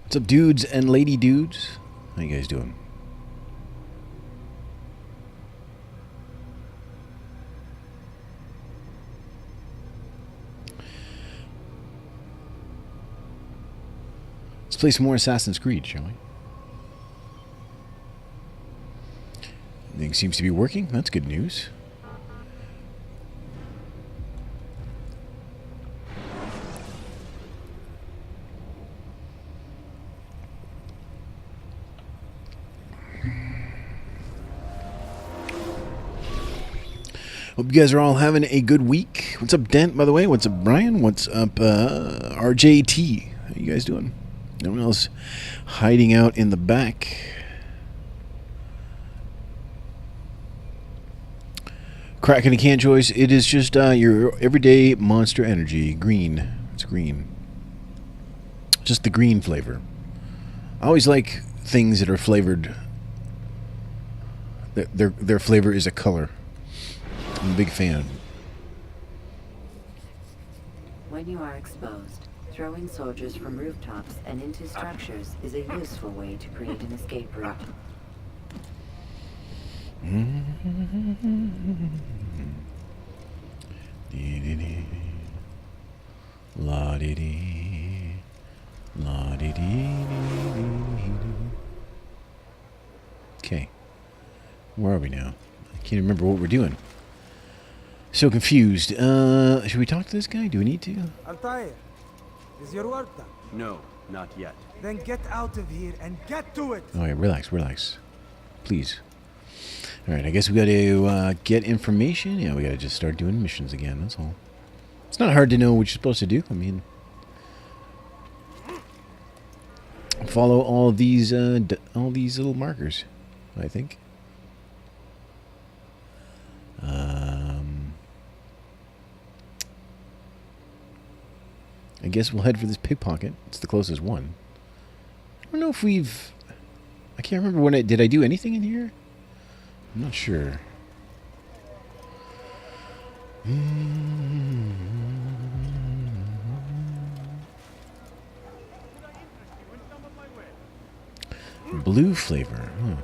What's up, dudes and lady dudes? How you guys doing? Let's play some more Assassin's Creed, shall we? Everything seems to be working. That's good news. Hope you guys are all having a good week. What's up, Dent, by the way? What's up, Brian? What's up, RJT? How you guys doing? No one else hiding out in the back. Cracking a can choice. It is just your everyday Monster Energy. Green. It's green. Just the green flavor. I always like things that are flavored. Their flavor is a color. I'm a big fan. When you are exposed, throwing soldiers from rooftops and into structures is a useful way to create an escape route. La-dee-dee. La-dee-dee. Okay. Where are we now? I can't remember what we're doing. So confused. Should we talk to this guy? Do we need to? Altair, is your work done? No, not yet. Then get out of here and get to it! Oh yeah, relax, relax. Please. Alright, I guess we gotta get information. Yeah, we gotta just start doing missions again, that's all. It's not hard to know what you're supposed to do. I mean, follow all these little markers, I think. I guess we'll head for this pickpocket. It's the closest one. I don't know if we've... I can't remember when did I do anything in here? I'm not sure. Blue flavor. Huh.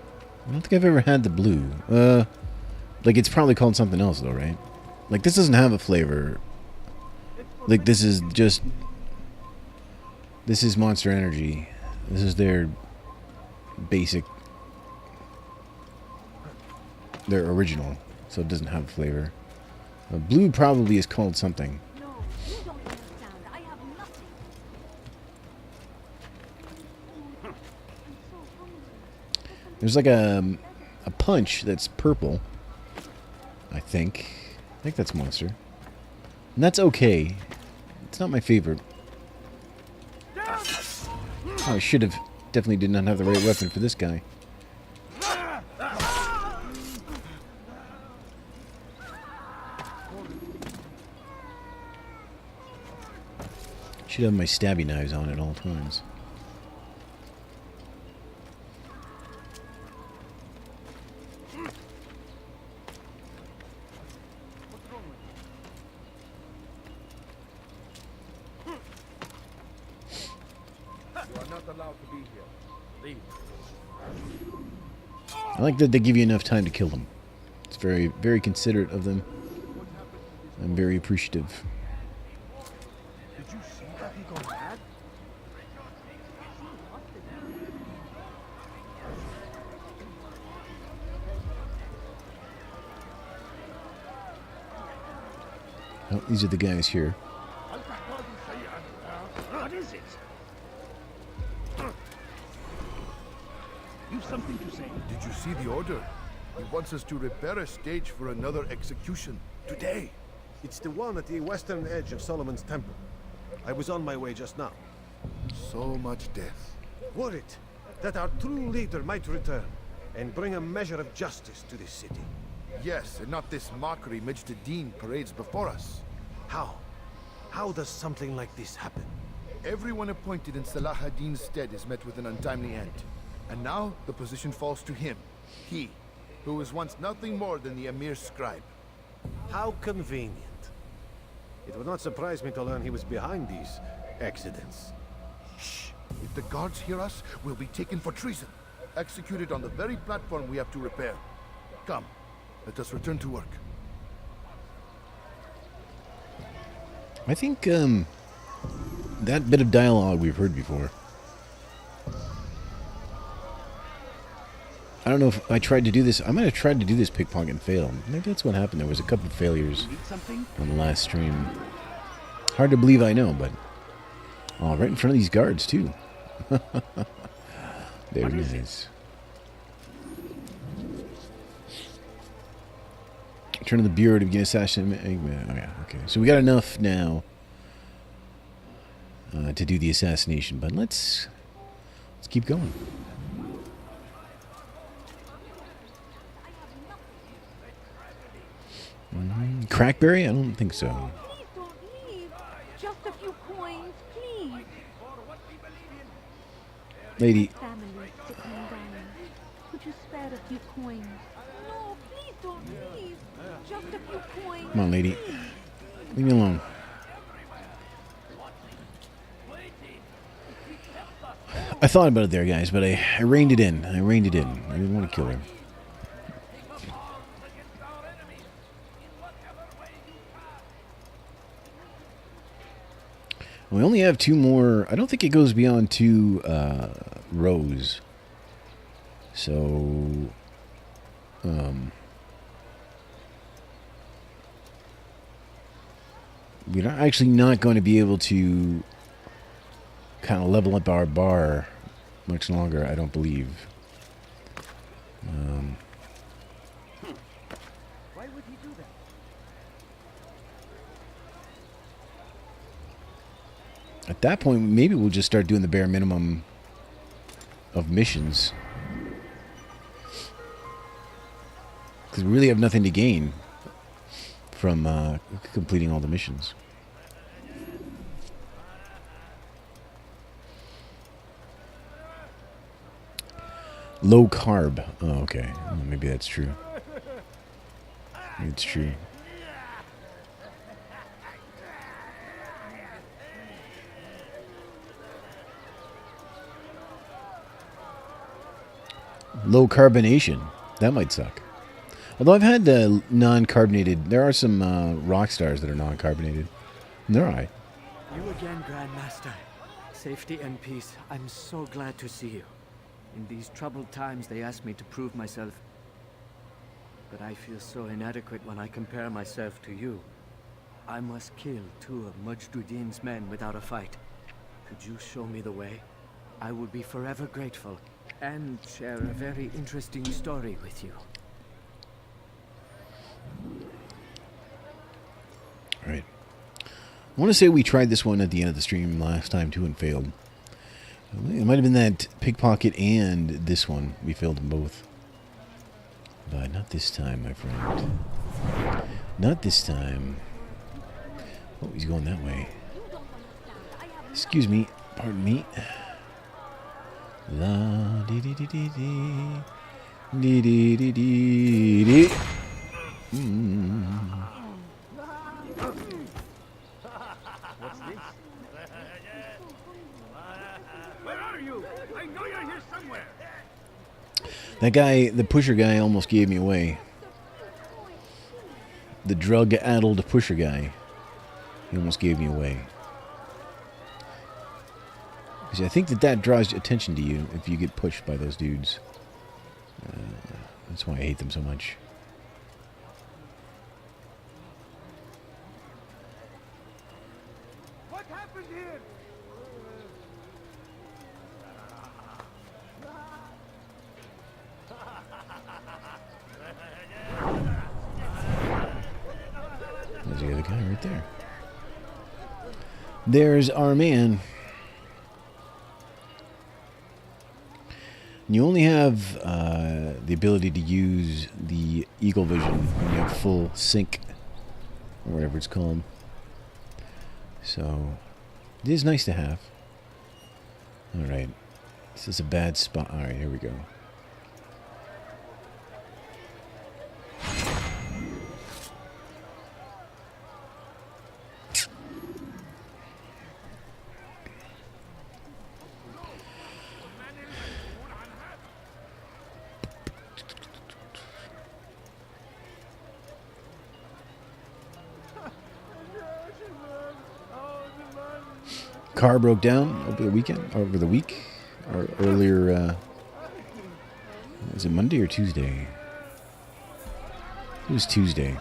I don't think I've ever had the blue. Like it's probably called something else though, right? Like this doesn't have a flavor. Like this is just. This is Monster Energy. This is their basic. Their original, so it doesn't have a flavor. Blue probably is called something. No, you don't understand. I have nothing. There's like a punch that's purple. I think that's Monster. And that's okay. It's not my favorite. Oh, I should have. Definitely did not have the right weapon for this guy. Should have my stabby knives on at all times. I like that they give you enough time to kill them. It's very, very considerate of them. I'm very appreciative. Did you see that he go mad? Oh, these are the guys here. What is it? You've something to say. Did you see the order? He wants us to repair a stage for another execution. Today. It's the one at the western edge of Solomon's Temple. I was on my way just now. So much death. Worried that our true leader might return and bring a measure of justice to this city. Yes, and not this mockery Dean parades before us. How? How does something like this happen? Everyone appointed in Salah ad-Din's stead is met with an untimely end. And now the position falls to him. He, who was once nothing more than the Emir's scribe. How convenient. It would not surprise me to learn he was behind these accidents. Shh! If the guards hear us, we'll be taken for treason. Executed on the very platform we have to repair. Come, let us return to work. I think that bit of dialogue we've heard before. I don't know if I tried to do this. I might have tried to do this pickpocket and failed. Maybe that's what happened. There was a couple of failures on the last stream. Hard to believe I know, but... Oh, right in front of these guards, too. There it is. Turn to the Bureau to begin assassination. Oh, yeah, okay. So we got enough now to do the assassination, but let's keep going. Crackberry? I don't think so. No, please don't leave. Just a few coins, please. Lady. Family sick and dying. Could you spare a few coins? No, please don't leave. Just a few coins. Come on, lady. Leave me alone. I thought about it there, guys, but I reined it in. I reined it in. I didn't want to kill her. We only have two more. I don't think it goes beyond 2 rows. So, we're actually not going to be able to kind of level up our bar much longer, I don't believe. Why would he do that? At that point, maybe we'll just start doing the bare minimum of missions. Because we really have nothing to gain from completing all the missions. Low carb. Oh, okay. Oh, maybe that's true. Maybe it's true. Low carbonation. That might suck. Although I've had non-carbonated. There are some rock stars that are non-carbonated. And they're alright. You again, Grandmaster. Safety and peace. I'm so glad to see you. In these troubled times, they asked me to prove myself. But I feel so inadequate when I compare myself to you. I must kill 2 of Mujduddin's men without a fight. Could you show me the way? I would be forever grateful, and share a very interesting story with you. Alright. I want to say we tried this one at the end of the stream last time too and failed. It might have been that pickpocket and this one. We failed them both. But not this time, my friend. Not this time. Oh, he's going that way. Excuse me. Pardon me. La dee dee dee dee dee. Dee dee dee dee dee. What's this? Where are you? I know you're here somewhere. That guy, the pusher guy, almost gave me away. The drug-addled pusher guy. He almost gave me away. Because I think that draws attention to you if you get pushed by those dudes. That's why I hate them so much. What happened here? There's the other guy right there. There's our man. You only have the ability to use the Eagle Vision when you have full sync, or whatever it's called. So, it is nice to have. Alright. This is a bad spot. Alright, here we go. Car broke down over the weekend, over the week, or earlier. Was it Monday or Tuesday? It was Tuesday.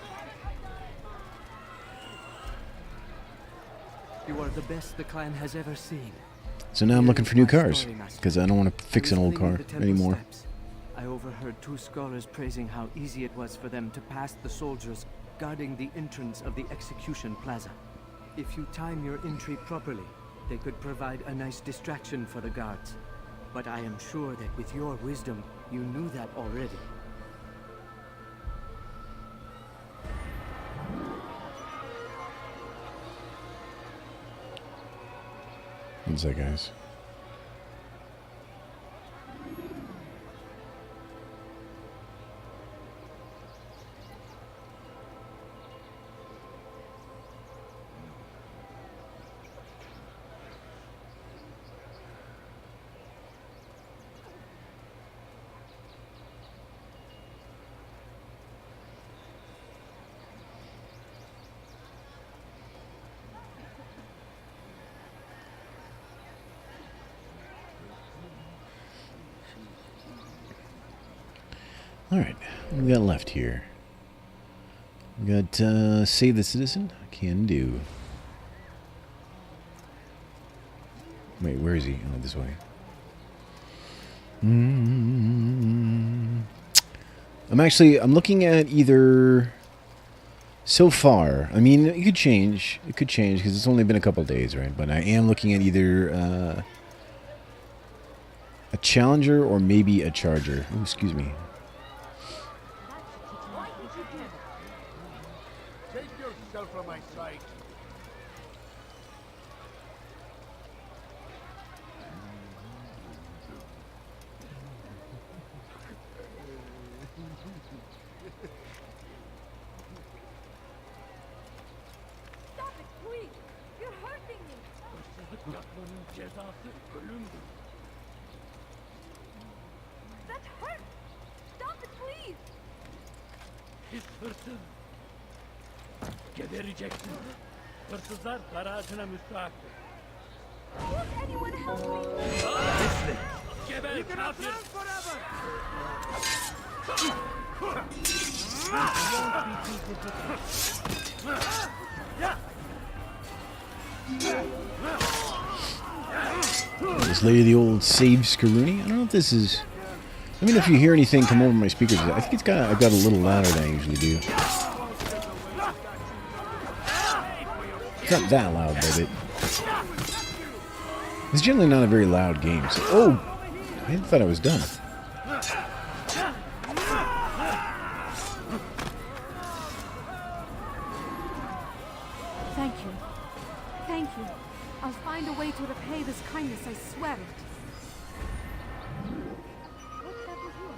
You are the best the clan has ever seen. So now I'm looking for new cars because I don't want to fix an old car anymore. I overheard 2 scholars praising how easy it was for them to pass the soldiers guarding the entrance of the execution plaza. If you time your entry properly, they could provide a nice distraction for the guards. But I am sure that with your wisdom, you knew that already. One sec, guys. Alright, what we got left here? We got Save the Citizen. Can do. Wait, where is he? Oh, this way. I'm looking at either... So far, I mean, it could change. It could change because it's only been a couple days, right? But I am looking at either a Challenger or maybe a Charger. Oh, excuse me. Take yourself from my sight. Stop it, please! You're hurting me! That hurt! Pis hırsız. Gebereceksin. Hırsızlar garajına müstahak. Won't anyone help me? Geber kafir. This lady, the old save Scaruni. I don't know if this is. Let me know if you hear anything come over my speakers. I think I've got a little louder than I usually do. It's not that loud, but it's generally not a very loud game. So, oh, I thought I was done. Thank you. Thank you. I'll find a way to repay this kindness, I swear it. What's that with you?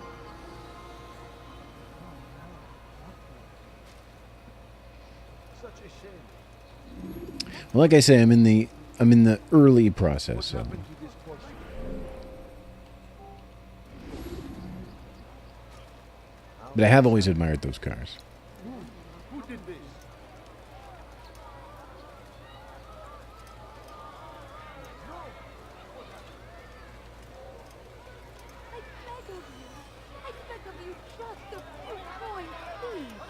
Such a shame. Well, like I say, I'm in the early process. So. Happened to this portion. But I have always admired those cars. Who did this? I beg of you just a few coins, please.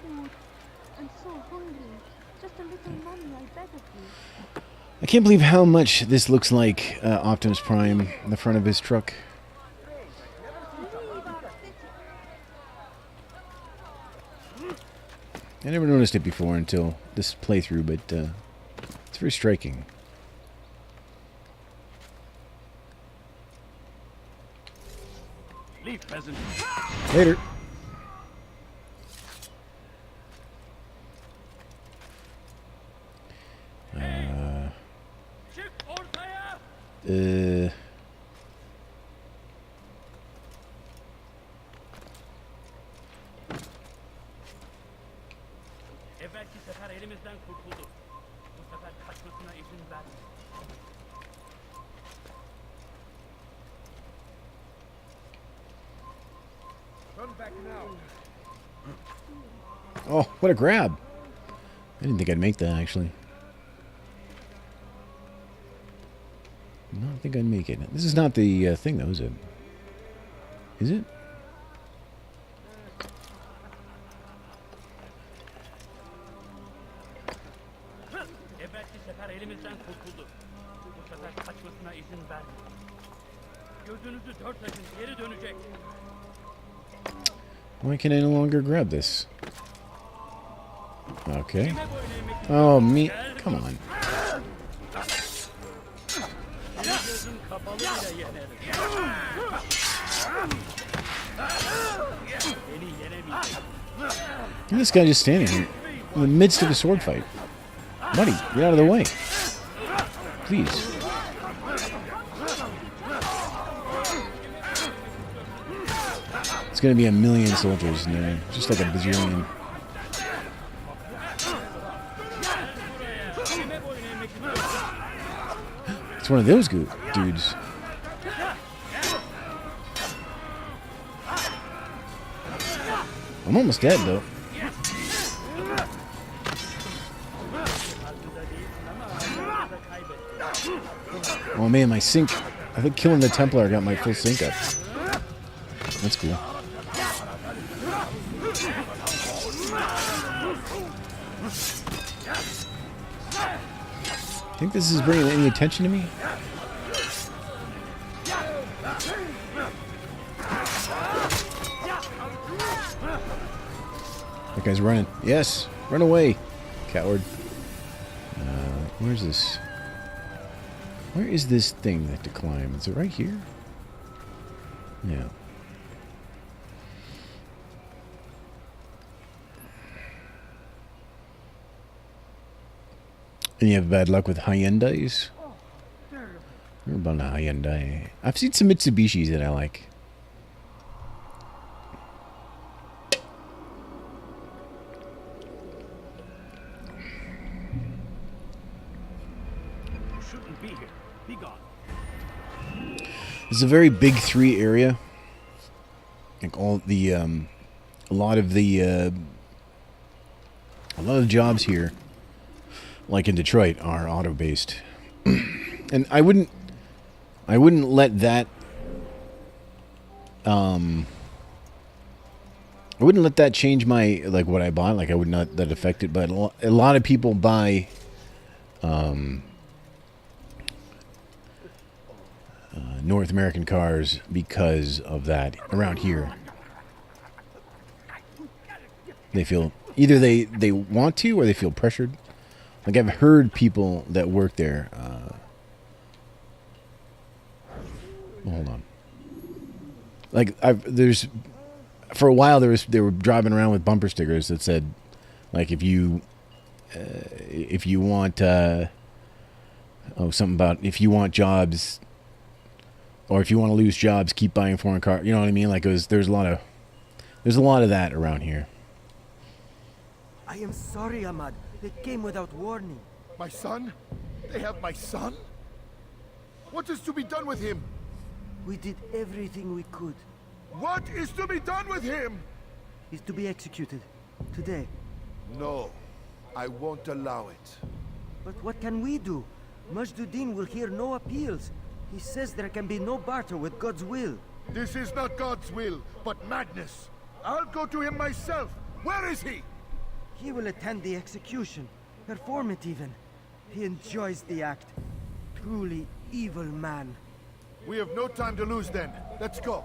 Food. I'm so hungry. Just a little money, I beg of you. I can't believe how much this looks like Optimus Prime in the front of his truck. I never noticed it before until this playthrough, but it's very striking. Leave, peasant. Later. Çık ortaya. Evvelki sefer elimizden kurtuldu. Bu sefer kaçmasına izin verme. Turn back now. Oh, what a grab! I didn't think I'd make that, actually. I don't think I'd make it. This is not the thing, though, is it? Is it? Evvelki sefer elimizden kurtuldu. Bu sefer kaçmasına izin verme. Gözünüzü dört açın, geri dönecek. Why can I no longer grab this? Okay. Oh, me. Come on. Gözüm kapalı bile yenerim. Beni yenemeyecek. Look at this guy just standing here in the midst of a sword fight. Buddy, get out of the way. Please. It's going to be a million soldiers in there, just like a bazillion. It's one of those dudes. I'm almost dead, though. Oh man, my sync. I think killing the Templar got my full sync up. That's cool. Think this is bringing any attention to me? That guy's running. Yes, run away, coward. Where's this? Where is this thing that to climb? Is it right here? Yeah. And you have bad luck with Hyundais? What about a Hyundai? I've seen some Mitsubishis that I like. You shouldn't be here. Be gone. It's a very big 3 area. Like all the a lot of the jobs here, like in Detroit, are auto based, and I wouldn't let that change my, like, what I buy. Like, I would not let that affect it. But a lot of people buy North American cars because of that around here. They feel either they want to, or they feel pressured. Like, I've heard people that work there. Hold on. Like, there's for a while they were driving around with bumper stickers that said, like, if you want something about if you want jobs, or if you want to lose jobs, keep buying foreign cars. You know what I mean? Like, there's a lot of that around here. I am sorry, Ahmad. They came without warning. My son? They have my son? What is to be done with him? We did everything we could. What is to be done with him? He's to be executed. Today. No, I won't allow it. But what can we do? Majduddin will hear no appeals. He says there can be no barter with God's will. This is not God's will, but madness. I'll go to him myself. Where is he? He will attend the execution. Perform it even. He enjoys the act. Truly evil man. We have no time to lose then. Let's go.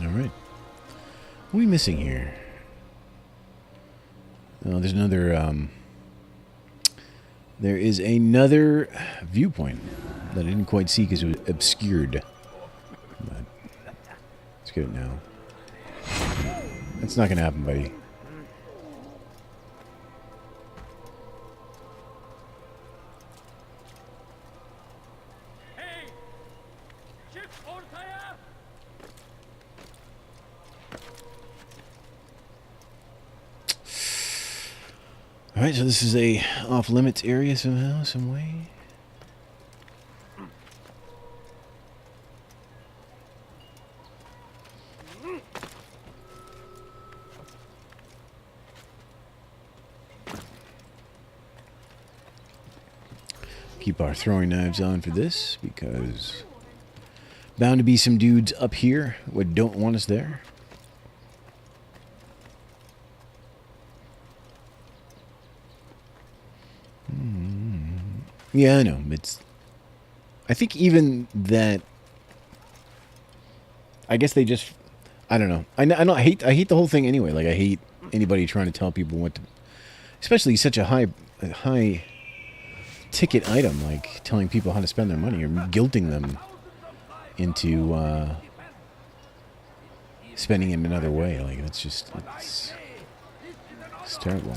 Alright. What are we missing here? Oh, there's another, there is another viewpoint that I didn't quite see because it was obscured. But let's get it now. That's not gonna happen, buddy. Hey! Çık ortaya! Alright, so this is a off-limits area somehow, some way. Keep our throwing knives on for this, because bound to be some dudes up here who don't want us there. Yeah, I know. I think even that. I guess they just. I don't know. I hate the whole thing anyway. Like, I hate anybody trying to tell people what to. Especially such a high ticket item, like telling people how to spend their money or guilting them into spending it another way. Like, it's just it's terrible.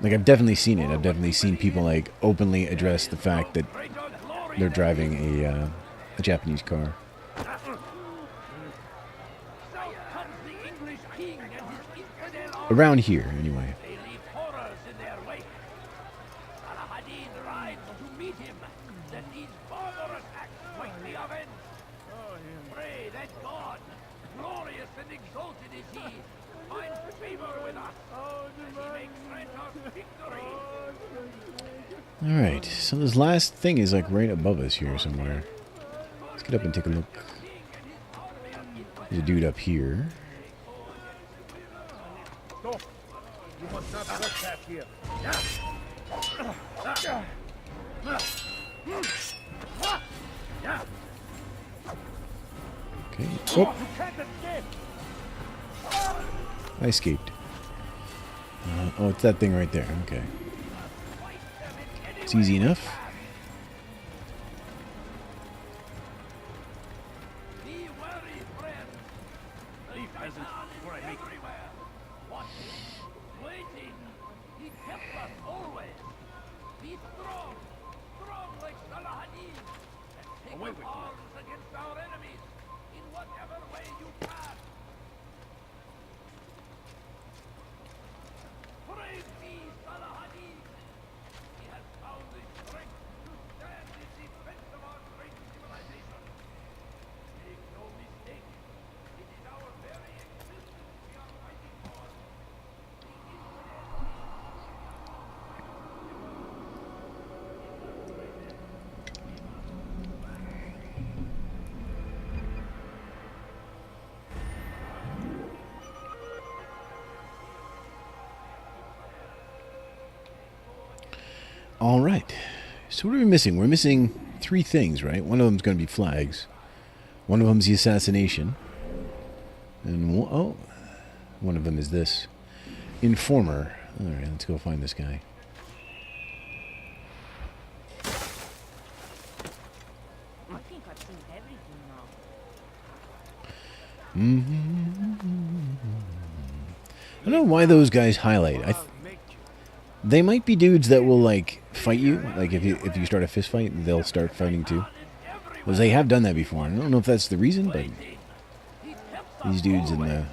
Like, I've definitely seen it. I've definitely seen people, like, openly address the fact that they're driving a Japanese car. Around here, anyway. Alright, so this last thing is, like, right above us here somewhere. Let's get up and take a look. There's a dude up here. No, you must not trespass here. Okay. Oh! I escaped. Oh, it's that thing right there. Okay. It's easy enough. All right. So what are we missing? We're missing 3 things, right? One of them's going to be flags. One of them's the assassination. And one of them is this. Informer. All right, let's go find this guy. I think I've seen everything now. I don't know why those guys highlight. They might be dudes that will like fight you. Like if you start a fist fight, they'll start fighting too. Because they have done that before. I don't know if that's the reason, but these dudes and the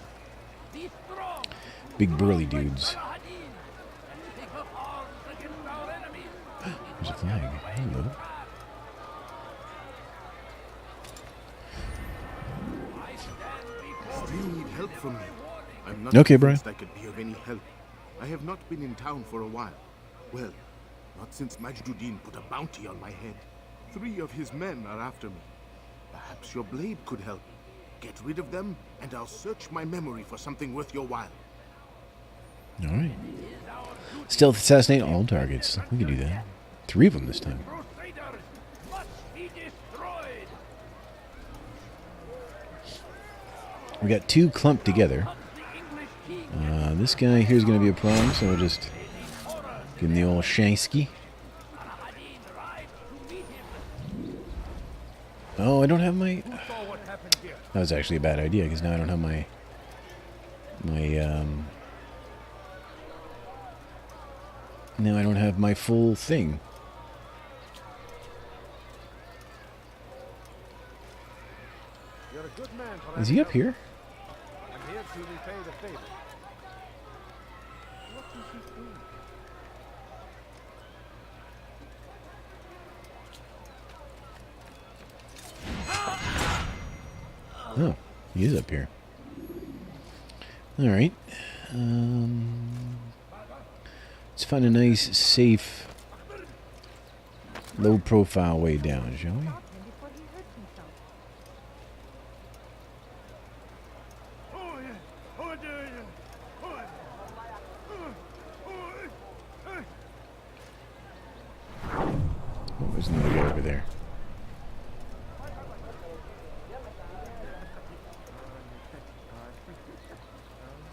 big burly dudes. There's a flag. Hello. Still need help from me. I'm not Okay, Brian. convinced I could be of any help. I have not been in town for a while. Well, not since Majduddin put a bounty on my head. 3 of his men are after me. Perhaps your blade could help. Get rid of them, and I'll search my memory for something worth your while. All right. Stealth assassinate all targets. We can do that. 3 of them this time. Crusaders must be destroyed. We got 2 clumped together. This guy here's going to be a problem, so we'll just give him the old Shansky. Oh, I don't have my... That was actually a bad idea, because now I don't have my... Now I don't have my full thing. You're a good man for Is he up here? I'm here to repay the favor. What is he doing? Oh, he is up here. All right. Let's find a nice, safe, low-profile way down, shall we? Stop him before he hurts himself. Oh, there's another guy over there.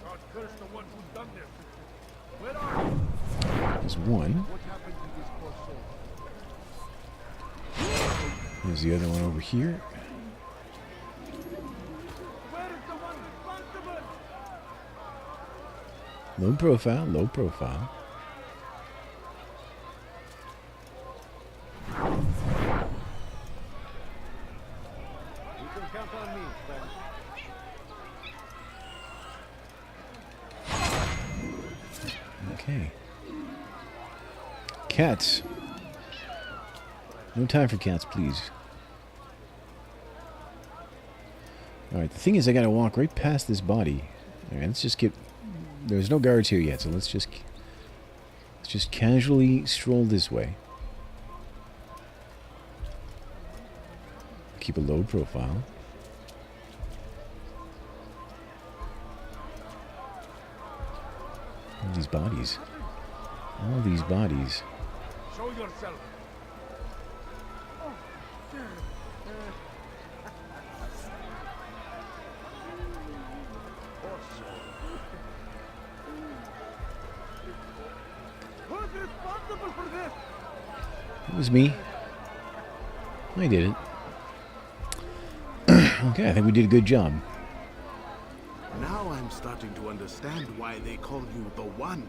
God curse the one who's done this. Where are you? There's one. What happened to this poor soul? There's the other one over here. Where is the one responsible? Low profile, low profile. You can count on me, friend. Okay. Cats. No time for cats, please. Alright, the thing is I gotta walk right past this body. Alright, let's just get... There's no guards here yet, so let's just casually stroll this way. Keep a low profile. All these bodies. All these bodies. Show yourself. Who's responsible for this? It was me. I did it. Okay, I think we did a good job. Now I'm starting to understand why they call you the One.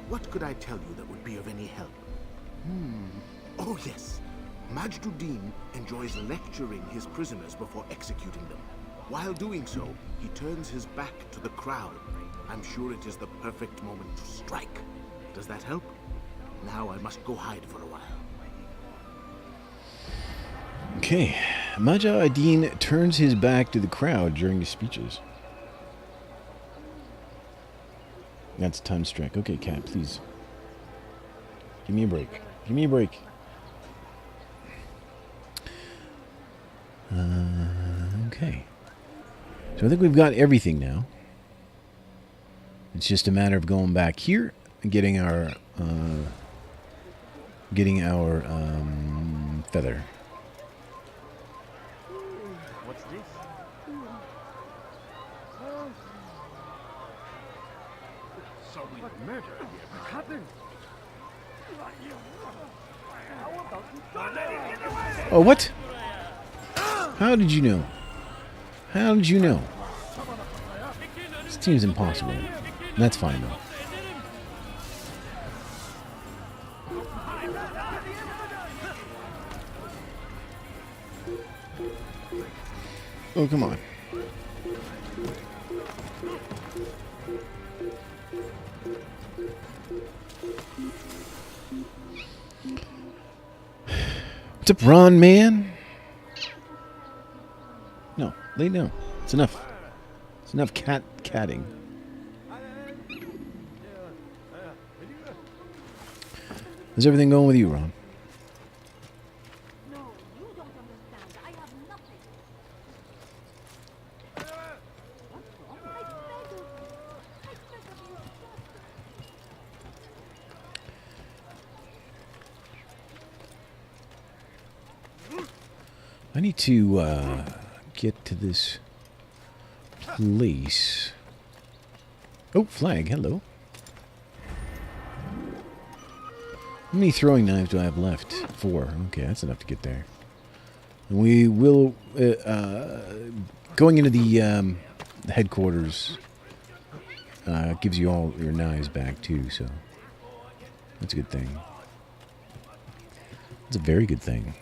What could I tell you that would be of any help? Oh yes. Majduddin enjoys lecturing his prisoners before executing them. While doing so, he turns his back to the crowd. I'm sure it is the perfect moment to strike. Does that help? Now I must go hide for a while. Okay. Majduddin turns his back to the crowd during his speeches. That's time strike. Okay, cat, please. Give me a break. Give me a break. Okay. So I think we've got everything now. It's just a matter of going back here and getting our getting our feather. What's this? So we murder here. What happened? Oh, what? How did you know? How did you know? This seems impossible. That's fine, though. Oh, come on. What's up, Ron, man? No, lay down. It's enough. It's enough catting. How's everything going with you, Ron? No, you don't understand. I have nothing. What's wrong? I beg of you. I beg of you, I need to get to this place. Oh, flag. Hello. How many throwing knives do I have left? 4. Okay, that's enough to get there. And we will... going into the headquarters gives you all your knives back, too, so... That's a good thing. That's a very good thing.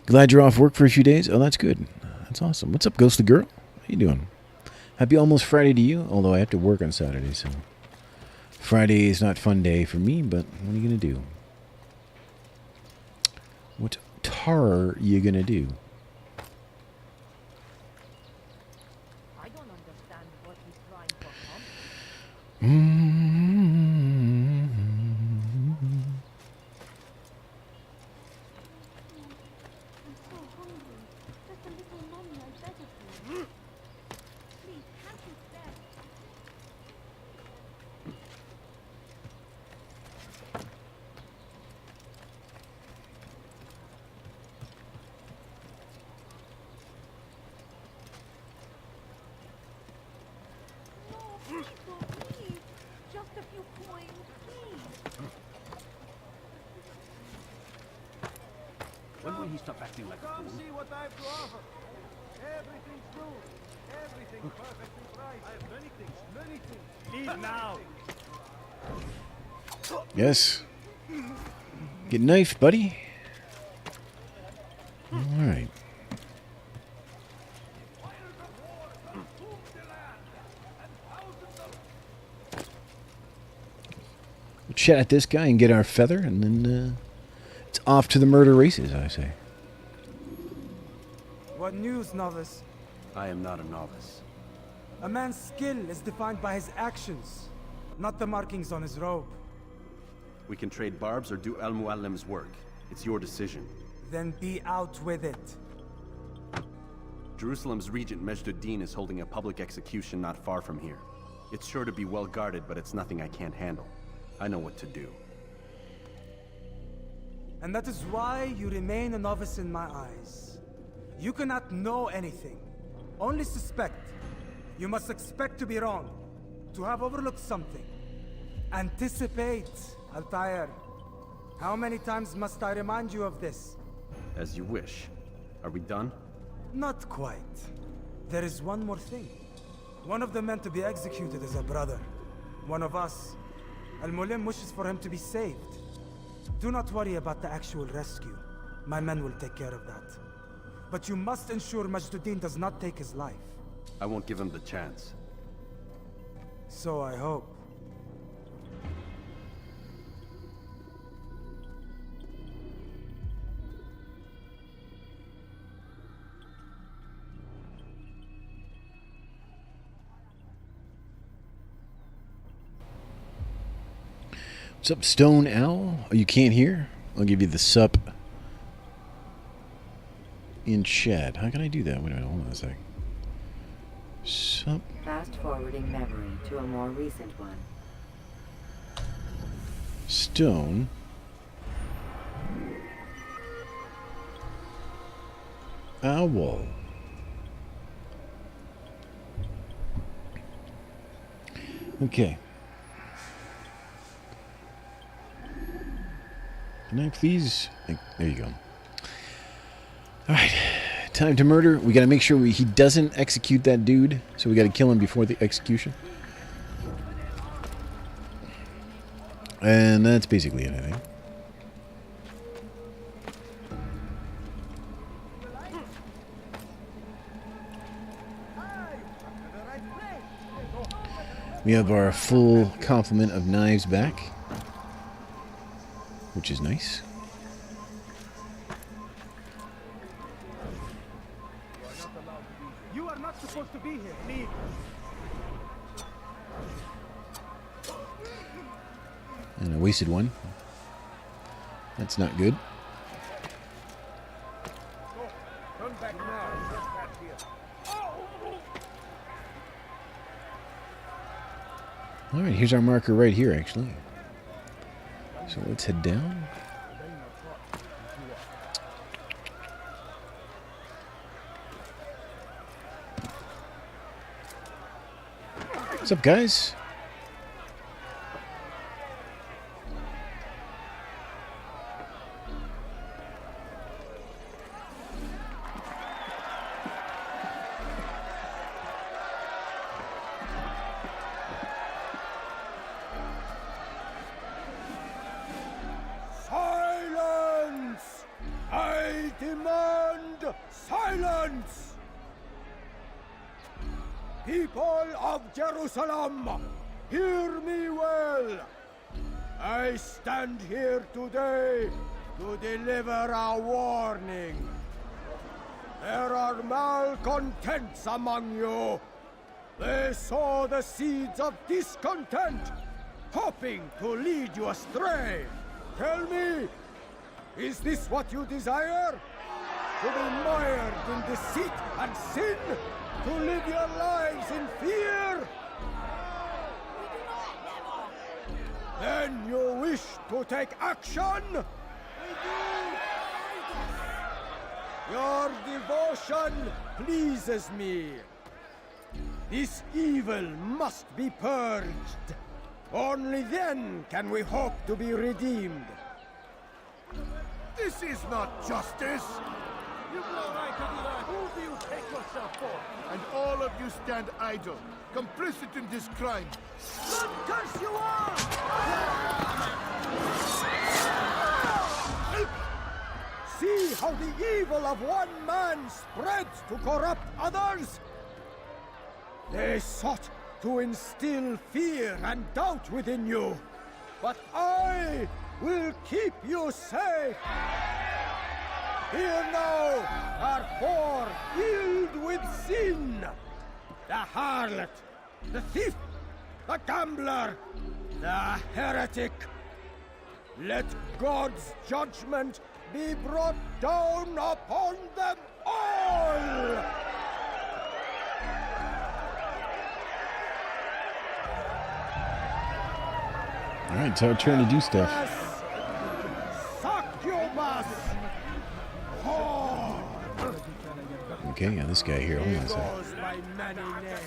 Glad you're off work for a few days. Oh, that's good. That's awesome. What's up, Ghostly Girl? How you doing? Happy almost Friday to you, although I have to work on Saturday, so... Friday is not fun day for me, but what are you going to do? What tar you going to do? I don't understand what he's trying to accomplish. I'm so hungry. Just a little money, I beg of you. Please, can't you spare? No, please don't leave. Just a few coins, please. When will he stop acting like a Come fool? see what I have to offer. Everything's smooth. Everything perfectly priced. I have many things. Leave now! Yes. Get knifed, buddy. All right. We'll chat at this guy and get our feather, and then it's off to the murder races, I say. What news, novice? I am not a novice. A man's skill is defined by his actions, not the markings on his robe. We can trade barbs or do Al Muallim's work. It's your decision. Then be out with it. Jerusalem's regent Majduddin is holding a public execution not far from here. It's sure to be well guarded, but it's nothing I can't handle. I know what to do. And that is why you remain a novice in my eyes. You cannot know anything, only suspect. You must expect to be wrong, to have overlooked something. Anticipate, Altair. How many times must I remind you of this? As you wish. Are we done? Not quite. There is one more thing. One of the men to be executed is a brother. One of us. Al-Mulim wishes for him to be saved. Do not worry about the actual rescue. My men will take care of that. But you must ensure Majduddin does not take his life. I won't give him the chance. So I hope. What's up, Stone Owl? Oh, you can't hear? I'll give you the sup in chat. How can I do that? Wait a minute, hold on a sec. Sup. Fast forwarding memory to a more recent one. Stone. Owl. Okay. Can I please? There you go. Alright. Time to murder. We gotta make sure he doesn't execute that dude. So we gotta kill him before the execution. And that's basically it, I think. We have our full complement of knives back, which is nice. You are not supposed to be here. Leave. And a wasted one. That's not good. Turn back now. Just back here. Alright, here's our marker right here, actually. So let's head down. What's up, guys? Silence! I demand silence! People of Jerusalem, hear me well. I stand here today to deliver a warning. There are malcontents among you. They sow the seeds of discontent, hoping to lead you astray. Tell me, is this what you desire? To be mired in deceit and sin? To live your lives in fear? Then you wish to take action? Your devotion pleases me. This evil must be purged. Only then can we hope to be redeemed. This is not justice! You know right to do that. Who do you take yourself for? And all of you stand idle, complicit in this crime. Good curse you are! See how the evil of one man spreads to corrupt others? They sought to instill fear and doubt within you, but I will keep you safe. Here now are four filled with sin. The harlot, the thief, the gambler, the heretic. Let God's judgment be brought down upon them all! Alright, it's our turn to do stuff. Succubus! Whore! Okay, yeah, this guy here. Hold on a second. Goes by many names.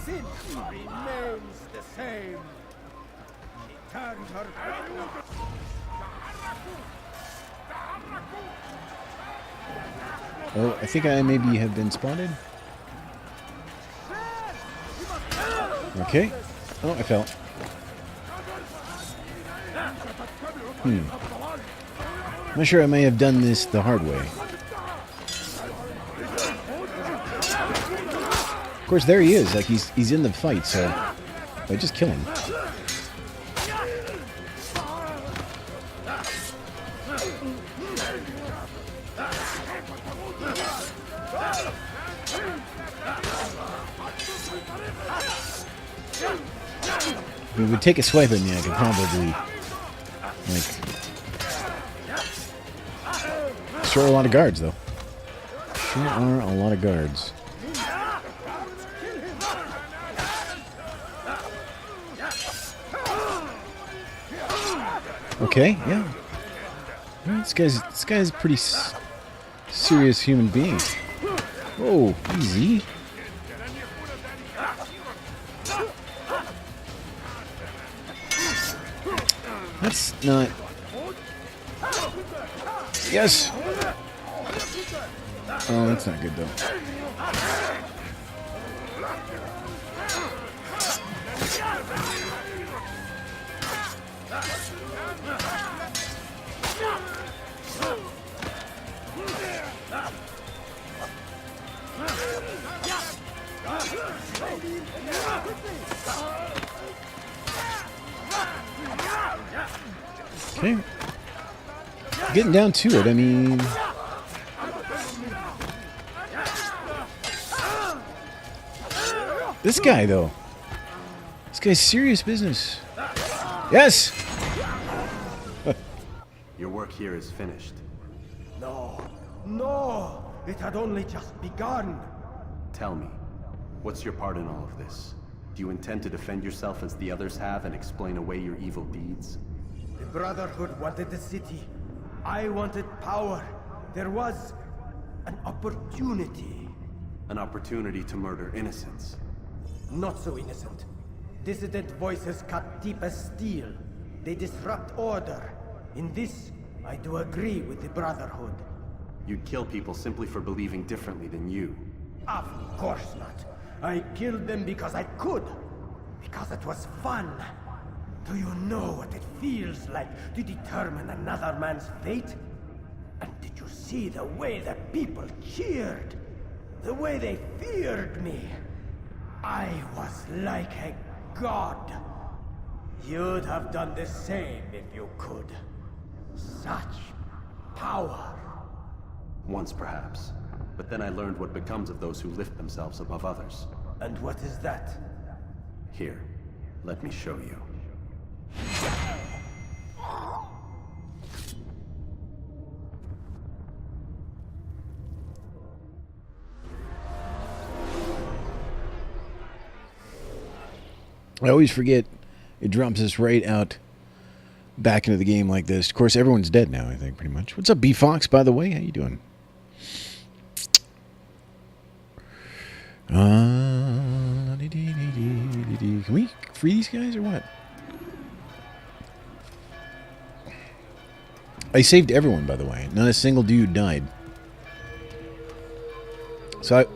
Sin remains the same. She turned her back. Oh, I think I maybe have been spotted. Okay. Oh, I fell. I'm not sure I may have done this the hard way. Of course, there he is. Like, he's in the fight, so I just kill him. If he would take a swipe at me, I could probably, like, sure are a lot of guards, though. Sure are a lot of guards. Okay, yeah. Well, this guy's pretty Serious human being. Oh, easy. That's not... Yes! Oh, that's not good, though. Okay. Getting down to it, I mean... This guy, though. This guy's serious business. Yes! Your work here is finished. No, no! It had only just begun. Tell me, what's your part in all of this? Do you intend to defend yourself as the others have and explain away your evil deeds? The Brotherhood wanted the city. I wanted power. There was an opportunity. An opportunity to murder innocents. Not so innocent. Dissident voices cut deep as steel. They disrupt order. In this, I do agree with the Brotherhood. You'd kill people simply for believing differently than you. Of course not. I killed them because I could. Because it was fun. Do you know what it feels like to determine another man's fate? And did you see the way the people cheered? The way they feared me? I was like a god. You'd have done the same if you could. Such power. Once, perhaps. But then I learned what becomes of those who lift themselves above others. And what is that? Here, let me show you. I always forget it drops us right out back into the game like this. Of course, everyone's dead now, I think, pretty much. What's up, B Fox, by the way? How you doing? Can we free these guys or what? I saved everyone, by the way. Not a single dude died. So I...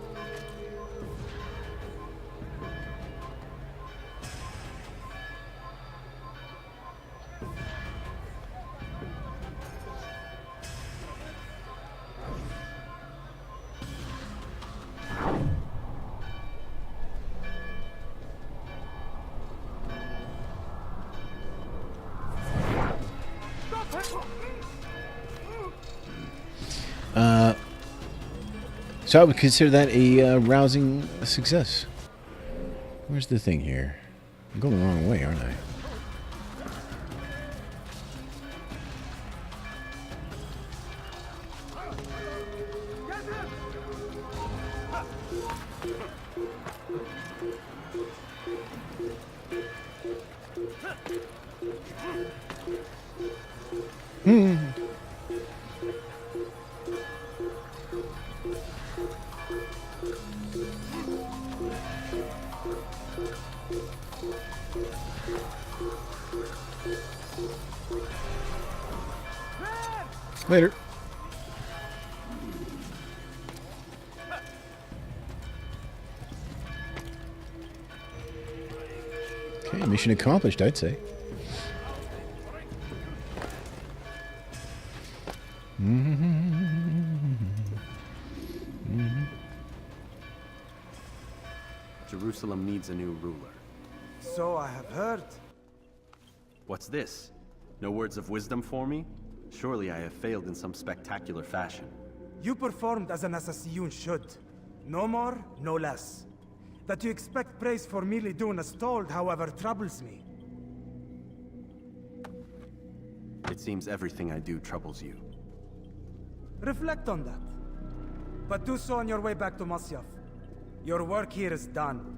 So I would consider that a rousing success. Where's the thing here? I'm going the wrong way, aren't I? Later. Okay, mission accomplished, I'd say. Jerusalem needs a new ruler. So I have heard. What's this? No words of wisdom for me? Surely I have failed in some spectacular fashion. You performed as an assassin should. No more, no less. That you expect praise for merely doing as told, however, troubles me. It seems everything I do troubles you. Reflect on that. But do so on your way back to Masyaf. Your work here is done.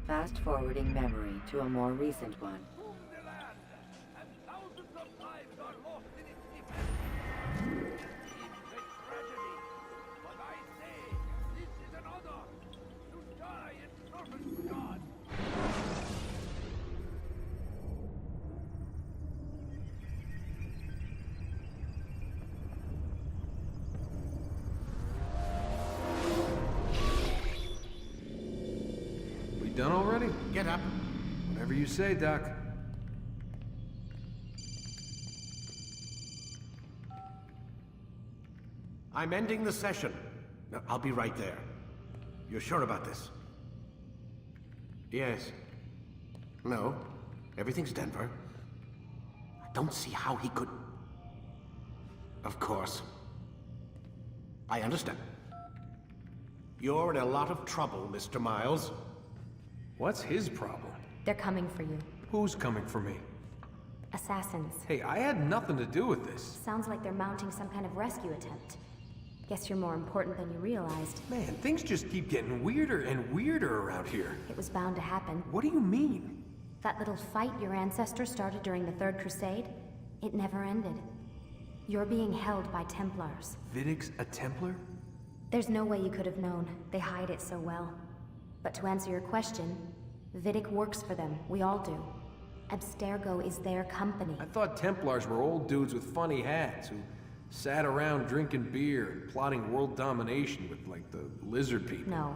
Fast-forwarding memory to a more recent one. done already? Get up. Whatever you say, Doc. I'm ending the session. No, I'll be right there. You're sure about this? Yes. No. Everything's Denver. I don't see how he could... Of course. I understand. You're in a lot of trouble, Mr. Miles. What's his problem? They're coming for you. Who's coming for me? Assassins. Hey, I had nothing to do with this. Sounds like they're mounting some kind of rescue attempt. Guess you're more important than you realized. Man, things just keep getting weirder and weirder around here. It was bound to happen. What do you mean? That little fight your ancestors started during the Third Crusade, it never ended. You're being held by Templars. Vidic's a Templar? There's no way you could have known. They hide it so well. But to answer your question, Vidic works for them. We all do. Abstergo is their company. I thought Templars were old dudes with funny hats who sat around drinking beer and plotting world domination with, like, the lizard people. No,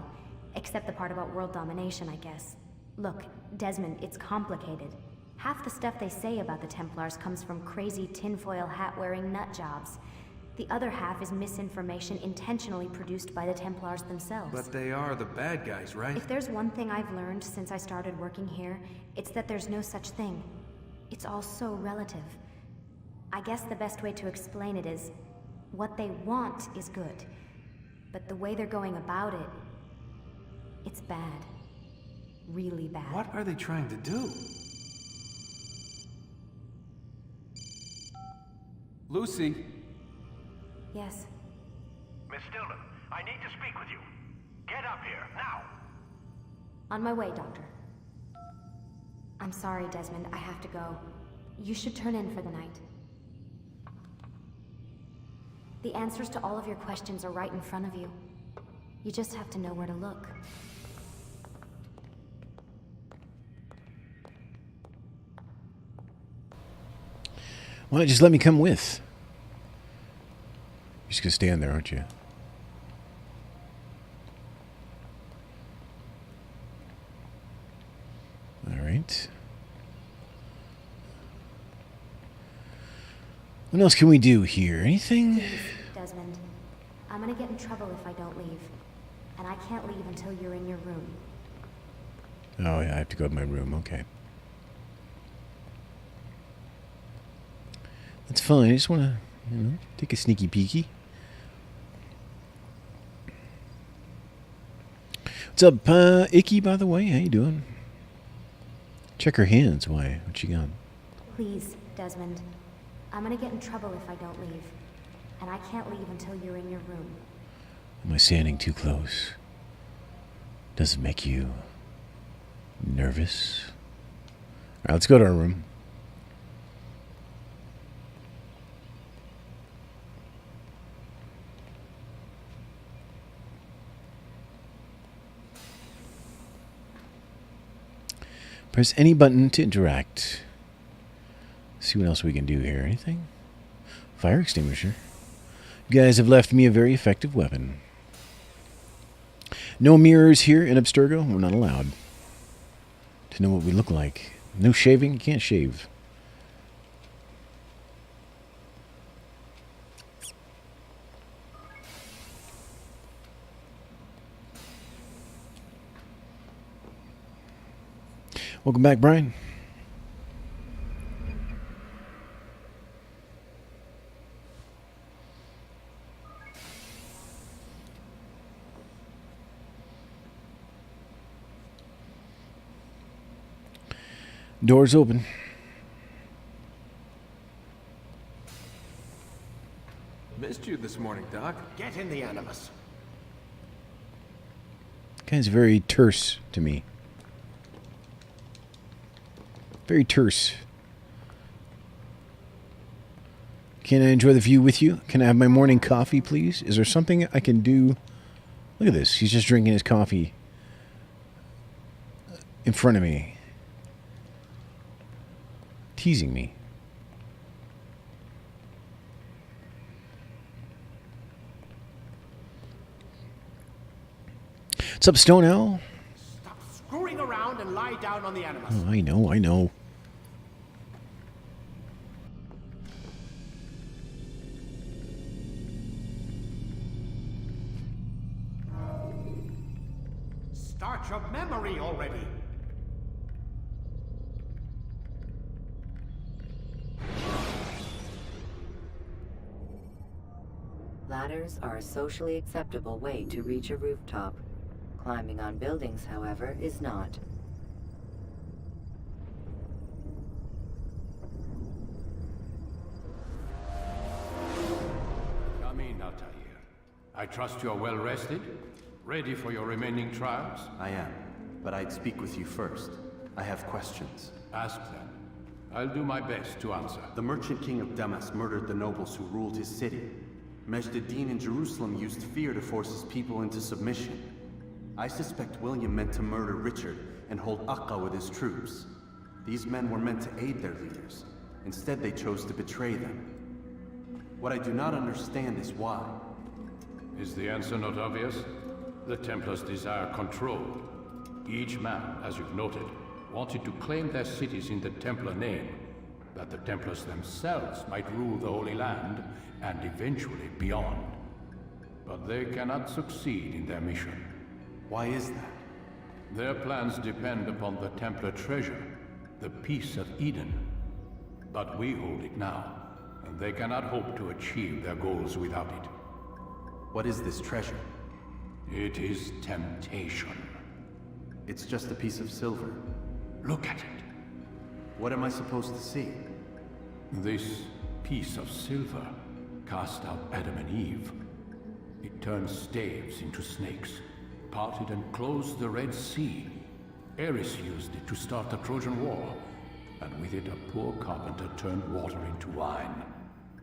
except the part about world domination, I guess. Look, Desmond, it's complicated. Half the stuff they say about the Templars comes from crazy tinfoil hat-wearing nut jobs. The other half is misinformation intentionally produced by the Templars themselves. But they are the bad guys, right? If there's one thing I've learned since I started working here, it's that there's no such thing. It's all so relative. I guess the best way to explain it is, what they want is good. But the way they're going about it, it's bad. Really bad. What are they trying to do? Lucy? Yes. Miss Stillman, I need to speak with you. Get up here, now! On my way, Doctor. I'm sorry, Desmond. I have to go. You should turn in for the night. The answers to all of your questions are right in front of you. You just have to know where to look. Why not just let me come with? You're just gonna stand there, aren't you? All right. What else can we do here? Anything? Please, Desmond. I'm gonna get in trouble if I don't leave. And I can't leave until you're in your room. Oh, yeah, I have to go to my room. Okay. That's fine. I just want to, take a sneaky peeky. What's up, Icky, by the way? How you doing? Check her hands. Why? What you got? Please, Desmond. I'm gonna get in trouble if I don't leave. And I can't leave until you're in your room. Am I standing too close? Does it make you nervous? All right, let's go to our room. Press any button to interact. See what else we can do here. Anything? Fire extinguisher. You guys have left me a very effective weapon. No mirrors here in Abstergo. We're not allowed to know what we look like. No shaving. You can't shave. Welcome back, Brian. Doors open. Missed you this morning, Doc. Get in the Animus. Guy's very terse to me. Very terse. Can I enjoy the view with you? Can I have my morning coffee, please? Is there something I can do? Look at this. He's just drinking his coffee in front of me. Teasing me. What's up, Stone Owl? Stop screwing around. lie down on the animus. Oh, I know, I know. Start your memory already. Ladders are a socially acceptable way to reach a rooftop. Climbing on buildings, however, is not. Come in, Altair. I trust you're well rested? Ready for your remaining trials? I am, but I'd speak with you first. I have questions. Ask them. I'll do my best to answer. The merchant king of Damas murdered the nobles who ruled his city. Majd-ad-Din in Jerusalem used fear to force his people into submission. I suspect William meant to murder Richard and hold Akka with his troops. These men were meant to aid their leaders. Instead, they chose to betray them. What I do not understand is why. Is the answer not obvious? The Templars desire control. Each man, as you've noted, wanted to claim their cities in the Templar name, that the Templars themselves might rule the Holy Land, and eventually beyond. But they cannot succeed in their mission. Why is that? Their plans depend upon the Templar treasure, the Peace of Eden. But we hold it now, and they cannot hope to achieve their goals without it. What is this treasure? It is temptation. It's just a piece of silver. Look at it. What am I supposed to see? This piece of silver cast out Adam and Eve. It turned staves into snakes, parted and closed the Red Sea. Eris used it to start the Trojan War, and with it a poor carpenter turned water into wine.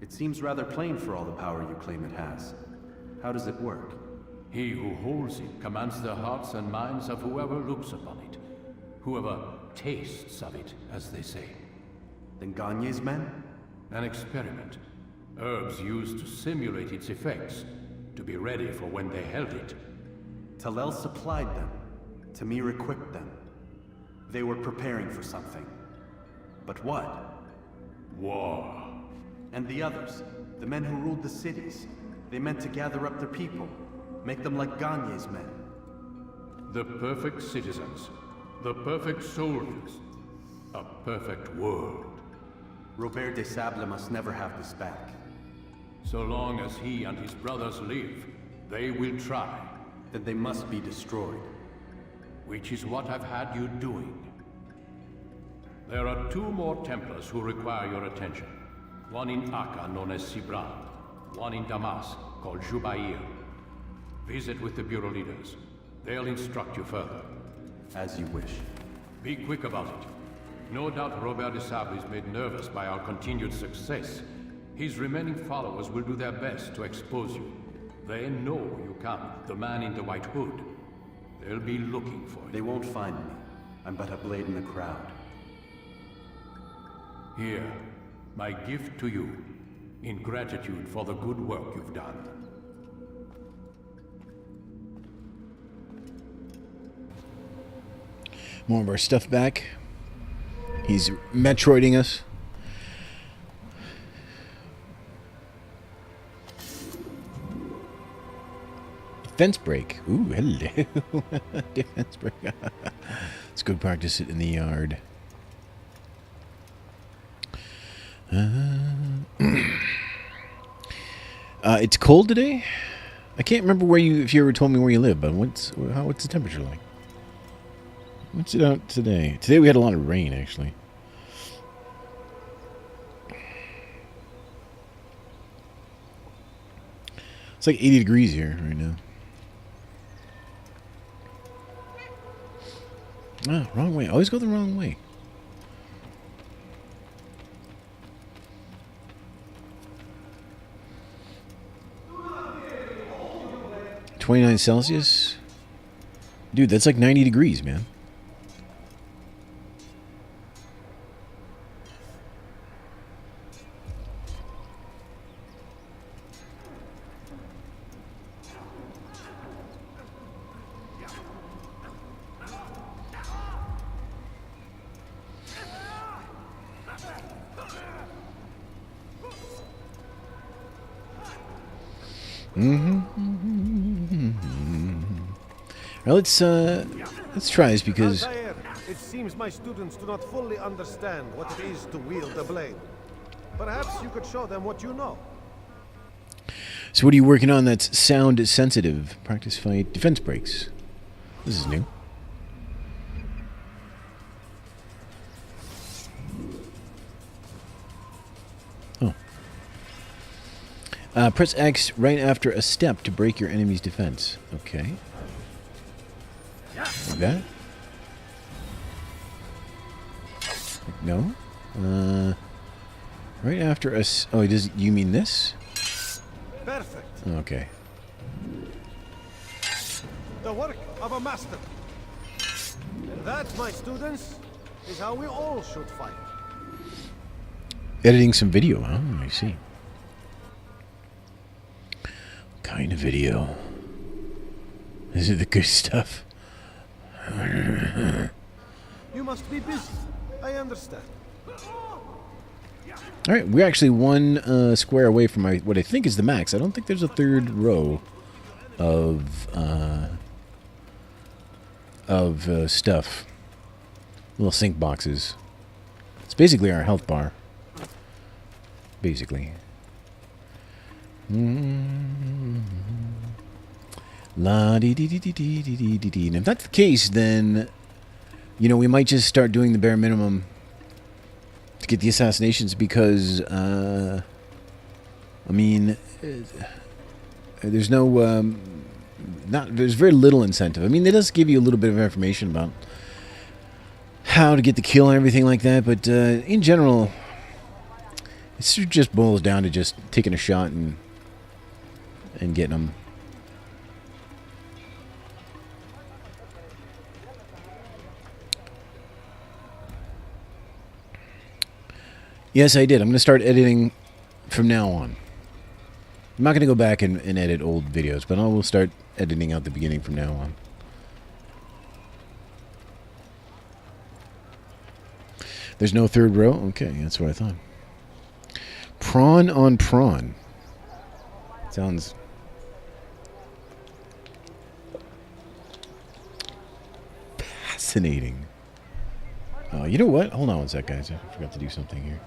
It seems rather plain for all the power you claim it has. How does it work? He who holds it commands the hearts and minds of whoever looks upon it. Whoever tastes of it, as they say. Then Gagne's men? An experiment. Herbs used to simulate its effects, to be ready for when they held it. Talel supplied them. Tamir equipped them. They were preparing for something. But what? War. And the others, the men who ruled the cities, they meant to gather up their people, make them like Gagne's men. The perfect citizens, the perfect soldiers, a perfect world. Robert de Sable must never have this back. So long as he and his brothers live, they will try. Then they must be destroyed. Which is what I've had you doing. There are 2 more Templars who require your attention. One in Akka, known as Sibrand. One in Damas, called Jubair. Visit with the Bureau leaders. They'll instruct you further. As you wish. Be quick about it. No doubt Robert de Sable is made nervous by our continued success. His remaining followers will do their best to expose you. They know you come, the man in the white hood. They'll be looking for you. They won't find me. I'm but a blade in the crowd. Here, my gift to you, in gratitude for the good work you've done. More of our stuff back. He's Metroiding us. Defense break. Ooh, hello. Defense break. Let's go practice it in the yard. It's cold today. I can't remember where you, if you ever told me where you live, but what's the temperature like? What's it out today? Today we had a lot of rain, actually. It's like 80 degrees here right now. Ah, wrong way. I always go the wrong way. $29 Celsius? Dude, that's like 90 degrees, man. Now let's try this because Altair, it seems my students do not fully understand what it is to wield a blade. Perhaps you could show them what you know. So what are you working on that's sound sensitive? Practice fight, defense breaks. This is new. Oh. Press X right after a step to break your enemy's defense. Okay. Like that? No? Right after a... Oh, does you mean this? Perfect. Okay. The work of a master. And that, my students, is how we all should fight. Editing some video, huh? I see. What kind of video? Is it the good stuff? You must be busy. I understand. Alright, we're actually one square away from what I think is the max. I don't think there's a third row of stuff. Little sync boxes. It's basically our health bar. Basically. La dee dee dee dee dee dee dee dee. And if that's the case, then you know we might just start doing the bare minimum to get the assassinations because I mean there's no there's very little incentive. I mean, it does give you a little bit of information about how to get the kill and everything like that, but in general it just boils down to just taking a shot and getting them. Yes, I did. I'm going to start editing from now on. I'm not going to go back and edit old videos, but I will start editing out the beginning from now on. There's no third row? Okay, that's what I thought. Prawn on prawn. Sounds... fascinating. You know what? Hold on one sec, guys. I forgot to do something here.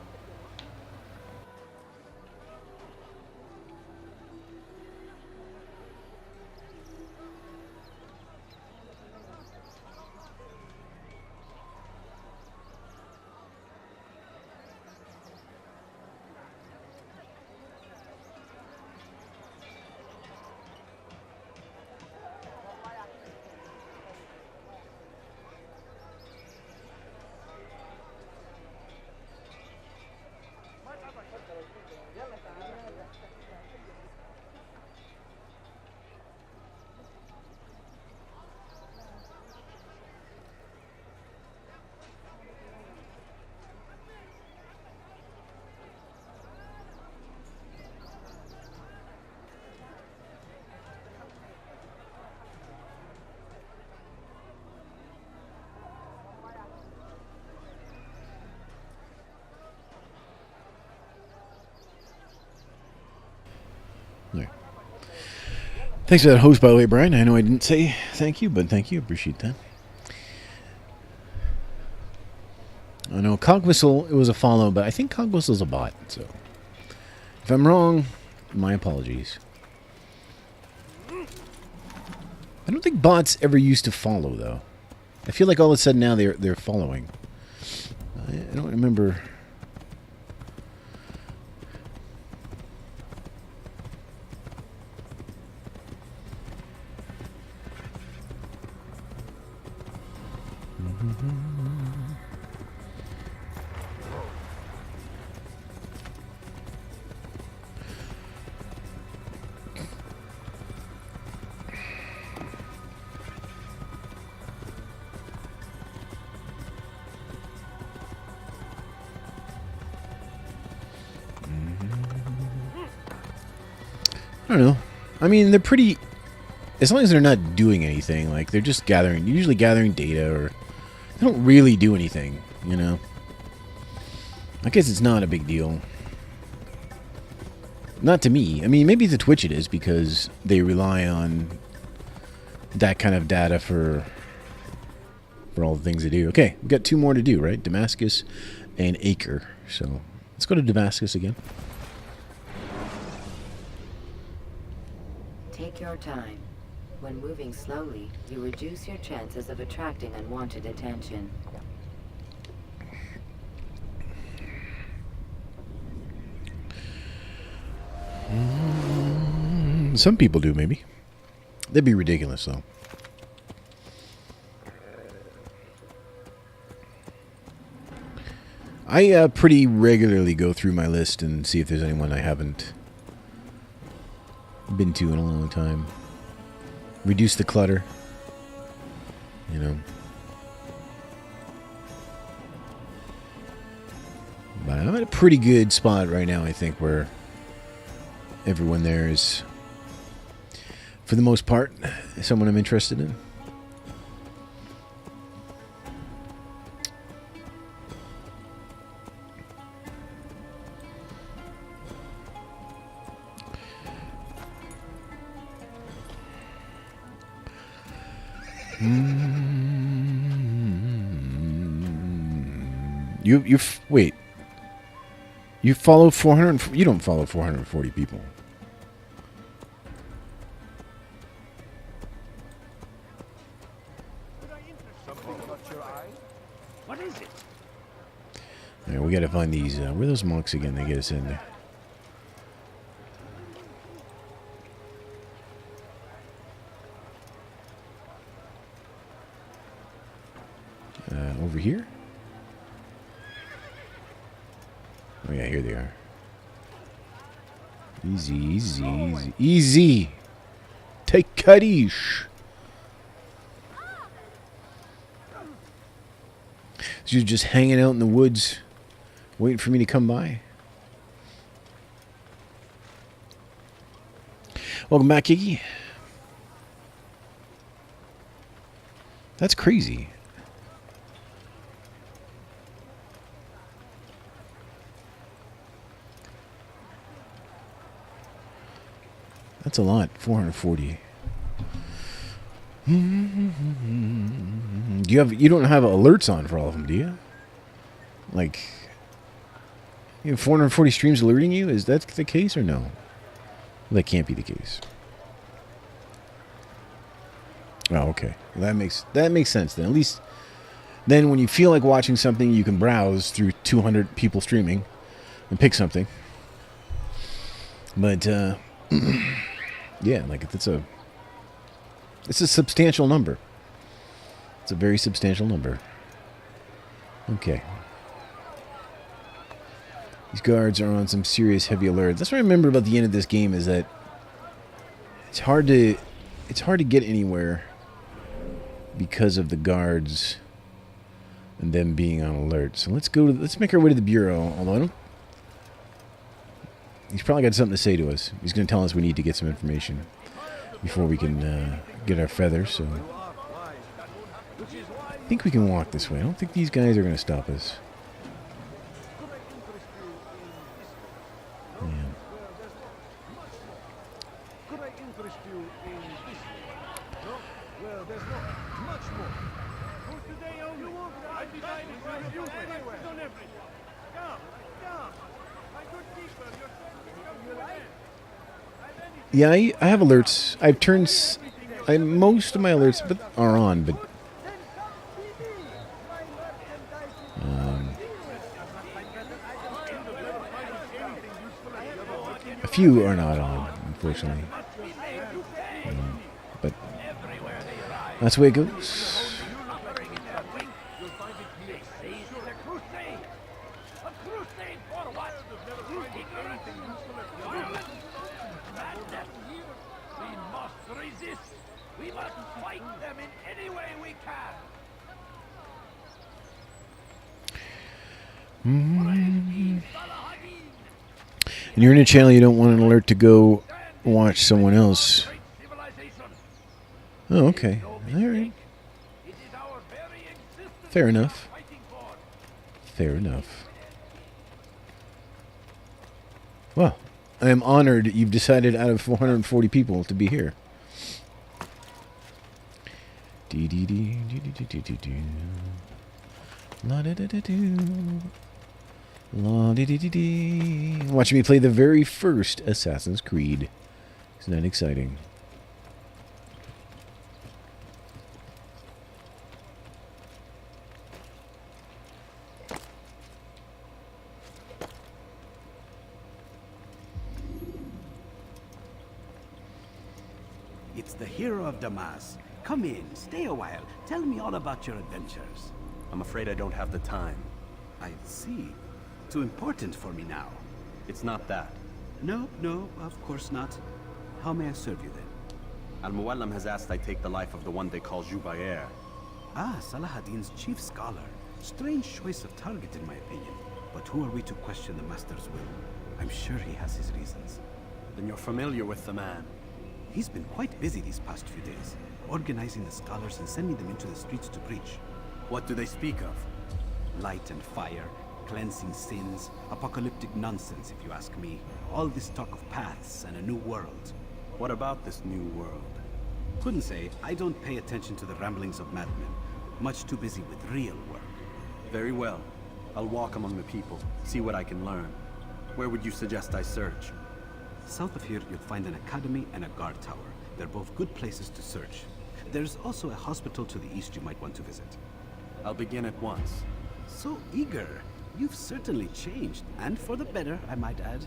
Thanks for that host, by the way, Brian. I know I didn't say thank you, but thank you. Appreciate that. I know Cog Whistle, it was a follow, but I think Cog Whistle's a bot, so if I'm wrong, my apologies. I don't think bots ever used to follow, though. I feel like all of a sudden now they're following. I don't remember... I don't know. I mean, they're pretty... As long as they're not doing anything, like, they're just usually gathering data, or... They don't really do anything, you know? I guess it's not a big deal. Not to me. I mean, maybe to Twitch it is because they rely on that kind of data for all the things they do. Okay, we've got 2 more to do, right? Damascus and Acre. So let's go to Damascus again. Take your time. When moving slowly, you reduce your chances of attracting unwanted attention. Some people do, maybe. That'd be ridiculous, though. I pretty regularly go through my list and see if there's anyone I haven't been to in a long time. Reduce the clutter. You know. But I'm at a pretty good spot right now, I think, where everyone there is, for the most part, someone I'm interested in. Wait. You follow 400. You don't follow 440 people. What is it? All right, we got to find these. Where are those monks again? They get us in there. Over here? Oh yeah, here they are. Easy, easy, easy. Easy! Take Kaddish! So you're just hanging out in the woods, waiting for me to come by? Welcome back, Iggy. That's crazy. That's a lot. 440. You don't have alerts on for all of them, do you? Like, you have 440 streams alerting you? Is that the case or no? Well, that can't be the case. Oh, okay. Well, that makes sense then. At least then when you feel like watching something, you can browse through 200 people streaming and pick something. But yeah, like it's a substantial number. It's a very substantial number. Okay. These guards are on some serious heavy alert. That's what I remember about the end of this game is that it's hard to get anywhere because of the guards and them being on alert. So let's make our way to the bureau. Although I don't. He's probably got something to say to us. He's going to tell us we need to get some information before we can get our feathers. So I think we can walk this way. I don't think these guys are going to stop us. Yeah. Could I interest you in this? No? Well, there's not much more. For today only. I decided to review anywhere. On everything. Come, come. My good keeper, you're Yeah, I have alerts. I've turned most of my alerts are on, but a few are not on, unfortunately. But that's the way it goes. And you're in a channel you don't want an alert to go watch someone else. Oh, okay. All right. Fair enough. Fair enough. Well, I am honored you've decided out of 440 people to be here. Watch me play the very first Assassin's Creed. Isn't that exciting? It's the hero of Damas. Come in, stay a while. Tell me all about your adventures. I'm afraid I don't have the time. I see. Too important for me now. It's not that. No, of course not. How may I serve you then? Al-Muallim has asked I take the life of the one they call Jubair. Ah, Salahadin's chief scholar. Strange choice of target in my opinion. But who are we to question the Master's will? I'm sure he has his reasons. Then you're familiar with the man. He's been quite busy these past few days, organizing the scholars and sending them into the streets to preach. What do they speak of? Light and fire, cleansing sins, apocalyptic nonsense if you ask me. All this talk of paths and a new world. What about this new world? Couldn't say. I don't pay attention to the ramblings of madmen. Much too busy with real work. Very well. I'll walk among the people, see what I can learn. Where would you suggest I search? South of here, you'll find an academy and a guard tower. They're both good places to search. There's also a hospital to the east you might want to visit. I'll begin at once. So eager. You've certainly changed, and for the better, I might add.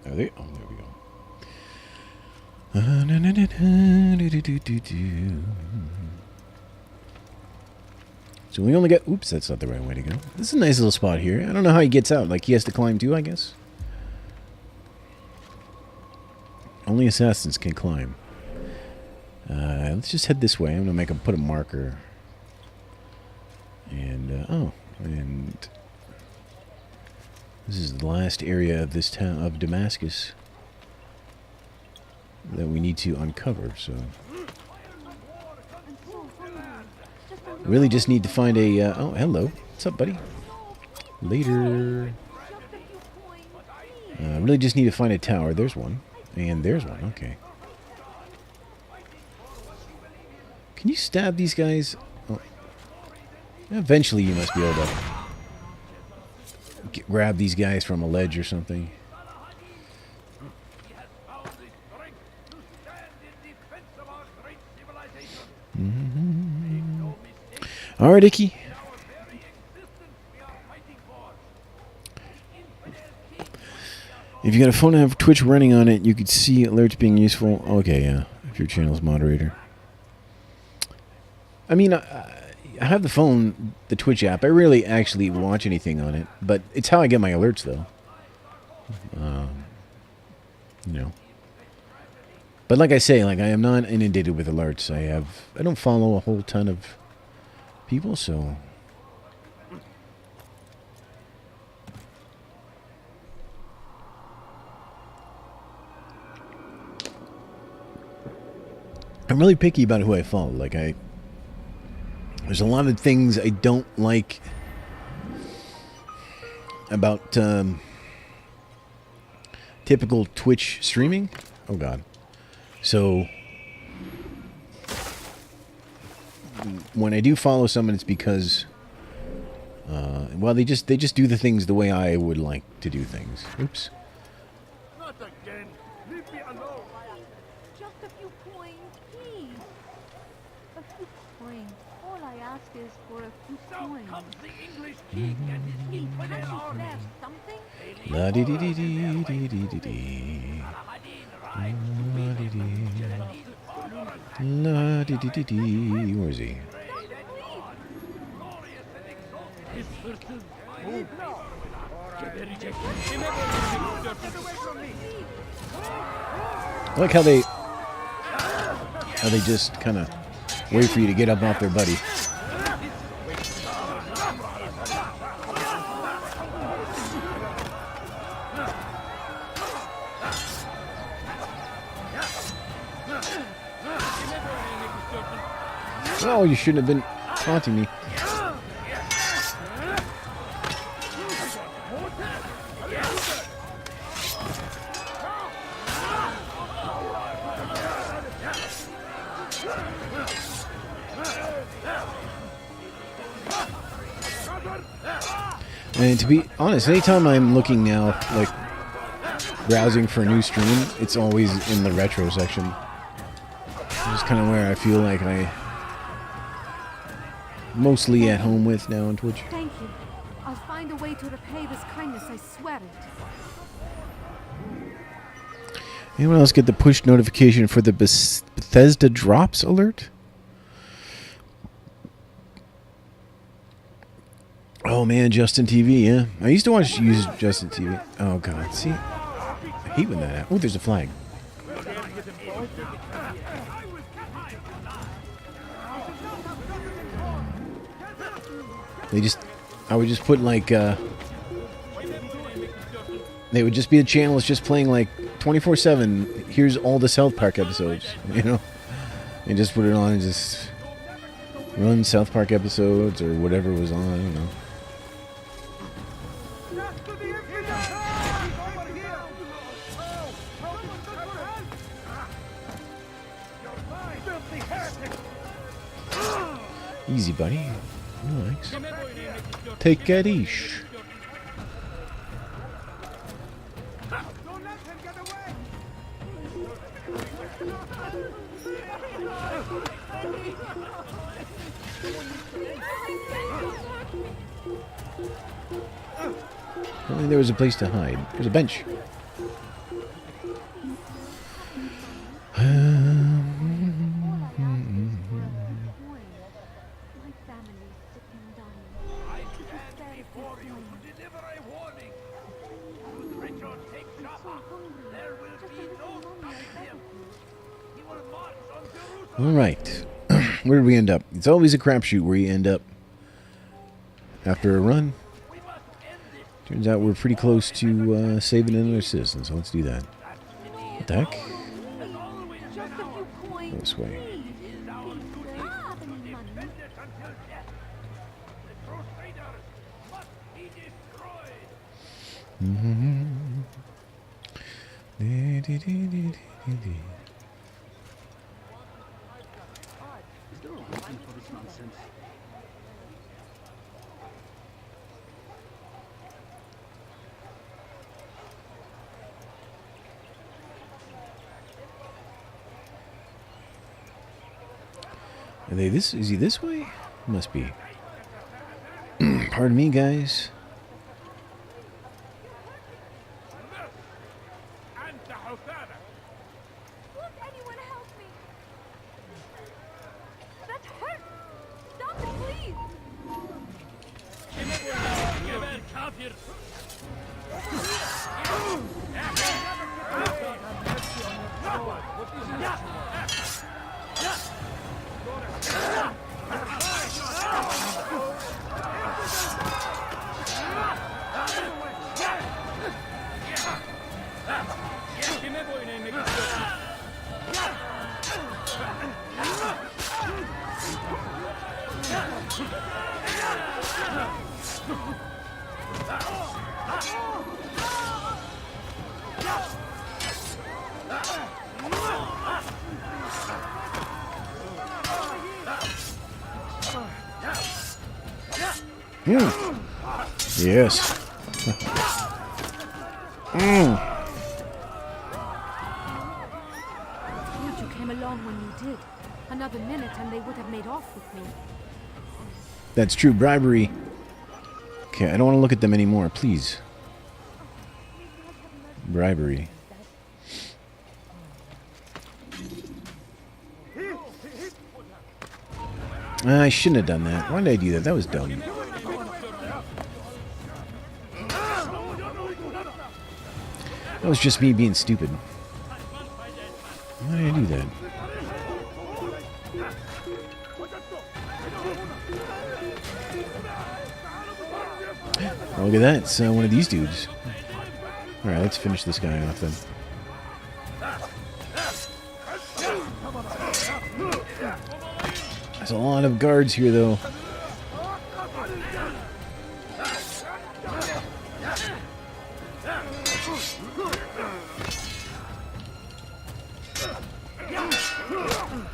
Are they? Oh, there we go. So we only got... Oops, that's not the right way to go. This is a nice little spot here. I don't know how he gets out. Like, he has to climb too, I guess? Only assassins can climb. Let's just head this way. I'm going to put a marker. And, and... This is the last area of this town of Damascus that we need to uncover, so... Really just need to find a... oh, hello. What's up, buddy? Later. Really just need to find a tower. There's one. And there's one. Okay. Can you stab these guys? Oh. Eventually you must be able to grab these guys from a ledge or something. All right, Icky. If you got a phone and have Twitch running on it, you could see alerts being useful. Okay, yeah. If your channel's moderator. I mean, I have the phone, the Twitch app. I rarely actually watch anything on it, but it's how I get my alerts, though. You know. But like I say, like I am not inundated with alerts. I don't follow a whole ton of people, so... I'm really picky about who I follow. Like, there's a lot of things I don't like about typical Twitch streaming. Oh, God. So... when I do follow someone, it's because, well, they just do the things the way I would like to do things. Oops. Not again. Leave me alone. Just a few coins, please. A few coins. All I ask is for a few coins. Comes the English king and his infidel army. There's something? La di di di di di di di di. La di di di di. Where is he? I like how they just kind of wait for you to get up off their buddy. Oh, you shouldn't have been taunting me. And to be honest, anytime I'm looking now, like, browsing for a new stream, it's always in the retro section. It's kind of where I feel like I mostly at home with now on Twitch. Thank you. I'll find a way to repay this kindness, I swear it. Anyone else get the push notification for the Bethesda drops alert? Oh man, Justin TV, yeah. I used to use Justin TV. Oh god, see? I hate when that happens. Oh, there's a flag. I would just put like, they would just be a channel that's just playing like 24/7. Here's all the South Park episodes, you know? And just put it on and just run South Park episodes or whatever was on, I don't know. Easy, buddy. Relax. Take it easy. Only there was a place to hide. There's a bench. All right. Where did we end up? It's always a crapshoot where you end up after a run. Turns out we're pretty close to saving another citizen, so let's do that. What the heck? Go this way. Are they this? Is he this way? Must be. Pardon me, guys. Won't anyone help me? That hurts! Stop it, please! Yes. You came along when you did. Another minute and they would have made off with me. That's true. Bribery. Okay, I don't want to look at them anymore, please. Bribery. I shouldn't have done that. Why did I do that? That was dumb. That was just me being stupid. Why did I do that? Oh, look at that. It's one of these dudes. Alright, let's finish this guy off then. There's a lot of guards here, though.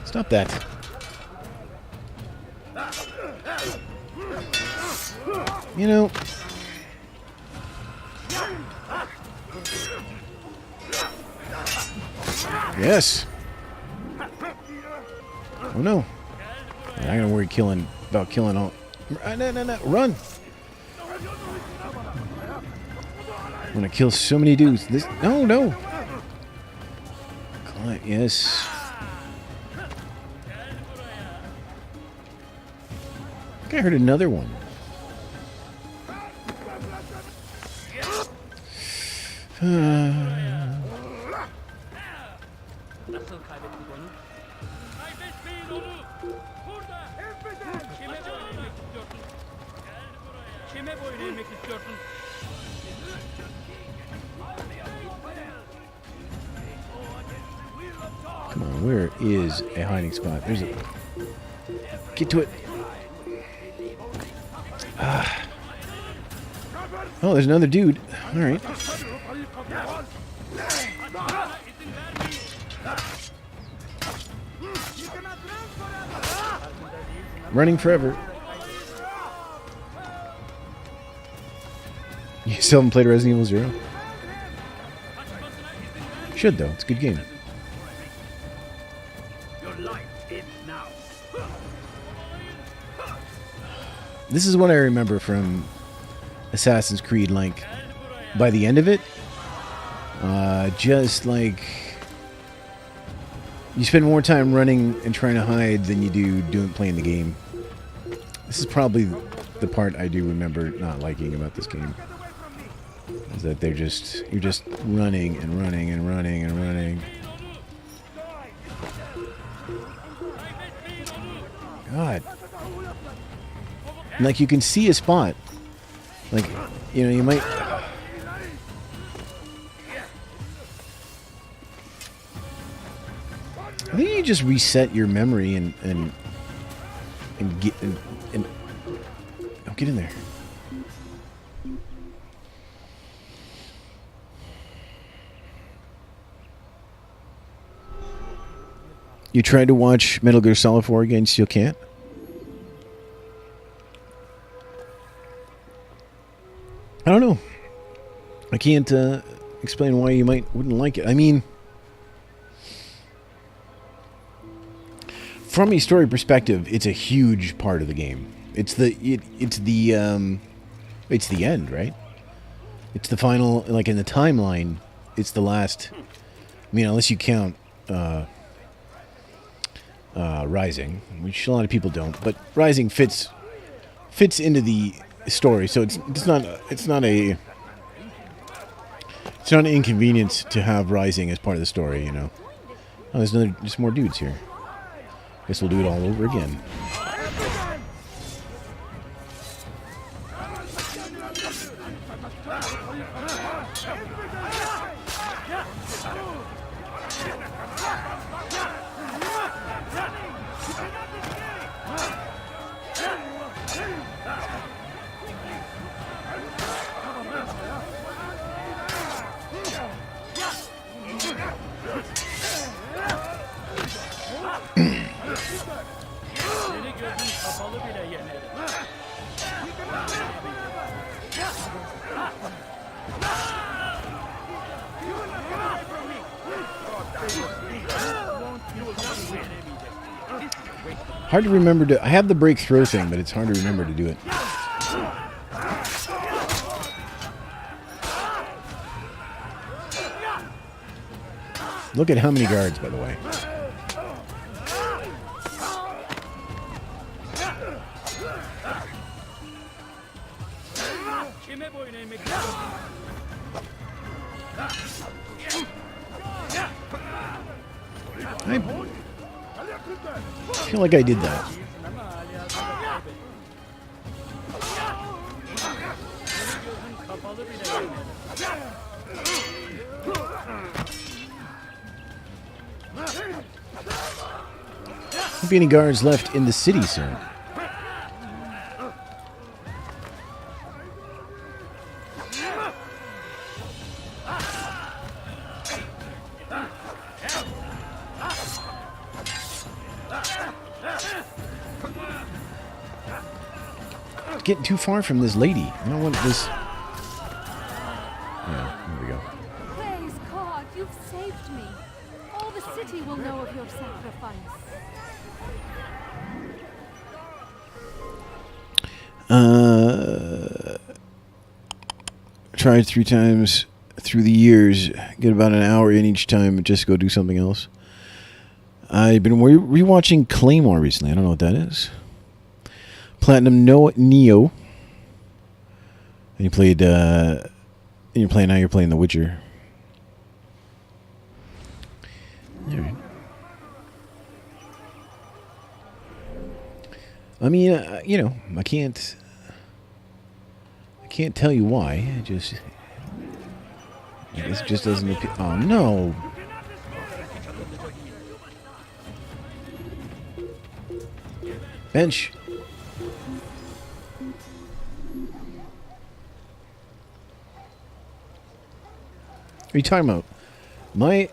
Stop that. You know... Yes. Oh no. I'm not gonna worry about killing all. No. Run. I'm gonna kill so many dudes. This. No. Yes. I think I heard another one. Nasıl kaybettik onu? Kaybetmeyin onu! Burada! Kime boyun eğmek istiyorsun? Gel buraya! Kime boyun eğmek istiyorsun? Come on, where is a hiding spot? There's a... Get to it! Oh, there's another dude. Alright. Running forever. You still haven't played Resident Evil 0? You should, though. It's a good game. This is what I remember from Assassin's Creed. Like, by the end of it, just like... You spend more time running and trying to hide than you do playing the game. This is probably the part I do remember not liking about this game. Is that you're just running and running and running and running. God. And like you can see a spot. Like, you know, you might... I think you just reset your memory and get oh, get in there. You tried to watch Metal Gear Solid 4 again, you still can't? I don't know. I can't explain why you wouldn't like it. I mean, from a story perspective, it's a huge part of the game. It's the end, right? It's the final, like in the timeline, it's the last. I mean, unless you count Rising, which a lot of people don't, but Rising fits into the story, so it's not an inconvenience to have Rising as part of the story, you know. Oh, there's more dudes here. Guess we'll do it all over again. Hard to remember I have the break throw thing, but it's hard to remember to do it. Look at how many guards, by the way. I feel like I did that. Won't be any guards left in the city, sir. Getting too far from this lady. I don't want this. Yeah, here we go. Praise God, you've saved me. All the city will know of your sacrifice. Tried 3 times through the years. Get about an hour in each time and just go do something else. I've been rewatching Claymore recently. I don't know what that is. Platinum Neo. And you played, now you're playing The Witcher. Alright. I mean, you know, I can't tell you why. This just doesn't appeal. Oh no! Bench. What are you talking about? My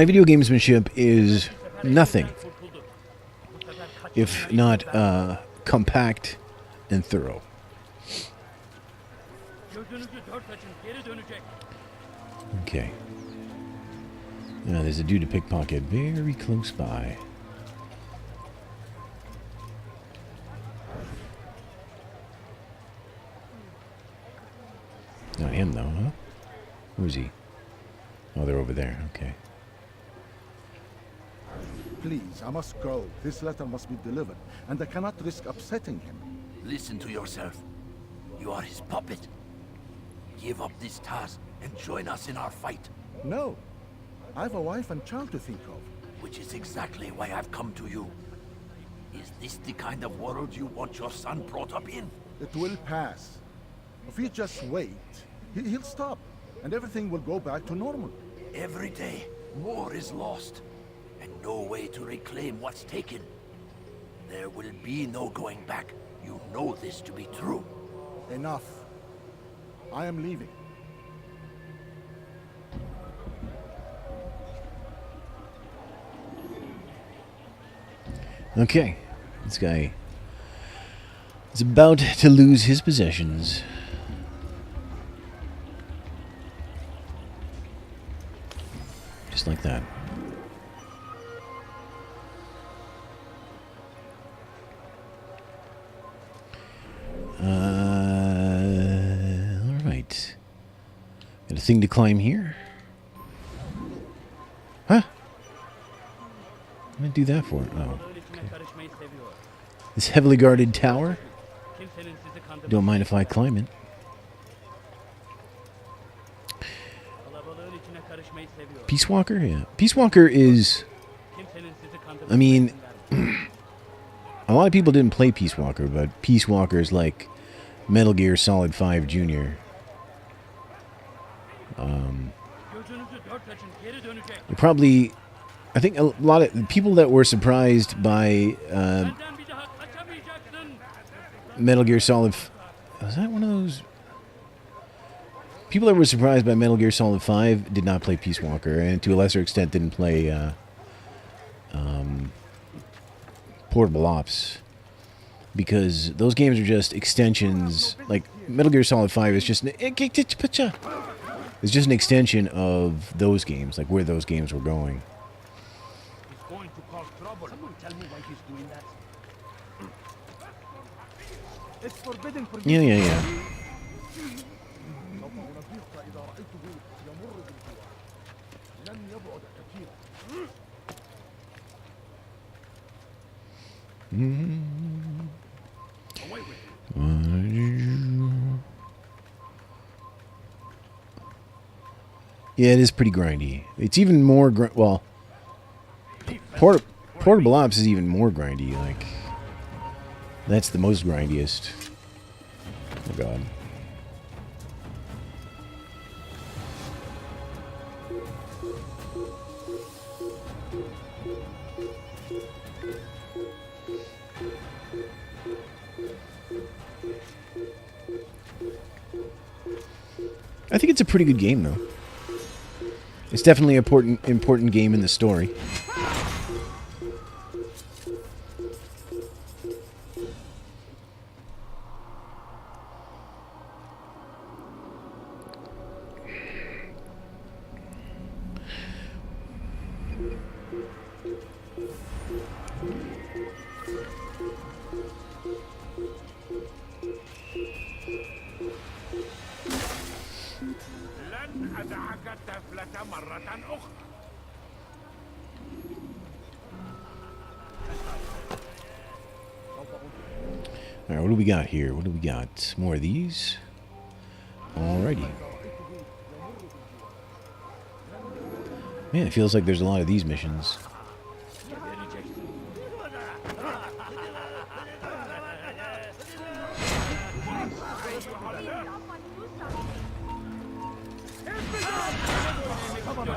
video gamesmanship is nothing if not compact and thorough. Okay. Now there's a dude to pickpocket very close by. Not him though, huh? Where's he? Oh, they're over there. Okay. Please, I must go. This letter must be delivered, and I cannot risk upsetting him. Listen to yourself. You are his puppet. Give up this task and join us in our fight. No. I have a wife and child to think of. Which is exactly why I've come to you. Is this the kind of world you want your son brought up in? It will pass. If you just wait, he'll stop, and everything will go back to normal. Every day, more is lost, and no way to reclaim what's taken. There will be no going back. You know this to be true. Enough. I am leaving. Okay. This guy is about to lose his possessions. Just like that. Alright. Got a thing to climb here? Huh? What did I do that for? Oh. Okay. This heavily guarded tower? Don't mind if I climb it. Peace Walker? Yeah. Peace Walker is... I mean... a lot of people didn't play Peace Walker, but Peace Walker is like Metal Gear Solid 5 Jr. Probably... I think a lot of people that were surprised by Metal Gear Solid... Was that one of those... People that were surprised by Metal Gear Solid 5 did not play Peace Walker, and to a lesser extent didn't play Portable Ops. Because those games are just extensions. Like, Metal Gear Solid 5 is just... It's just an extension of those games, like where those games were going. Yeah. Yeah, it is pretty grindy. It's even more well. Portable Ops is even more grindy. Like, that's the most grindiest. Oh god. I think it's a pretty good game, though. It's definitely an important game in the story. Alright, what do we got here? What do we got? More of these? Alrighty. Man, it feels like there's a lot of these missions.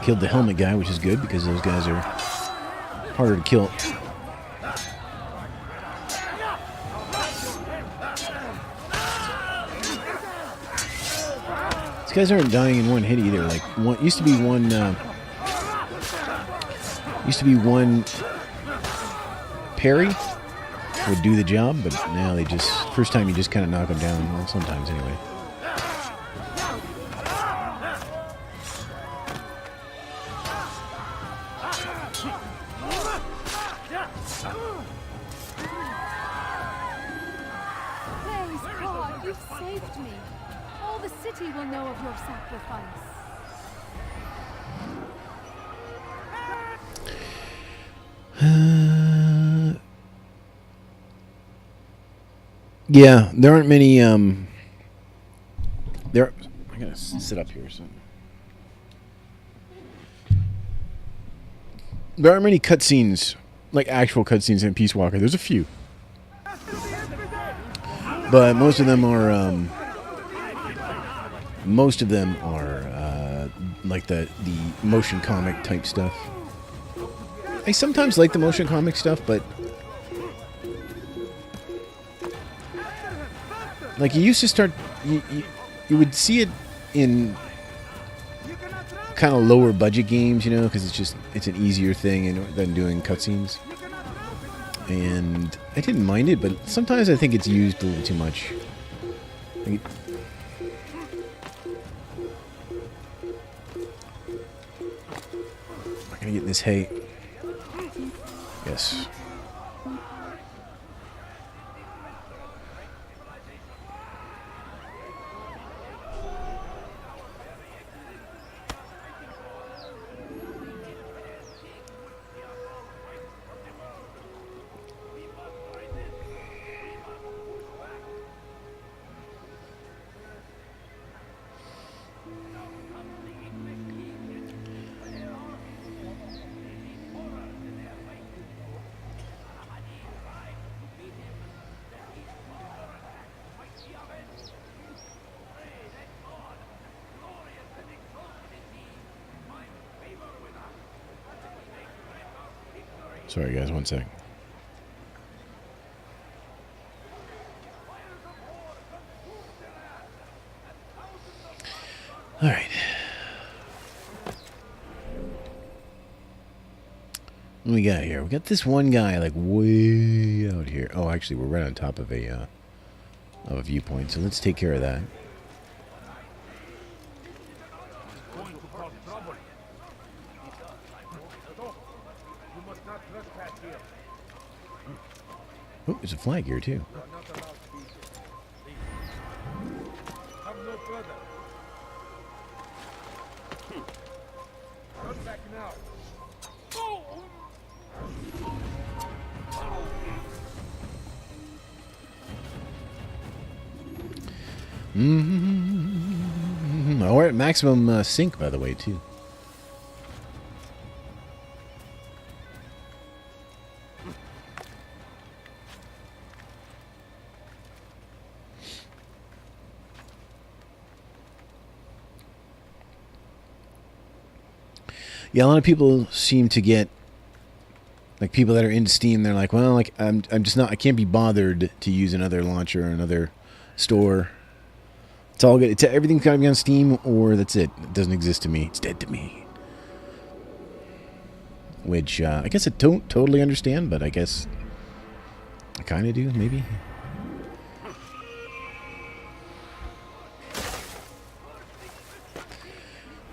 Killed the helmet guy, which is good because those guys are harder to kill. These guys aren't dying in one hit either. Like one used to be one parry would do the job, but now they just first time you just kind of knock them down. Well, sometimes anyway. Praise God, you've saved me. All the city will know of your sacrifice. Yeah, there aren't many. I gotta sit up here. So. There aren't many cutscenes, like actual cutscenes in Peace Walker. There's a few, but most of them are. Like the motion comic type stuff. I sometimes like the motion comic stuff, but like you used to start, you would see it in kind of lower budget games, you know, because it's an easier thing than doing cutscenes. And I didn't mind it, but sometimes I think it's used a little too much. Like, I gotta get this hay. Yes. Sorry, guys, one sec. All right. What do we got here? We got this one guy, like, way out here. Oh, actually, we're right on top of a viewpoint, so let's take care of that. Oh, there's a flag here, too. Oh, we're at maximum sync, by the way, too. Yeah, a lot of people seem to get, like, people that are into Steam, they're like, well, like, I can't be bothered to use another launcher or another store It's all good. It's everything's got to be on Steam, or that's it. It doesn't exist to me. It's dead to me. Which I guess I don't totally understand, but I guess I kind of do, maybe.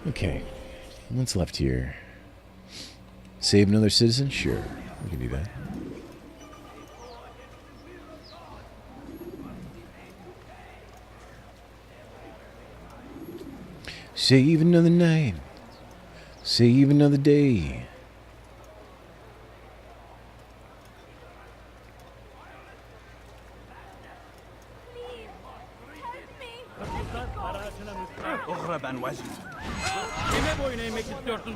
Okay, what's left here? Save another citizen? Sure, we can do that. Save another night. Save another day. Kime boyun eğmek istiyorsun?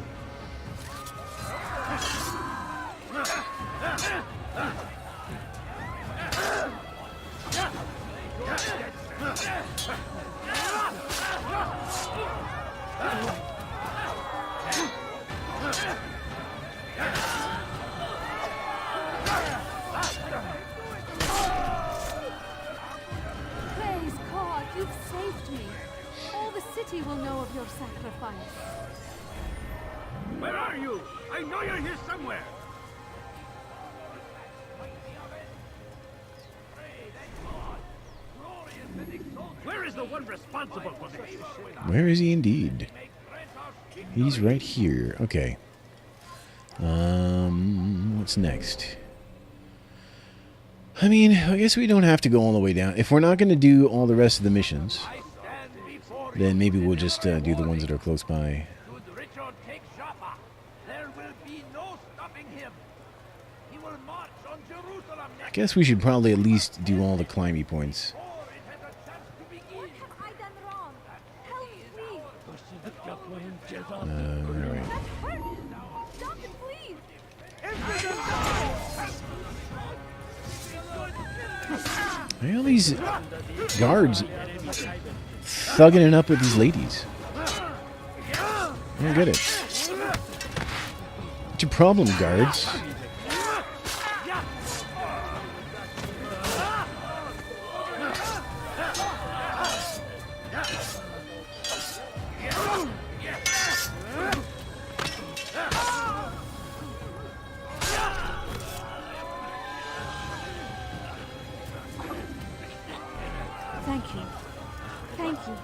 Praise God, you've saved me. All the city will know of your sacrifice. Where are you? I know you're here somewhere. Where is the one responsible for this? Where is he indeed? He's right here. Okay. What's next? I mean, I guess we don't have to go all the way down. If we're not going to do all the rest of the missions, then maybe we'll just do the ones that are close by. I guess we should probably at least do all the climby points. Alright. Why are all these guards thugging it up with these ladies? I don't get it. What's your problem, guards? Thank you. Thank you.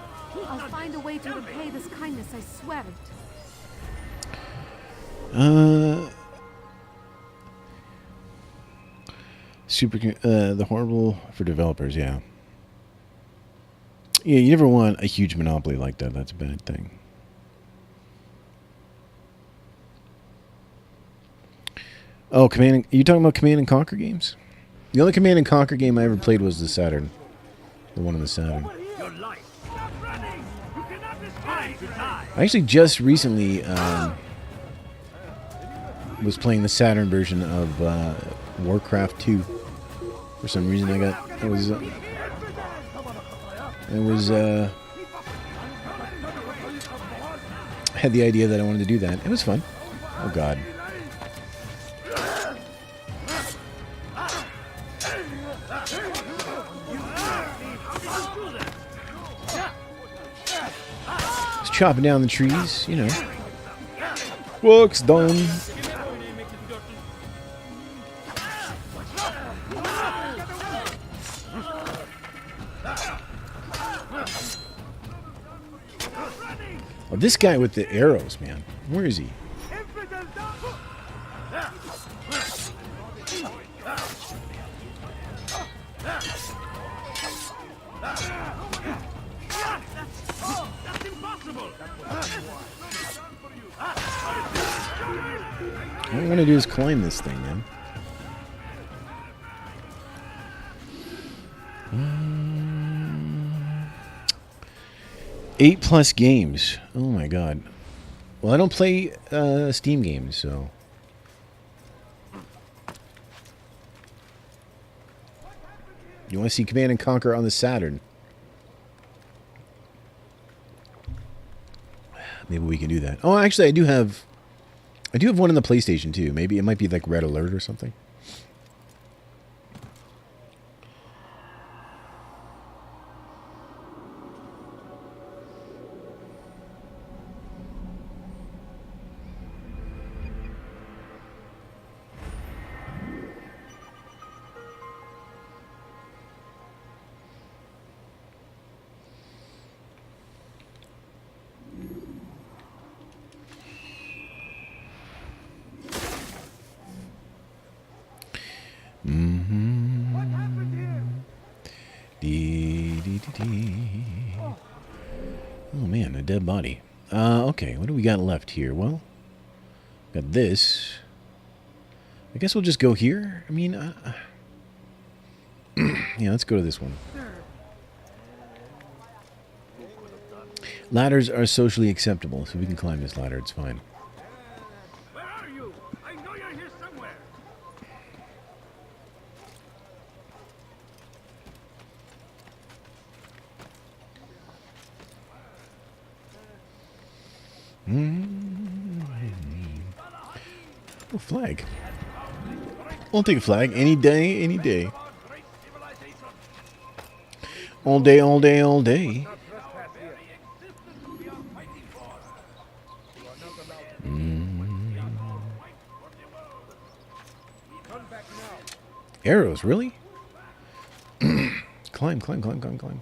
I'll find a way to repay this kindness, I swear it. The horrible for developers, yeah. Yeah, you never want a huge monopoly like that. That's a bad thing. Oh, are you talking about Command and Conquer games? The only Command and Conquer game I ever played was the Saturn. The one on the Saturn. I actually just recently was playing the Saturn version of Warcraft 2. For some reason, I had the idea that I wanted to do that. It was fun. Oh God. Just chopping down the trees, you know. Work's done. Oh, this guy with the arrows, man. Where is he? All I want to do is climb this thing, man. 8+ games. Oh my God. Well, I don't play Steam games, so. You want to see Command and Conquer on the Saturn? Maybe we can do that. Oh, actually, I do have one on the PlayStation too. Maybe it might be like Red Alert or something. dead body. Okay, what do we got left here? Well, got this. I guess we'll just go here. I mean, yeah, let's go to this one. Ladders are socially acceptable, so we can climb this ladder. It's fine. Where are you? I know you're here somewhere. Oh, flag. I'll take a flag any day, any day. All day, all day, all day. Arrows, really? Climb, climb, climb, climb, climb.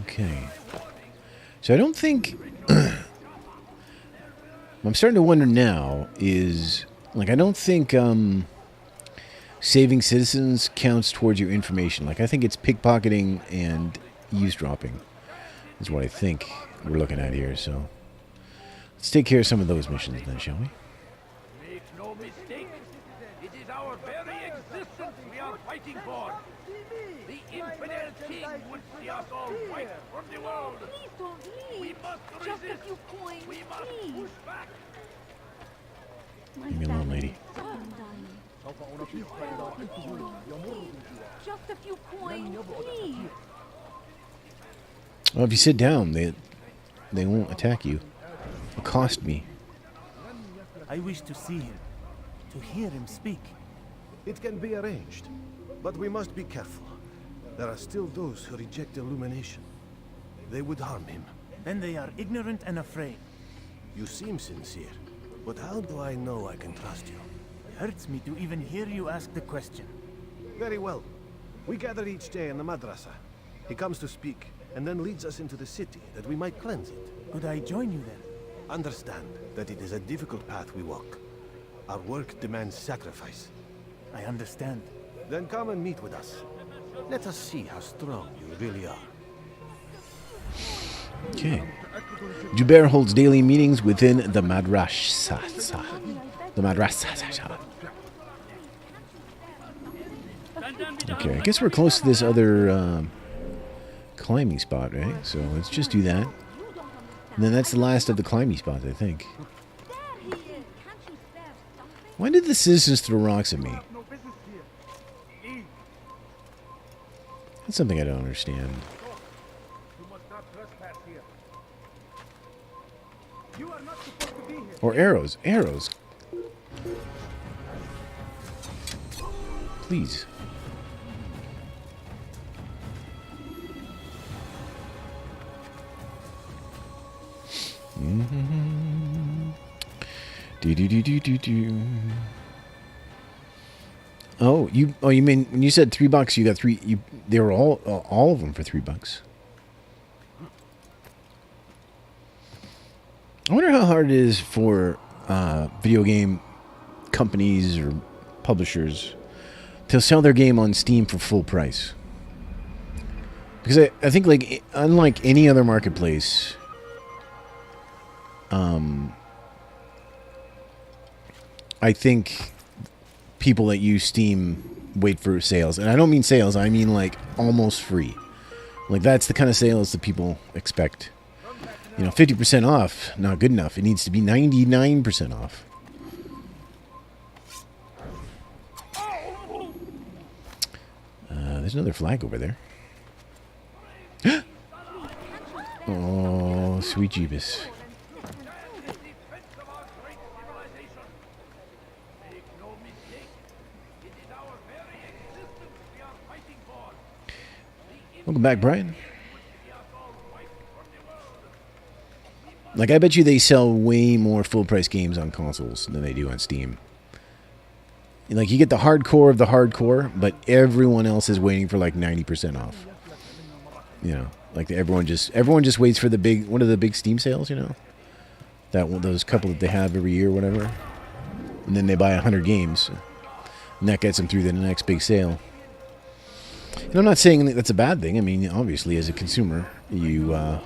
Okay. So I don't think... I'm starting to wonder now is... Like, I don't think saving citizens counts towards your information. Like, I think it's pickpocketing and eavesdropping is what I think we're looking at here. So let's take care of some of those missions then, shall we? Make no mistake. It is our very existence we are fighting for. The infidel king would see us all wiped from the world. Please don't leave. We must Just resist. a few coins, We must please. push back. Leave me alone, lady. Just a few coins, please. Well, if you sit down, they won't attack you. Accost me. I wish to see him, to hear him speak. It can be arranged, but we must be careful. There are still those who reject illumination. They would harm him. Then they are ignorant and afraid. You seem sincere, but how do I know I can trust you? It hurts me to even hear you ask the question. Very well. We gather each day in the madrasa. He comes to speak, and then leads us into the city, that we might cleanse it. Could I join you then? Understand that it is a difficult path we walk. Our work demands sacrifice. I understand. Then come and meet with us. Let us see how strong you really are. Okay. Jubair holds daily meetings within the madrasa. The madrasa. Okay, I guess we're close to this other climbing spot, right? So let's just do that. And then that's the last of the climbing spots, I think. Why did the citizens throw rocks at me? That's something I don't understand. Or arrows. Arrows. Please. Oh, you mean when you said $3, you got three? They were all of them for $3. I wonder how hard it is for video game companies or publishers to sell their game on Steam for full price. Because I think, like, unlike any other marketplace, I think people that use Steam wait for sales. And I don't mean sales, I mean, like, almost free. Like, that's the kind of sales that people expect. You know, 50% off, not good enough. It needs to be 99% off. There's another flag over there. Oh. Sweet Jeebus. Welcome back, Brian. Like, I bet you they sell way more full-price games on consoles than they do on Steam. Like, you get the hardcore of the hardcore, but everyone else is waiting for like 90% off. You know, like everyone just waits for the big, one of the big Steam sales, you know? That one, those couple that they have every year or whatever. And then they buy 100 games. And that gets them through the next big sale. And I'm not saying that that's a bad thing. I mean, obviously, as a consumer, you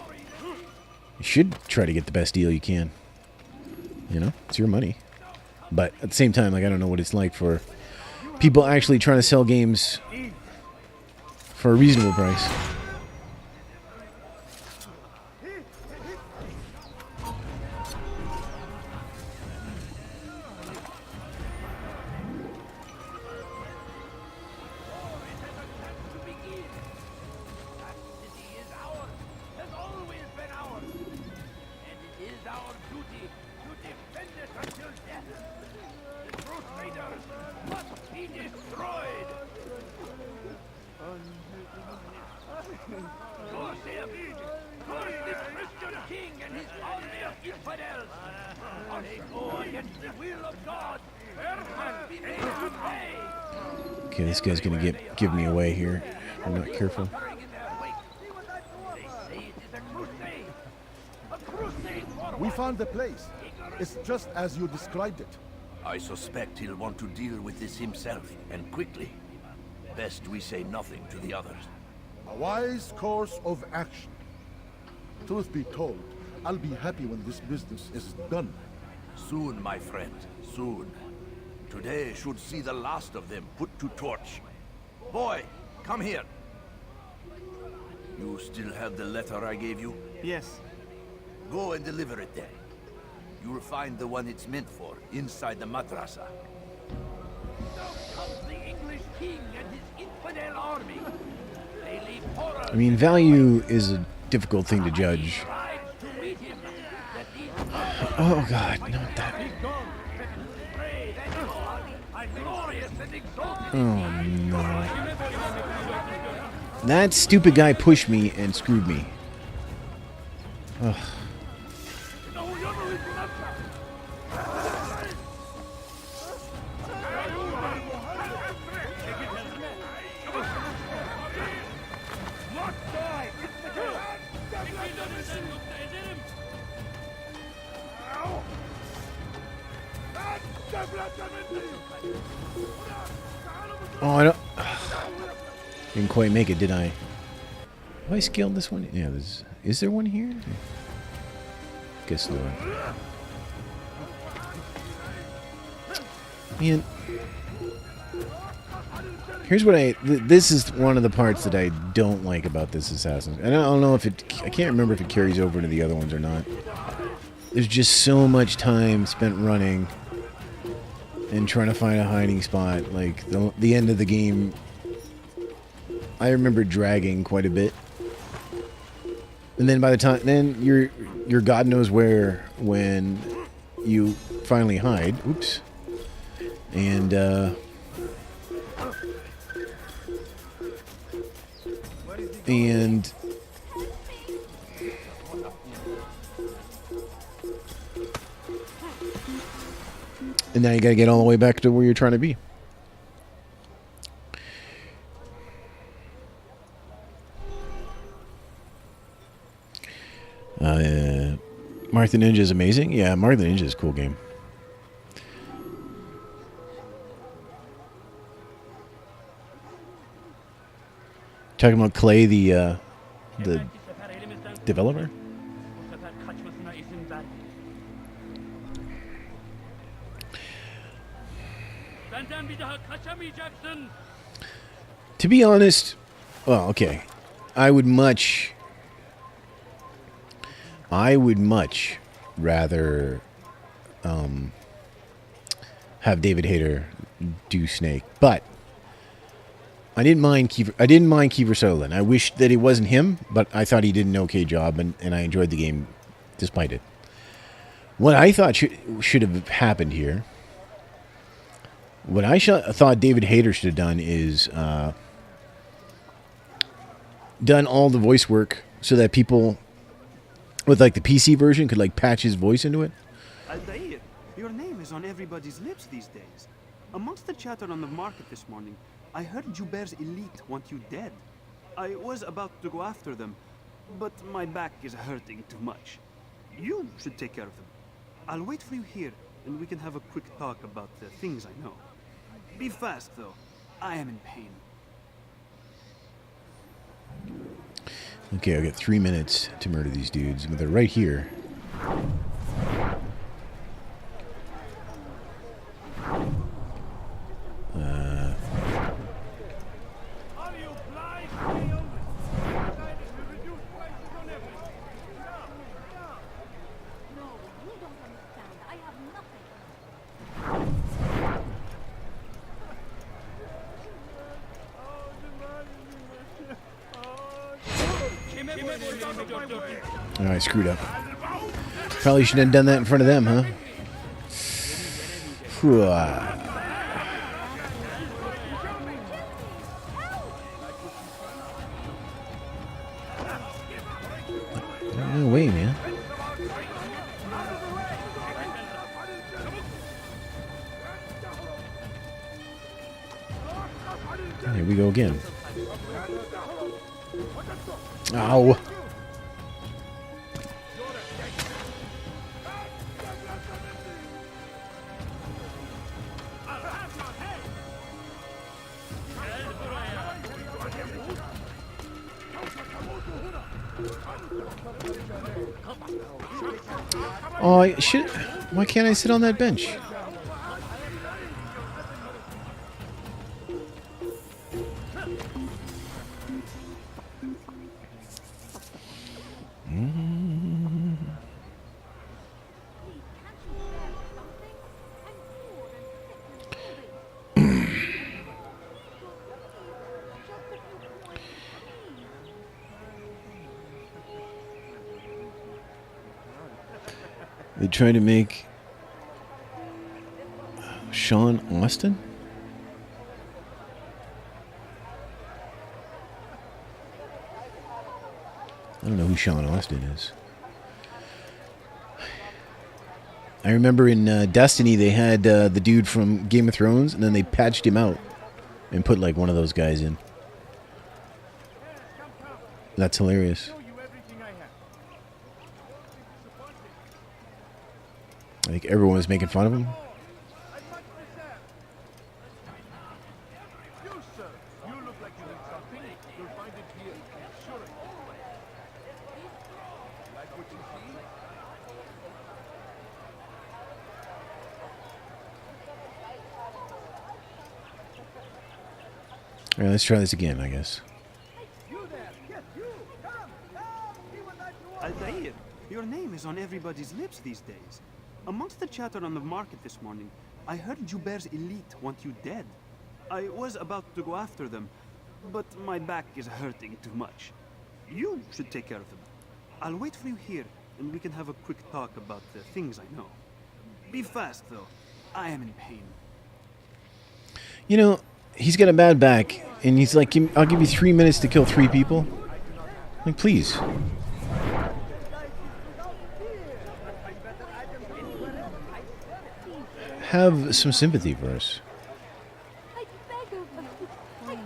should try to get the best deal you can. You know, it's your money. But at the same time, like, I don't know what it's like for people actually trying to sell games for a reasonable price. Okay, this guy's gonna give me away here. I'm not careful. We found the place. It's just as you described it. I suspect he'll want to deal with this himself, and quickly. Best we say nothing to the others. A wise course of action. Truth be told, I'll be happy when this business is done. Soon, my friend, soon. Today should see the last of them put to torch. Boy, come here. You still have the letter I gave you? Yes. Go and deliver it then. You'll find the one it's meant for inside the madrasa. Now comes the English king and his infidel army. They leave horror. I mean, value is a difficult thing to judge. Oh God, not that. Oh no. That stupid guy pushed me and screwed me. Ugh. Oh, I don't... Didn't quite make it, did I? Have I scaled this one? Yeah, is there one here? Guess not. Man. Here's what this is one of the parts that I don't like about this Assassin's. And I don't know if it... I can't remember if it carries over to the other ones or not. There's just so much time spent running and trying to find a hiding spot. Like, the end of the game, I remember dragging quite a bit. And then by the time, then you're God knows where when you finally hide. Oops. And, and now you gotta get all the way back to where you're trying to be. Mark the Ninja is amazing. Yeah, Mark the Ninja is a cool game. Talking about Clay, the developer. To be honest, well, okay, I would much rather have David Hayter do Snake, but I didn't mind Kiefer Sutherland. I wish that it wasn't him, but I thought he did an okay job, and I enjoyed the game despite it. What I thought should have happened here, what I thought David Hayter should have done is done all the voice work so that people with like the PC version could like patch his voice into it. Aldair, your name is on everybody's lips these days. Amongst the chatter on the market this morning, I heard Juber's elite want you dead. I was about to go after them, but my back is hurting too much. You should take care of them. I'll wait for you here, and we can have a quick talk about the things I know. Be fast, though. I am in pain. Okay, I got 3 minutes to murder these dudes, but they're right here. Oh, I screwed up. Probably shouldn't have done that in front of them, huh? Whew. No way, man. Here we go again. Ow. Oh, shit. Why can't I sit on that bench? They tried to make Sean Austin? I don't know who Sean Austin is. I remember in Destiny they had the dude from Game of Thrones, and then they patched him out and put like one of those guys in. That's hilarious. I think everyone was making fun of him. All right, let's try this again, I guess. Aldair, your name is on everybody's lips these days. Amongst the chatter on the market this morning, I heard Juber's elite want you dead. I was about to go after them, but my back is hurting too much. You should take care of them. I'll wait for you here, and we can have a quick talk about the things I know. Be fast, though. I am in pain. You know, he's got a bad back, and he's like, I'll give you 3 minutes to kill 3 people. Like, please. Have some sympathy for us.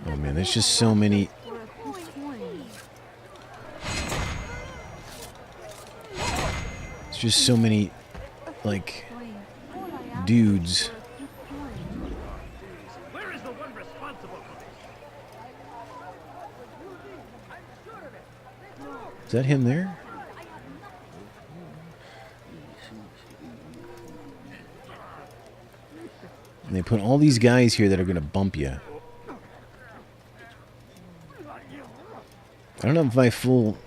Oh man, there's just so many. It's just so many, like, dudes. Is that him there? And they put all these guys here that are going to bump you. I don't have my full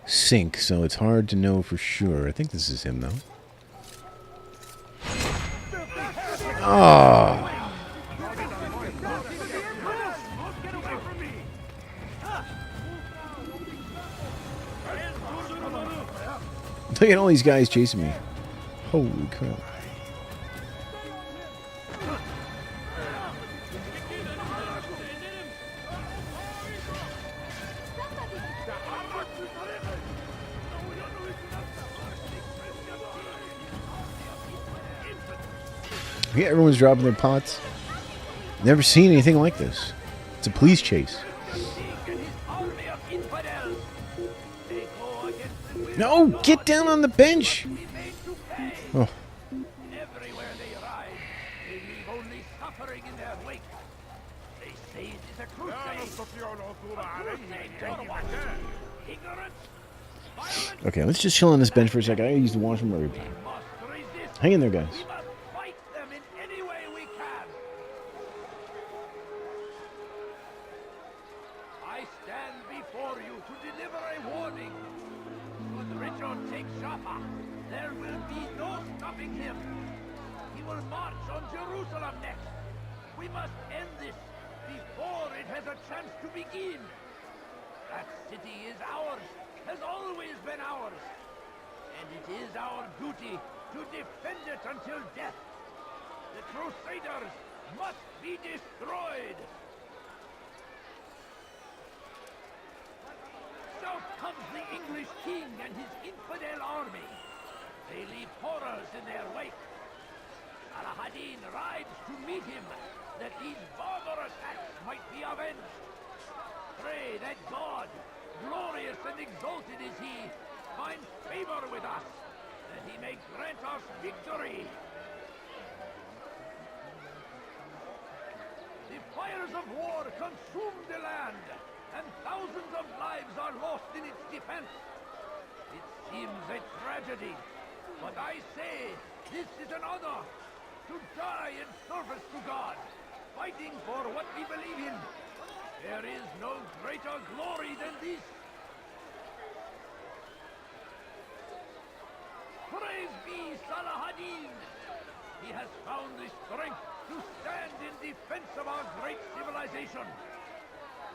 sync, so it's hard to know for sure. I think this is him, though. Oh. Look at all these guys chasing me. Holy crap. Yeah, everyone's dropping their pots. Never seen anything like this. It's a police chase. No, get down on the bench. Oh. Okay, let's just chill on this bench for a second. I gotta use the washroom very bad. Hang in there, guys. We must end this before it has a chance to begin. That city is ours, has always been ours. And it is our duty to defend it until death. The Crusaders must be destroyed. South comes the English king and his infidel army. They leave horrors in their wake. Al-Hadin rides to meet him, that these barbarous acts might be avenged. Pray that God, glorious and exalted is he, finds favor with us, that he may grant us victory. The fires of war consume the land, and thousands of lives are lost in its defense. It seems a tragedy, but I say this is an honor. To die in service to God, fighting for what we believe in. There is no greater glory than this. Praise be Salah-ad-Din! He has found the strength to stand in defense of our great civilization.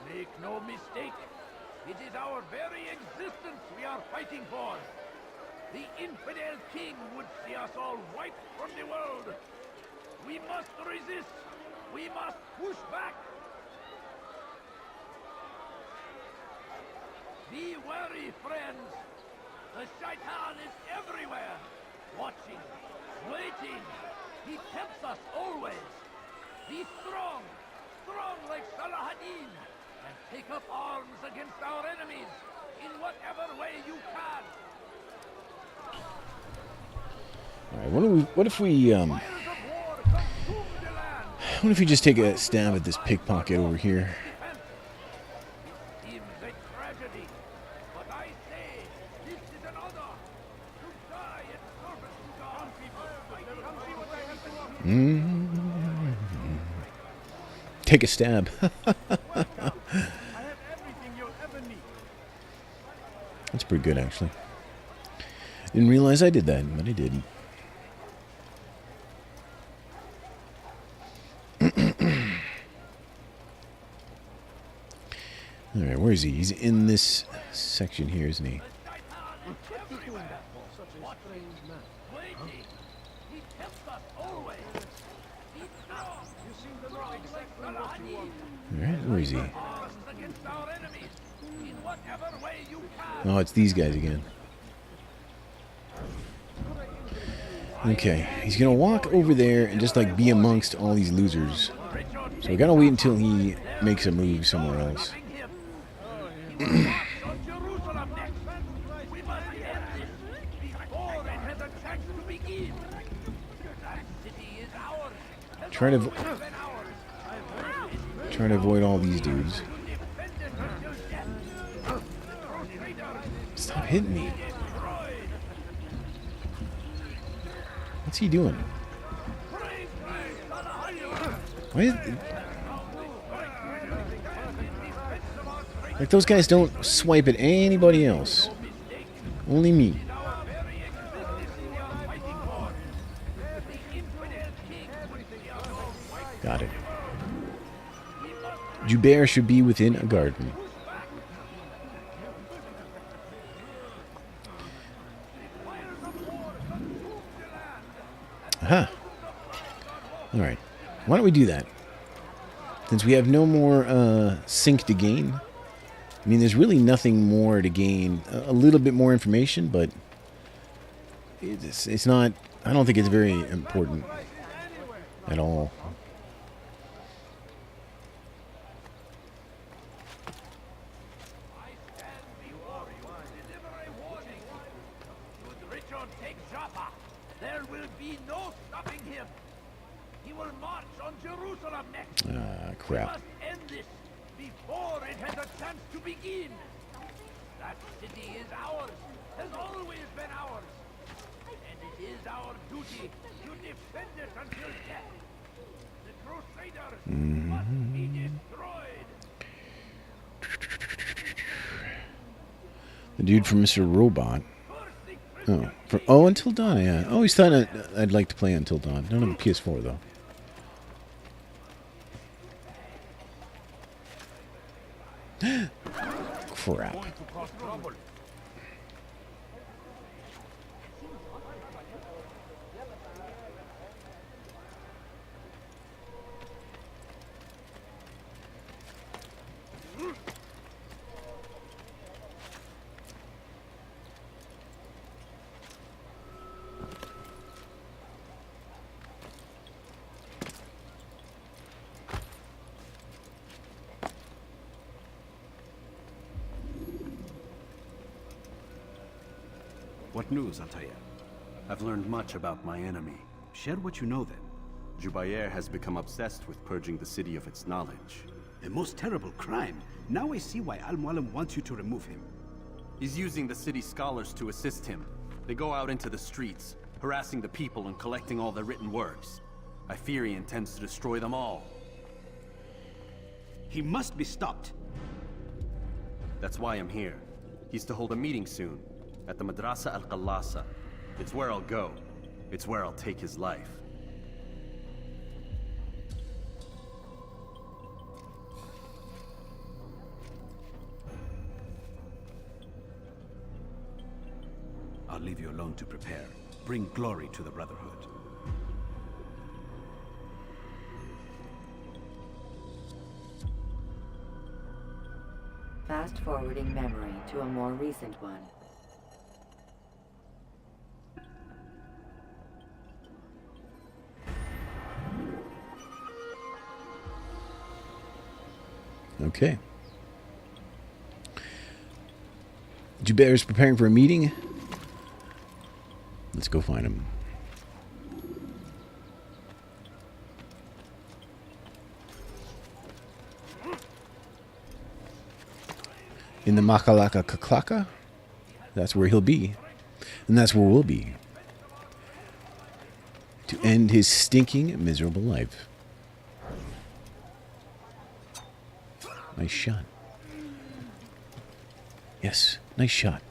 Make no mistake, it is our very existence we are fighting for. The infidel king would see us all wiped from the world. We must resist. We must push back. Be wary, friends. The Shaitan is everywhere, watching, waiting. He tempts us always. Be strong, strong like Salah-ad-Din, and take up arms against our enemies in whatever way you can. All right, what if we just take a stab at this pickpocket over here? Take a stab. That's pretty good, actually. Didn't realize I did that, but I did. Alright, where is he? He's in this section here, isn't he? Alright, where is he? Oh, it's these guys again. Okay, he's gonna walk over there and just like be amongst all these losers. So we gotta wait until he makes a move somewhere else. Try to avoid all these dudes. Stop hitting me. What's he doing? Why is like those guys don't swipe at anybody else. Only me. Got it. Joubert should be within a garden. Alright. Why don't we do that? Since we have no more sync to gain. I mean, there's really nothing more to gain. A little bit more information, but it's not... I don't think it's very important at all. Richard takes Jaffa, there will be no stopping him. He will march on Jerusalem next. Ah, crap. We must end this before it has a chance to begin. That city is ours, has always been ours. And it is our duty to defend it until death. The Crusaders must be destroyed. The dude from Mr. Robot. Oh, Until Dawn, yeah. I always thought I'd like to play Until Dawn. Not on the PS4, though. Crap. What news, Altair? I've learned much about my enemy. Share what you know, then. Jubair has become obsessed with purging the city of its knowledge. A most terrible crime. Now I see why Al-Mualim wants you to remove him. He's using the city scholars to assist him. They go out into the streets, harassing the people and collecting all their written works. I fear he intends to destroy them all. He must be stopped. That's why I'm here. He's to hold a meeting soon, at the Madrasa Al-Qallasa. It's where I'll go. It's where I'll take his life. I'll leave you alone to prepare. Bring glory to the Brotherhood. Fast-forwarding memory to a more recent one. Okay. Jubair's preparing for a meeting. Let's go find him. In the Makalaka Kaklaka. That's where he'll be. And that's where we'll be. To end his stinking, miserable life. Nice shot. Yes, nice shot.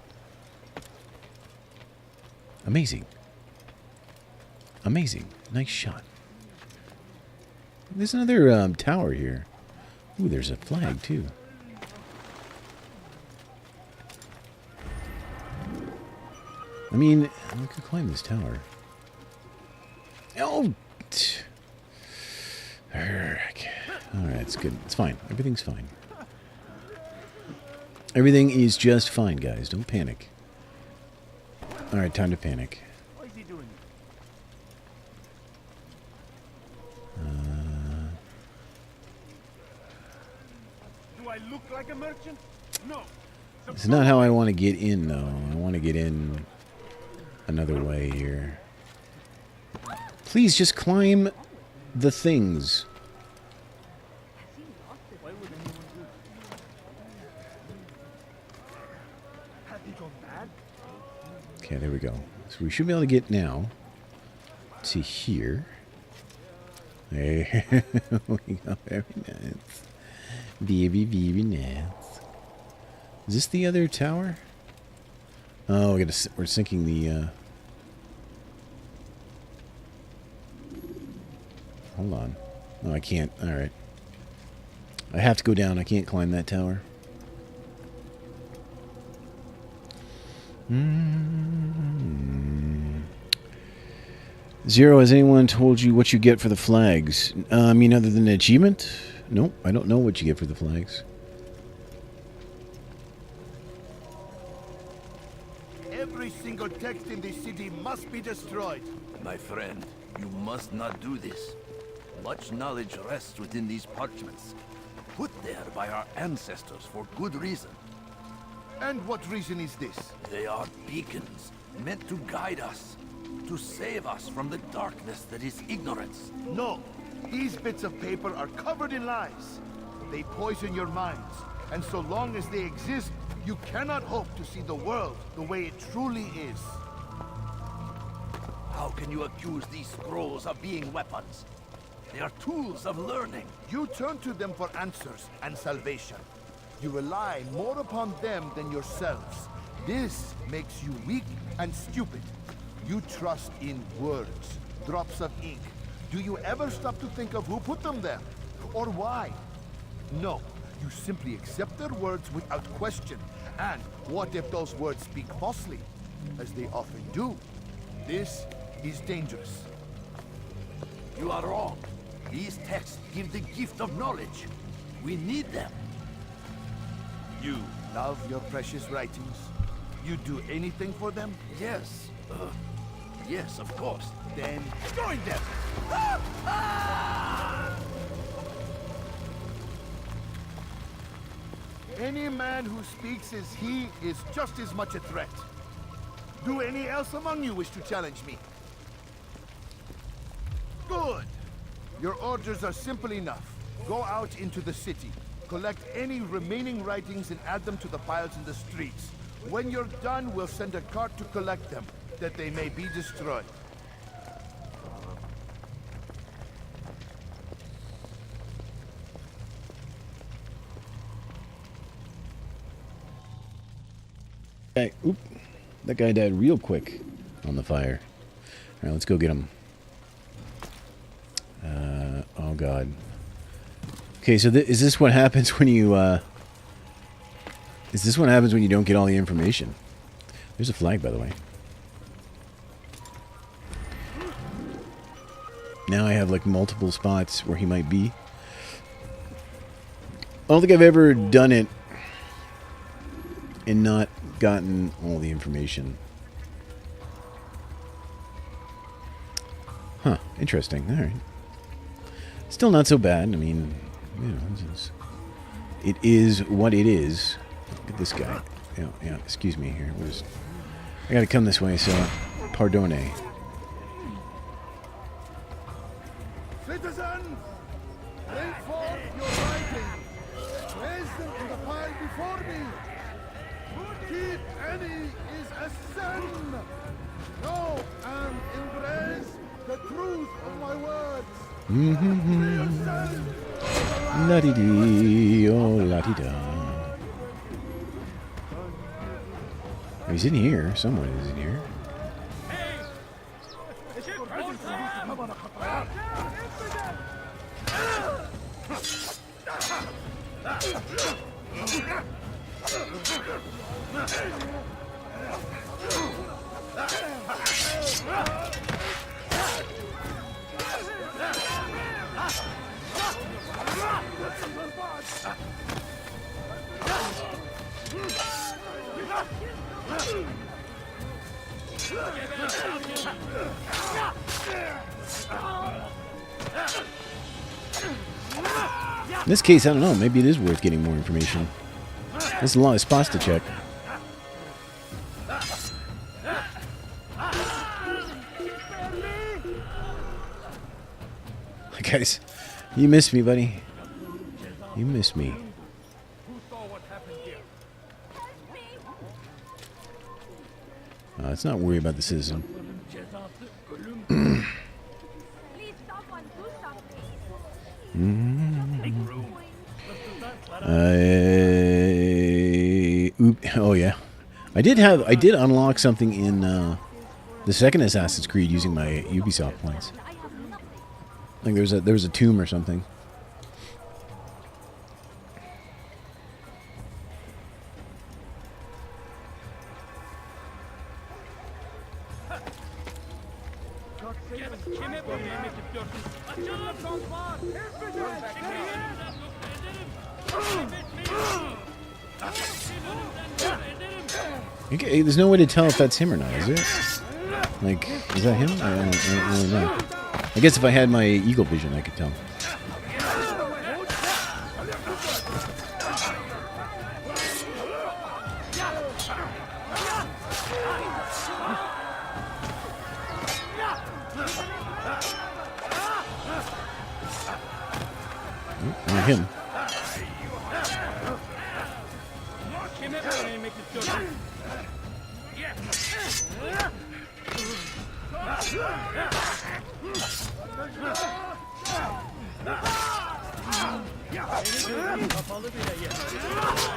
Amazing. Amazing. Nice shot. There's another tower here. Ooh, there's a flag, too. I mean, I could climb this tower. Oh! Alright, it's good. It's fine. Everything's fine. Everything is just fine, guys. Don't panic. Alright, time to panic. What is he doing? Do I look like a merchant? No. It's not how I want to get in, though. I want to get in another way here. Please just climb the things. Okay, there we go. So we should be able to get now to here. There we go. Very nice. Very, very nice. Is this the other tower? Oh, we're sinking the... Hold on. No, I can't. Alright. I have to go down. I can't climb that tower. Zero, has anyone told you what you get for the flags? I mean, other than an achievement? Nope, I don't know what you get for the flags. Every single text in this city must be destroyed. My friend, you must not do this. Much knowledge rests within these parchments, put there by our ancestors for good reason. And what reason is this? They are beacons, meant to guide us, to save us from the darkness that is ignorance. No, these bits of paper are covered in lies. They poison your minds, and so long as they exist, you cannot hope to see the world the way it truly is. How can you accuse these scrolls of being weapons? They are tools of learning. You turn to them for answers and salvation. You rely more upon them than yourselves. This makes you weak and stupid. You trust in words, drops of ink. Do you ever stop to think of who put them there? Or why? No, you simply accept their words without question. And what if those words speak falsely? As they often do. This is dangerous. You are wrong. These texts give the gift of knowledge. We need them. You love your precious writings? You'd do anything for them? Yes. Yes, of course. Then join them! Any man who speaks as he is just as much a threat. Do any else among you wish to challenge me? Good. Your orders are simple enough. Go out into the city. Collect any remaining writings and add them to the piles in the streets. When you're done, we'll send a cart to collect them, that they may be destroyed. Okay, oop. That guy died real quick on the fire. Alright, let's go get him. Oh god. Okay, so is this what happens when you, is this what happens when you don't get all the information? There's a flag, by the way. Now I have, like, multiple spots where he might be. I don't think I've ever done it and not gotten all the information. Huh, interesting. Alright. Still not so bad. I mean, you know, it is what it is. Look at this guy. Yeah, excuse me here. I gotta come this way, so pardone. Citizens, bring forth your writings. Place them in the pile before me. Keep any is a sin. Know and embrace the truth of my words. La-di-dee, oh, la-di-da. Oh, he's in here. Someone is in here. In this case, I don't know. Maybe it is worth getting more information. There's a lot of spots to check. Guys, you missed me, buddy. You missed me. Let's not worry about the citizen. Oh yeah, I did unlock something in the second Assassin's Creed using my Ubisoft points. I think there was a tomb or something. Kime boyun eğmek istiyorsun? Açılın! Okay, there's no way to tell if that's him or not, is there? Like, is that him? I don't really know. I guess if I had my eagle vision, I could tell. Not him. Kime boyun eğmek istiyorsun?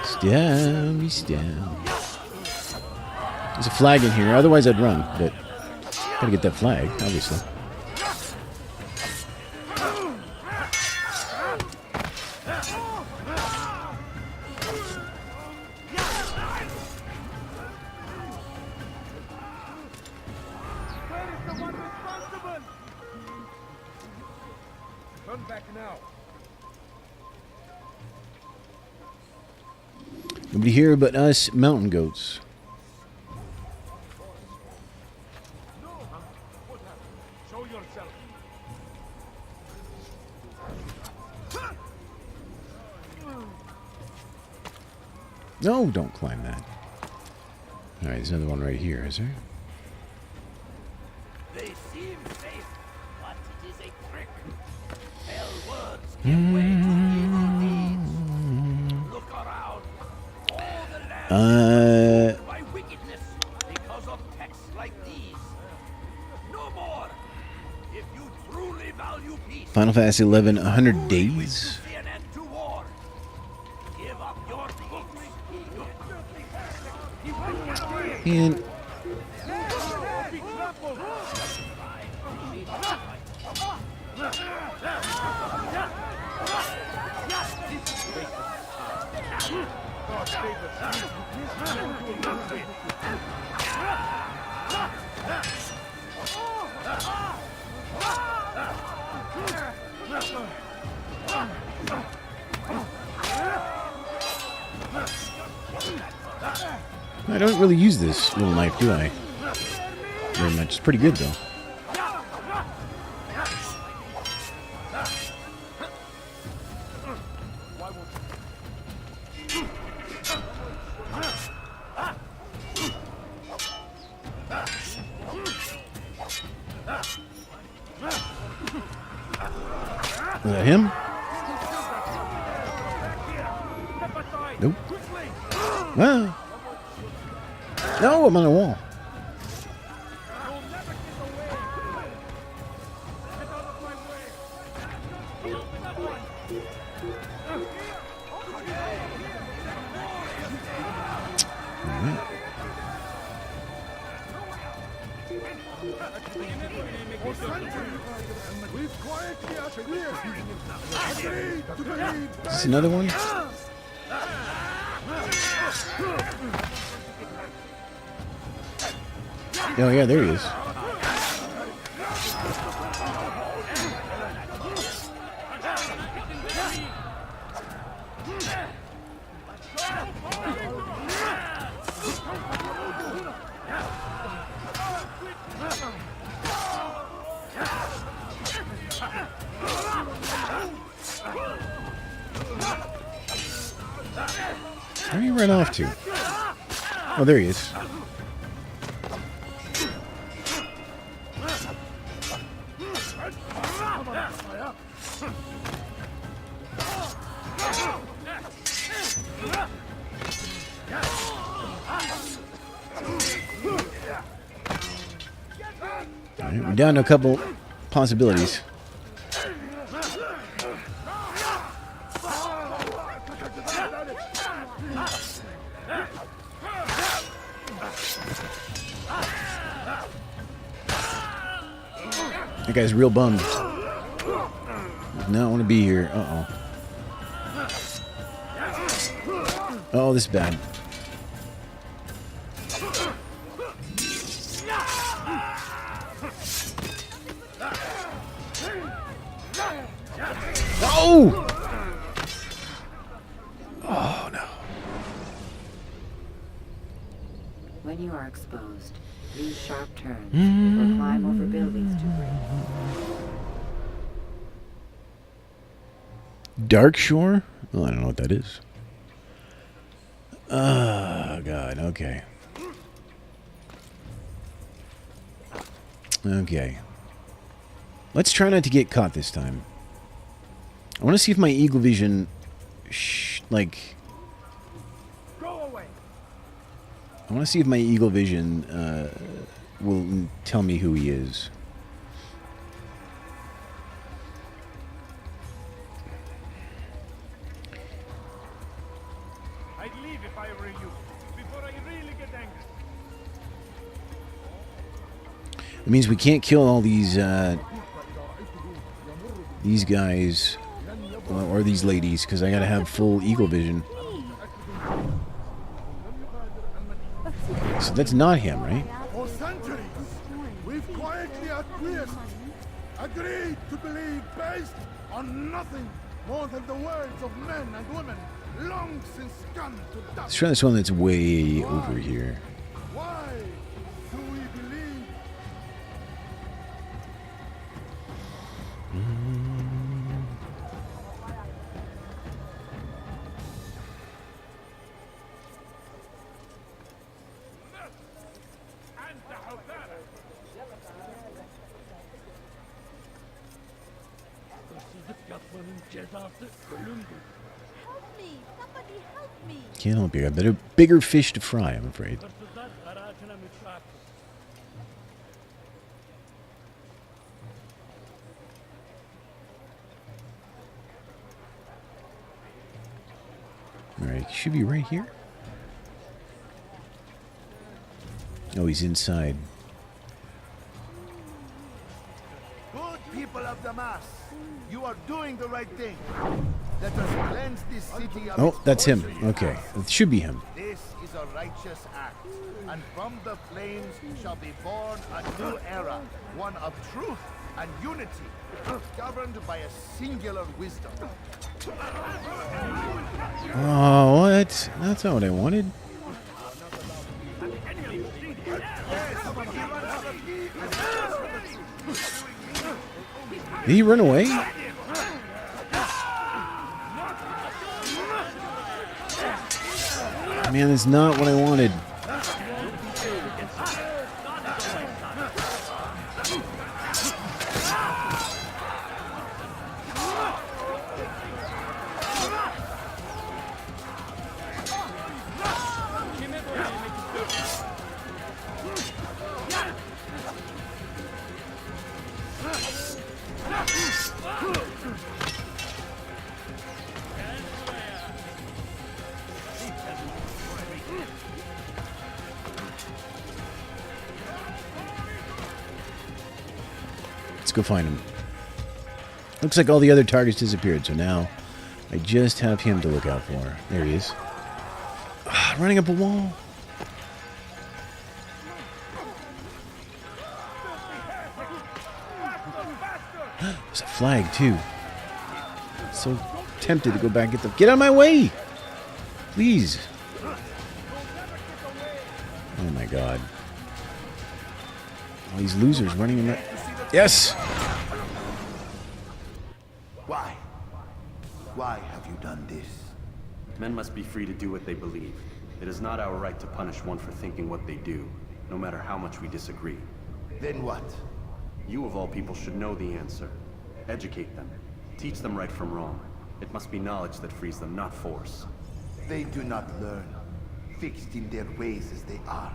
Stab, stab. There's a flag in here, otherwise I'd run, but gotta get that flag, obviously. Turn back now. Nobody here but us mountain goats. Show yourself. No, don't climb that. Alright, there's another one right here, is there? They seem safe, but it is a trick. Fell words give way to evil deeds. Look around. All the land is ruled by wickedness because of texts like these. No more. If you truly value peace, Final Fantasy 11, 100 days? see an end to war. Give up your books. And I don't really use this little knife, do I? Very much. It's pretty good, though. Was that him? Nope. Ah. No, I'm on the wall. Is this another one? Oh yeah, there he is. Where do you run off to? Oh, there he is. All right, we're down to a couple possibilities. That guy's real bummed. Does not want to be here. Uh-oh. Oh, this is bad. Oh! Oh, no. When you are exposed, use sharp turns or climb over buildings to break. Dark Shore? Well, I don't know what that is. Oh, God. Okay. Okay. Let's try not to get caught this time. I want to see if my eagle vision, like... Go away. I want to see if my eagle vision will tell me who he is. I'd leave if I were you, before I really get angry. It means we can't kill all these guys or these ladies because I gotta have full eagle vision. So that's not him, right? For centuries, we've quietly acquiesced, agreed to believe based on nothing more than the words of men and women, long since gone to dust. Let's try this one that's way over here. Why do we believe? Can't help you. I got bigger fish to fry, I'm afraid. Alright, should be right here. Oh, he's inside. Good people of Damas, you are doing the right thing. Let us cleanse this city of Oh, its that's him. poison. Okay, it should be him. This is a righteous act, and from the flames shall be born a new era, one of truth and unity, governed by a singular wisdom. Oh, what? That's not what I wanted. Did he run away? Man, that's not what I wanted. Let's go find him. Looks like all the other targets disappeared, so now I just have him to look out for. There he is. Running up a wall. There's a flag, too. So tempted to go back and get them. Get out of my way! Please. Oh my god. All these losers running in that. Yes! Why? Why have you done this? Men must be free to do what they believe. It is not our right to punish one for thinking what they do, no matter how much we disagree. Then what? You of all people should know the answer. Educate them. Teach them right from wrong. It must be knowledge that frees them, not force. They do not learn, fixed in their ways as they are.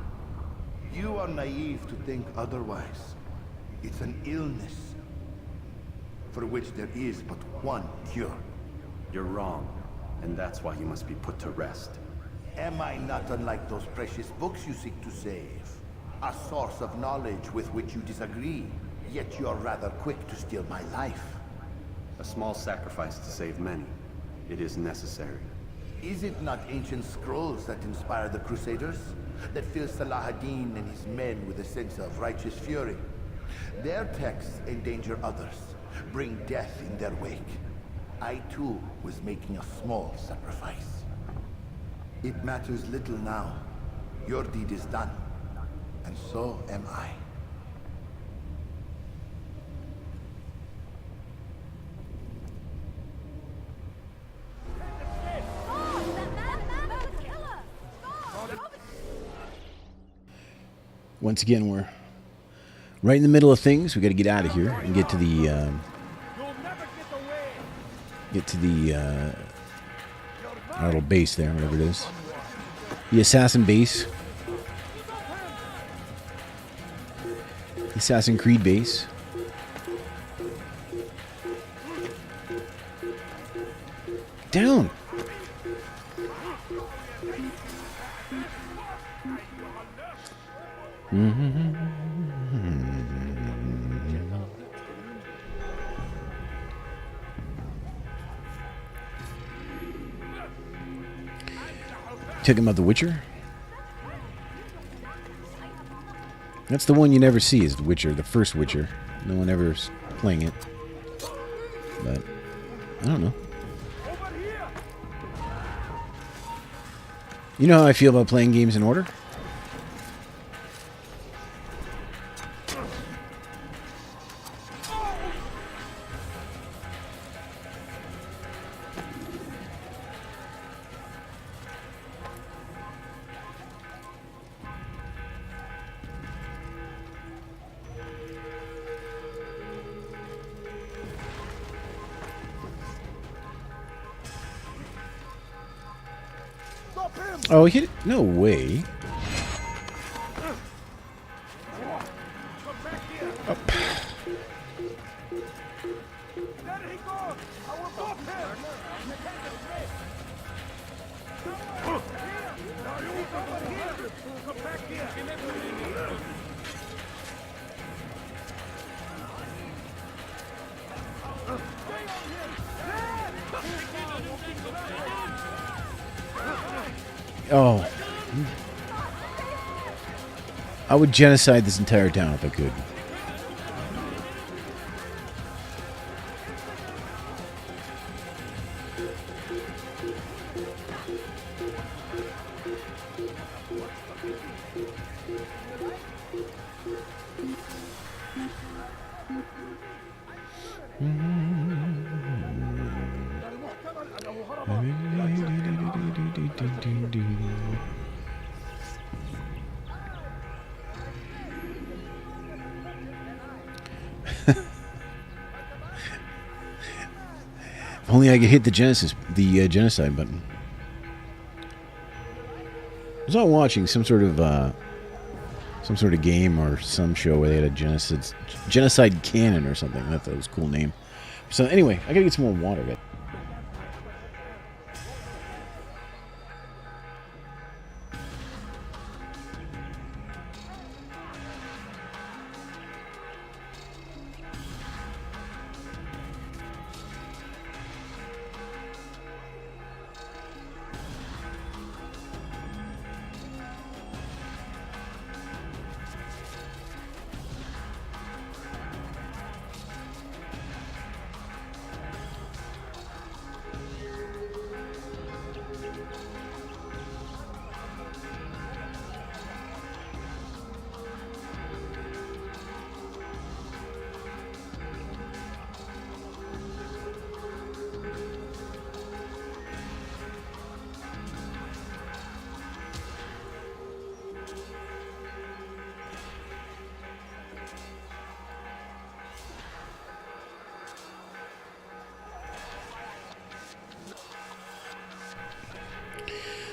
You are naive to think otherwise. It's an illness for which there is but one cure. You're wrong, and that's why you must be put to rest. Am I not unlike those precious books you seek to save? A source of knowledge with which you disagree, yet you are rather quick to steal my life. A small sacrifice to save many. It is necessary. Is it not ancient scrolls that inspire the Crusaders? That fill Salah ad-Din and his men with a sense of righteous fury? Their texts endanger others, bring death in their wake. I too was making a small sacrifice. It matters little now. Your deed is done, and so am I. Once again, we're right in the middle of things. We got to get out of here and get to the our little base there, whatever it is, the assassin base, the Assassin Creed base. Down. Took him of The Witcher. That's the one you never see, is The Witcher, the first Witcher. No one ever's playing it. But I don't know. You know how I feel about playing games in order? Oh, he hit it? No way. Oh. Oh. I would genocide this entire town if I could. If only I could hit the genocide button. I was not watching some sort of game or some show where they had a genocide cannon or something. I thought that was a cool name. So anyway, I gotta get some more water.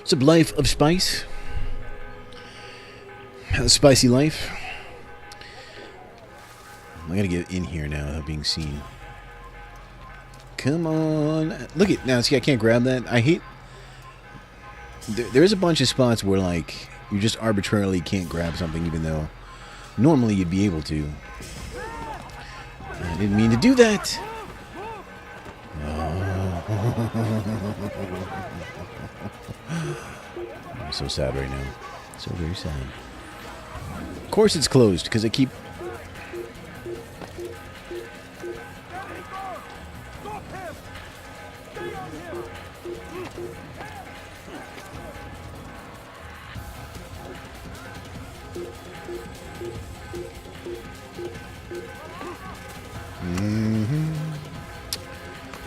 It's a life of spice. A spicy life. I gotta get in here now without being seen. Come on. Look at now. See, I can't grab that. I hate. There's a bunch of spots where, like, you just arbitrarily can't grab something, even though normally you'd be able to. I didn't mean to do that. I'm so sad right now. So very sad. Of course it's closed, because I keep...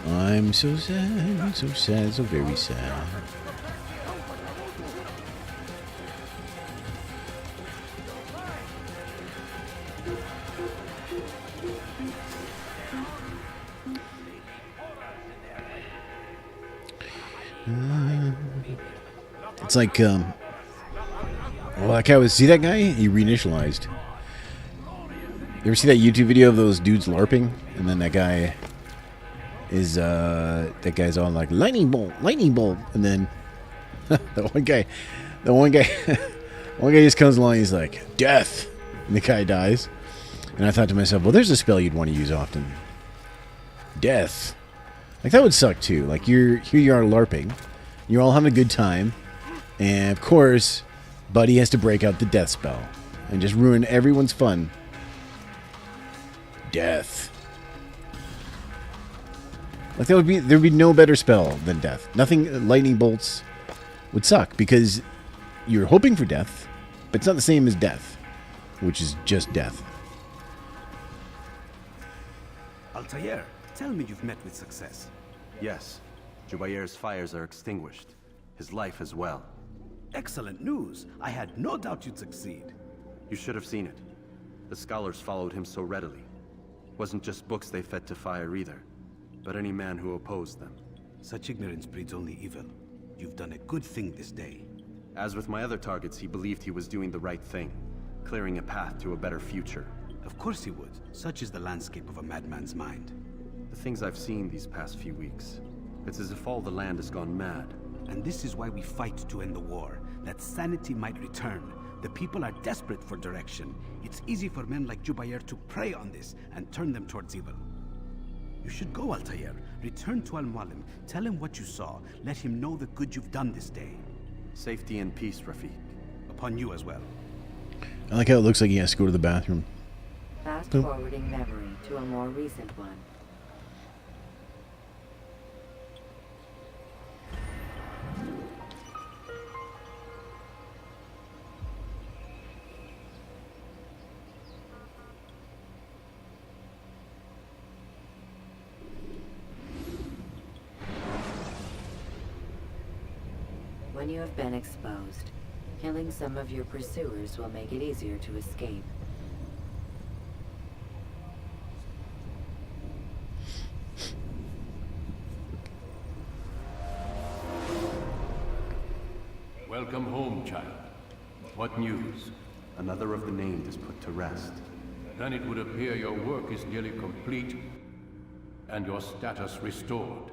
I'm so sad, so very sad. It's like, well, that guy was, see that guy? He reinitialized. You ever see that YouTube video of those dudes LARPing? And then that guy is, that guy's on like, lightning bolt, and then the one guy just comes along, he's like, death, and the guy dies. And I thought to myself, well, there's a spell you'd want to use often. Death. Like, that would suck too. Like, here you are LARPing, you're all having a good time, and of course, Buddy has to break out the death spell and just ruin everyone's fun. Death. Like, there'd be no better spell than death. Nothing, lightning bolts would suck because you're hoping for death, but it's not the same as death, which is just death. Altair, tell me you've met with success. Yes. Jubair's fires are extinguished. His life as well. Excellent news. I had no doubt you'd succeed. You should have seen it. The scholars followed him so readily. Wasn't just books they fed to fire either, but any man who opposed them. Such ignorance breeds only evil. You've done a good thing this day. As with my other targets, he believed he was doing the right thing, clearing a path to a better future. Of course he would. Such is the landscape of a madman's mind. The things I've seen these past few weeks, it's as if all the land has gone mad. And this is why we fight to end the war, that sanity might return. The people are desperate for direction. It's easy for men like Jubair to prey on this and turn them towards evil. You should go, Altair. Return to Al-Mualim. Tell him what you saw. Let him know the good you've done this day. Safety and peace, Rafiq. Upon you as well. I like how it looks like he has to go to the bathroom. Fast forwarding memory to a more recent one. When you have been exposed, killing some of your pursuers will make it easier to escape. Welcome home, child. What news? Another of the named is put to rest. Then it would appear your work is nearly complete, and your status restored.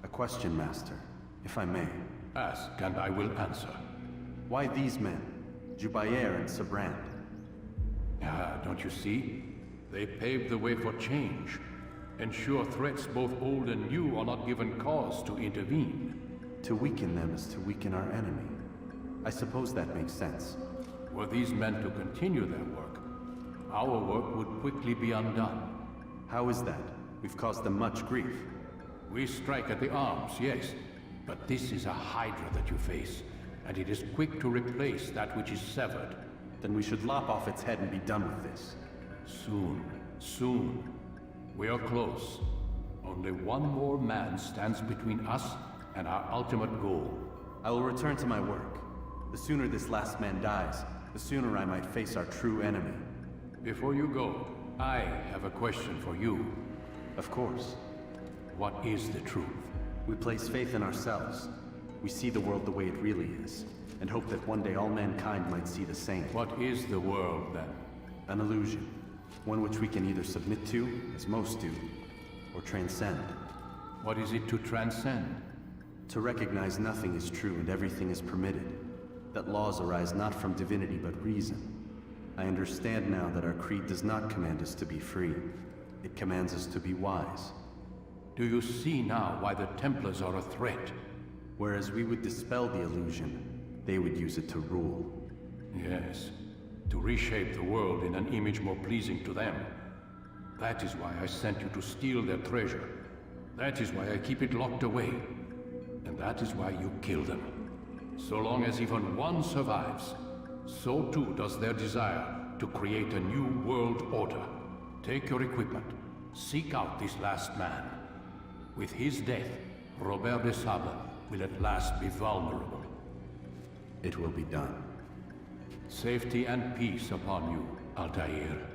A question, Master, if I may. Ask, and I will answer. Why these men? Jubair and Sabrand? Ah, don't you see? They paved the way for change. Ensure threats both old and new are not given cause to intervene. To weaken them is to weaken our enemy. I suppose that makes sense. Were these men to continue their work, our work would quickly be undone. How is that? We've caused them much grief. We strike at the arms, yes. But this is a hydra that you face, and it is quick to replace that which is severed. Then we should lop off its head and be done with this. Soon, soon. We are close. Only one more man stands between us and our ultimate goal. I will return to my work. The sooner this last man dies, the sooner I might face our true enemy. Before you go, I have a question for you. Of course. What is the truth? We place faith in ourselves. We see the world the way it really is, and hope that one day all mankind might see the same. What is the world, then? An illusion. One which we can either submit to, as most do, or transcend. What is it to transcend? To recognize nothing is true and everything is permitted. That laws arise not from divinity but reason. I understand now that our creed does not command us to be free. It commands us to be wise. Do you see now why the Templars are a threat? Whereas we would dispel the illusion, they would use it to rule. Yes, to reshape the world in an image more pleasing to them. That is why I sent you to steal their treasure. That is why I keep it locked away. And That is why you kill them. So long as even one survives, so too does their desire to create a new world order. Take your equipment. Seek out this last man. With his death, Robert de Sable will at last be vulnerable. It will be done. Safety and peace upon you, Altair.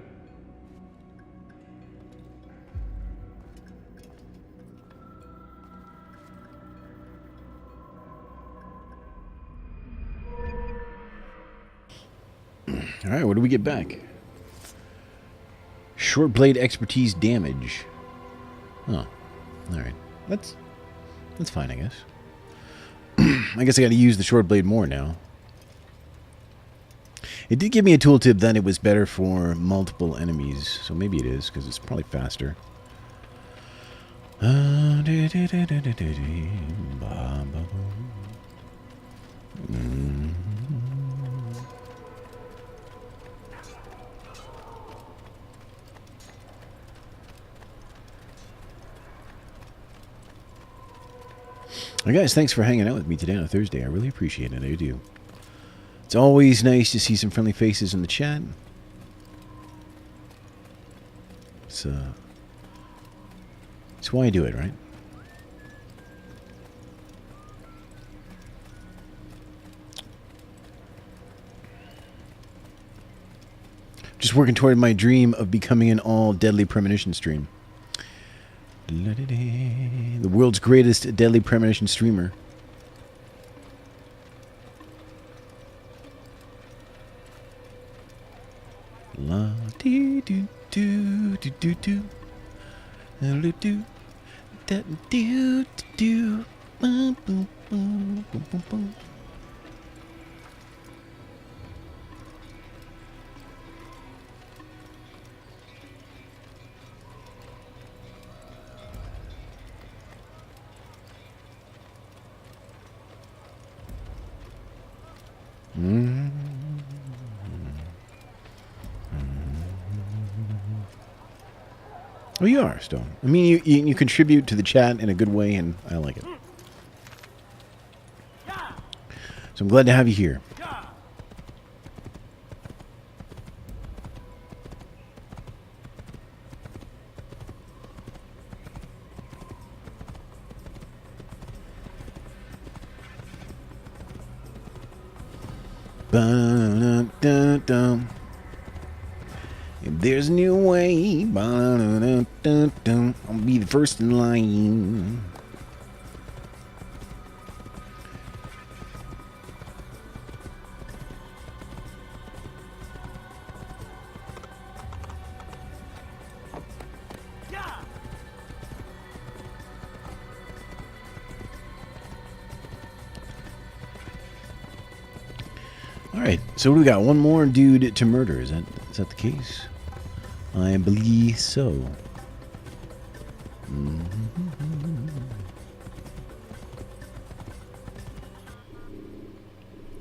Alright, what do we get back? Short blade expertise damage. Oh. Alright. That's fine, I guess. I guess I gotta use the short blade more now. It did give me a tooltip that it was better for multiple enemies, so maybe it is, because it's probably faster. Well, guys, thanks for hanging out with me today on a Thursday. I really appreciate it. I do. It's always nice to see some friendly faces in the chat. It's why I do it, right? Just working toward my dream of becoming an all Deadly Premonition stream. The world's greatest Deadly Premonition streamer. La dee do do do do do do do da do do boom boom boom boom boom boom. Oh, you are, Stone. I mean, you contribute to the chat in a good way, and I like it. So I'm glad to have you here. Ba-dum-dum-dum. If there's a new way, ba-dum-dum-dum-dum, I'll be the first in line. Alright, so what do we got? One more dude to murder. Is that the case? I believe so.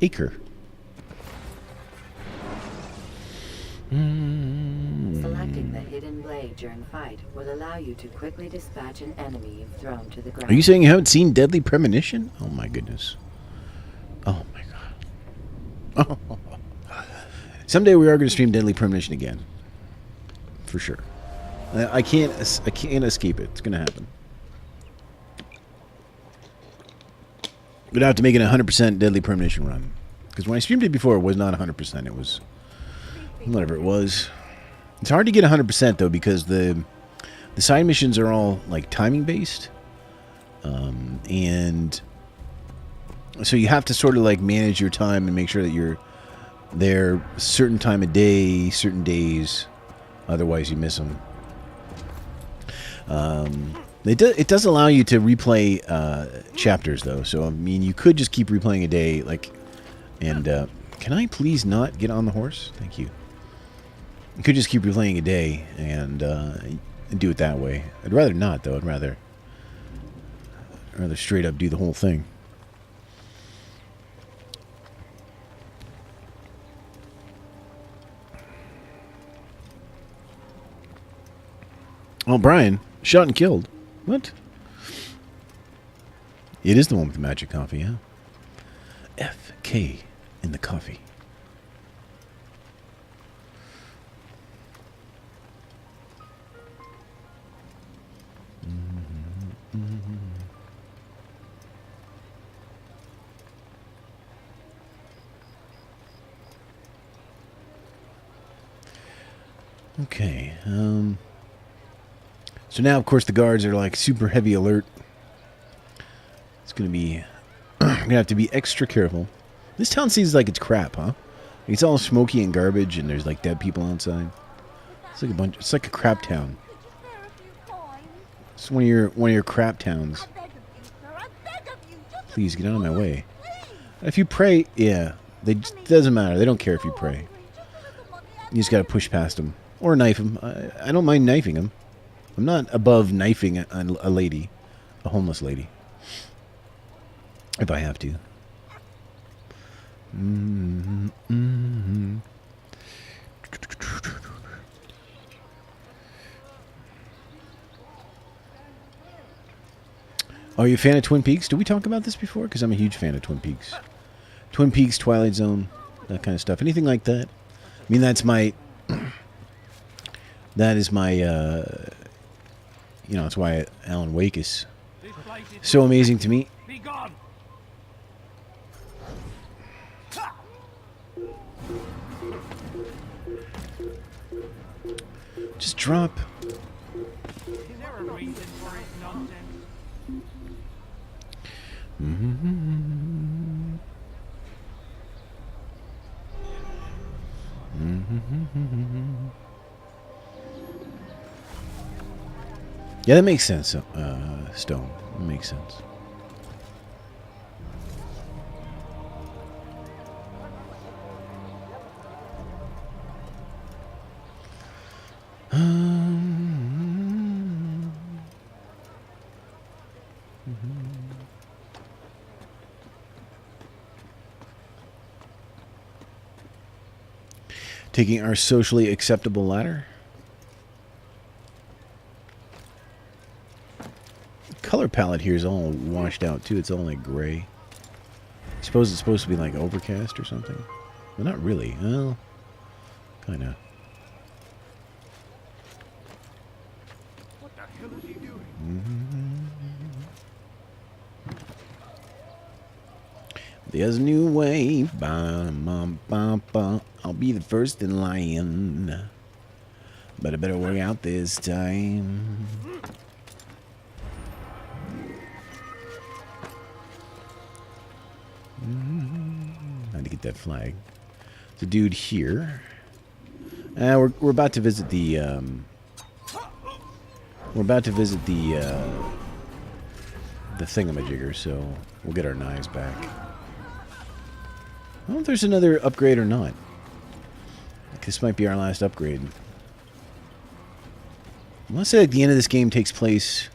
Acre. Selecting the hidden blade during fight will allow you to quickly dispatch an enemy you've thrown to the ground. Are you saying you haven't seen Deadly Premonition? Oh my goodness. Oh my god. Oh. Someday we are going to stream Deadly Premonition again. For sure. I can't escape it. It's going to happen. We'd have to make it a 100% Deadly Premonition run. Because when I streamed it before, it was not 100%. It was whatever it was. It's hard to get 100% though, because the side missions are all like timing based. And so you have to sort of like manage your time and make sure that you're there a certain time of day, certain days. Otherwise, you miss them. It does allow you to replay chapters, though. So, I mean, you could just keep replaying a day, like, and can I please not get on the horse? Thank you. You could just keep replaying a day and do it that way. I'd rather not, though. I'd rather straight up do the whole thing. Oh, Brian. Shot and killed. What? It is the one with the magic coffee, yeah. FK in the coffee. Okay. So now, of course, the guards are like super heavy alert. It's gonna be. I'm gonna have to be extra careful. This town seems like it's crap, huh? It's all smoky and garbage, and there's like dead people outside. It's like a bunch. It's like a crap town. It's one of your crap towns. Please get out of my way. If you pray, yeah, it doesn't matter. They don't care if you pray. You just gotta push past them or knife them. I don't mind knifing them. I'm not above knifing a lady, a homeless lady, if I have to. Are you a fan of Twin Peaks? Did we talk about this before? Because I'm a huge fan of Twin Peaks. Twin Peaks, Twilight Zone, that kind of stuff. Anything like that. I mean, that's my... that is my... you know, that's why Alan Wake is so amazing to me. Be gone. Just drop. Is there a reason for his nonsense? Yeah, that makes sense, Stone. That makes sense. Taking our socially acceptable ladder. The color palette here is all washed out too. It's all like gray. I suppose it's supposed to be like overcast or something. But not really. Well, kind of. What the hell is he doing? There's a new way. I'll be the first in line. But I better work out this time. Had to get that flag. There's a dude here. We're about to visit the. We're about to visit the thingamajigger, so we'll get our knives back. I don't know if there's another upgrade or not. This might be our last upgrade. I want to say like the end of this game takes place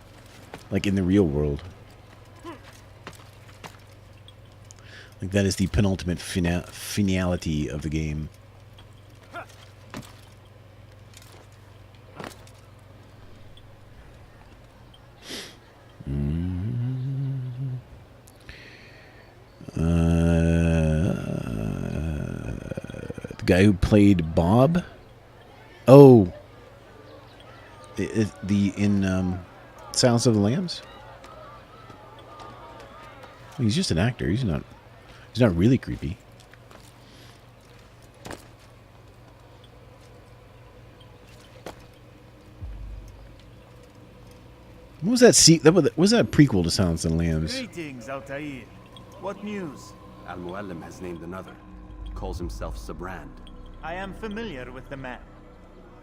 like in the real world. Like that is the penultimate finality of the game. The guy who played Bob. Oh, in Silence of the Lambs. He's just an actor. He's not really creepy. What was that? What was that prequel to Silence of the Lambs? Greetings, Altair. What news? Al-Muallim has named another. Calls himself Sabrand. I am familiar with the man.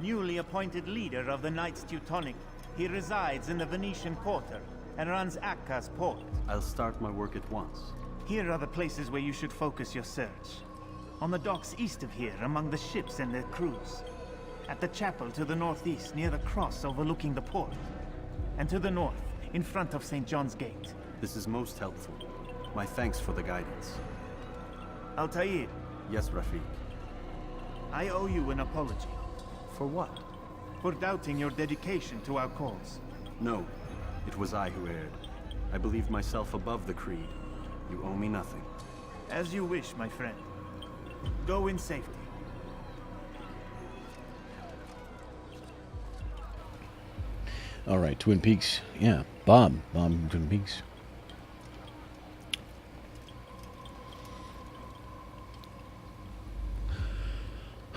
Newly appointed leader of the Knights Teutonic, he resides in the Venetian Quarter and runs Akka's port. I'll start my work at once. Here are the places where you should focus your search. On the docks east of here, among the ships and their crews. At the chapel to the northeast, near the cross overlooking the port. And to the north, in front of St. John's Gate. This is most helpful. My thanks for the guidance. Altair. Yes, Rafiq. I owe you an apology. For what? For doubting your dedication to our cause. No, it was I who erred. I believed myself above the creed. You owe me nothing. As you wish, my friend. Go in safety. All right, Twin Peaks. Yeah, Bob from Twin Peaks.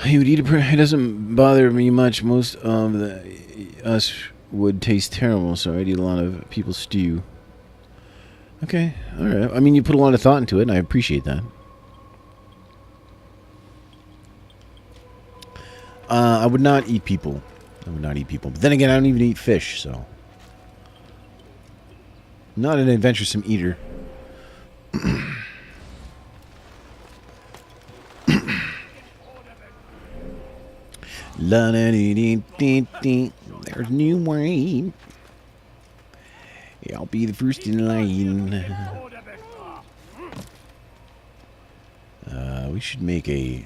He would eat it doesn't bother me much. Most of us would taste terrible, so I'd eat a lot of people's stew. Okay, all right. I mean, you put a lot of thought into it, and I appreciate that. I would not eat people. But then again, I don't even eat fish, so. I'm not an adventuresome eater. There's new wine. I'll be the first in line. We should make a...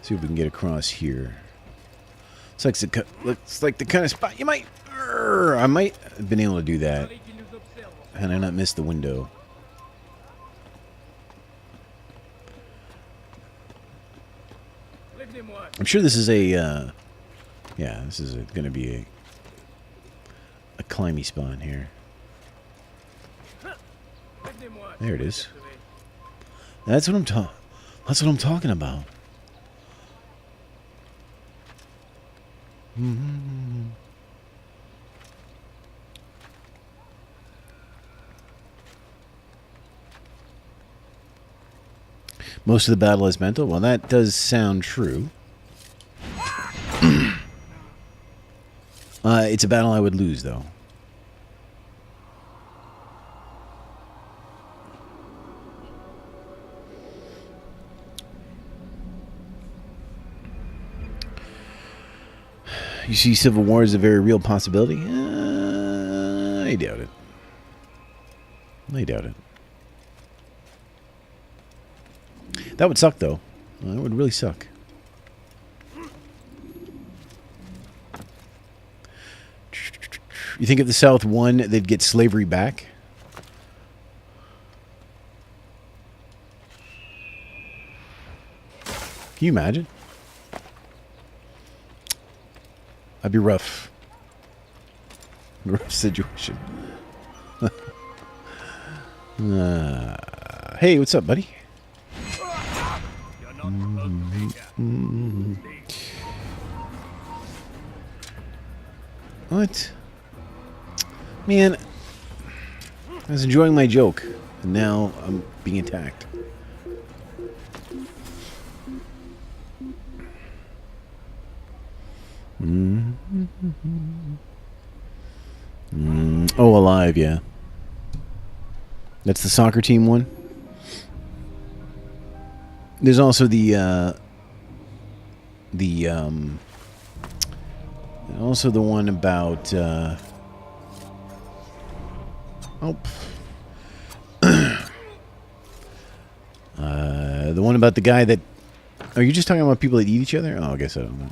See if we can get across here. Looks like the kind of spot you might... I might have been able to do that. Had I not missed the window. I'm sure this is a... yeah, this is going to be a climby spawn here. There it is. That's what I'm talking about. Most of the battle is mental. Well, that does sound true. It's a battle I would lose, though. You see civil war as a very real possibility? I doubt it. I doubt it. That would suck, though. That would really suck. You think if the South won, they'd get slavery back? Can you imagine? That'd be rough. Rough situation. Hey, what's up, buddy? What? Man, I was enjoying my joke, and now I'm being attacked. Oh, Alive, yeah. That's the soccer team one. There's also also the one about the one about the guy that... Are you just talking about people that eat each other? Oh, I guess I don't know.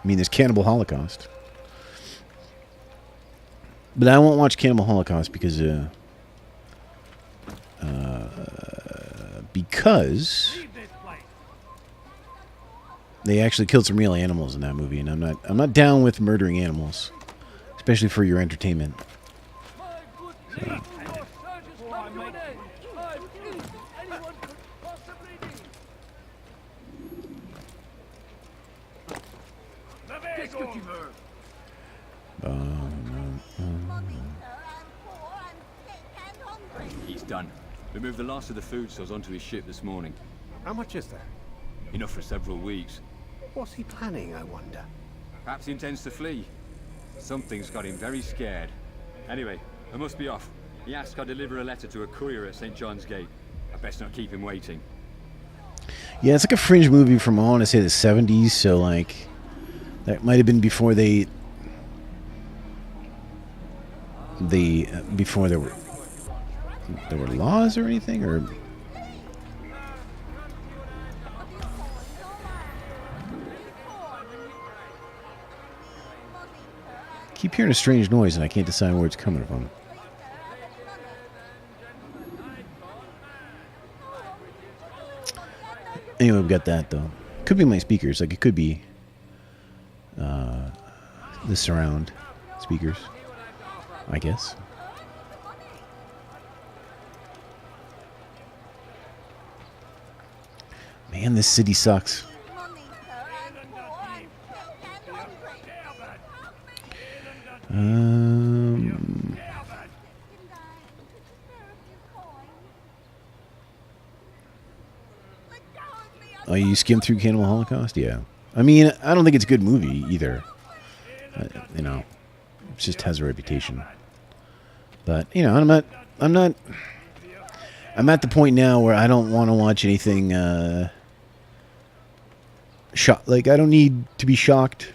I mean, there's Cannibal Holocaust. But I won't watch Cannibal Holocaust because they actually killed some real animals in that movie, and I'm not down with murdering animals, especially for your entertainment. So. He's done. We moved the last of the food stores onto his ship this morning. How much is there? Enough for several weeks. What's he planning, I wonder? Perhaps he intends to flee. Something's got him very scared. Anyway, I must be off. He asked I deliver a letter to a courier at St. John's Gate. I best not keep him waiting. Yeah, it's like a fringe movie from, I want to say, the 70s, so, like, that might have been before they the before there were laws or anything, or keep hearing a strange noise and I can't decide where it's coming from. Anyway, we've got that though. Could be my speakers, like it could be the surround speakers, I guess. Man, this city sucks. Oh, you skimmed through Cannibal Holocaust? Yeah. I mean, I don't think it's a good movie either. You know, it just has a reputation. But, you know, I'm at the point now where I don't want to watch anything, like, I don't need to be shocked.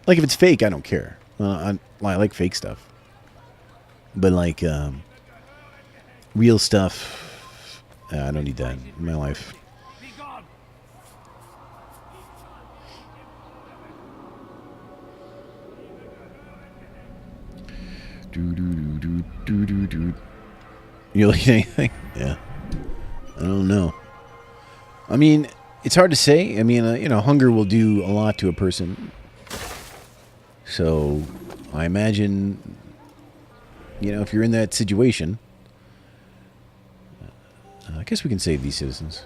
Like, if it's fake, I don't care. I like fake stuff. But, like, real stuff, I don't need that in my life. You like anything? Yeah. I don't know. I mean, it's hard to say. I mean, you know, hunger will do a lot to a person. So, I imagine, you know, if you're in that situation, I guess we can save these citizens.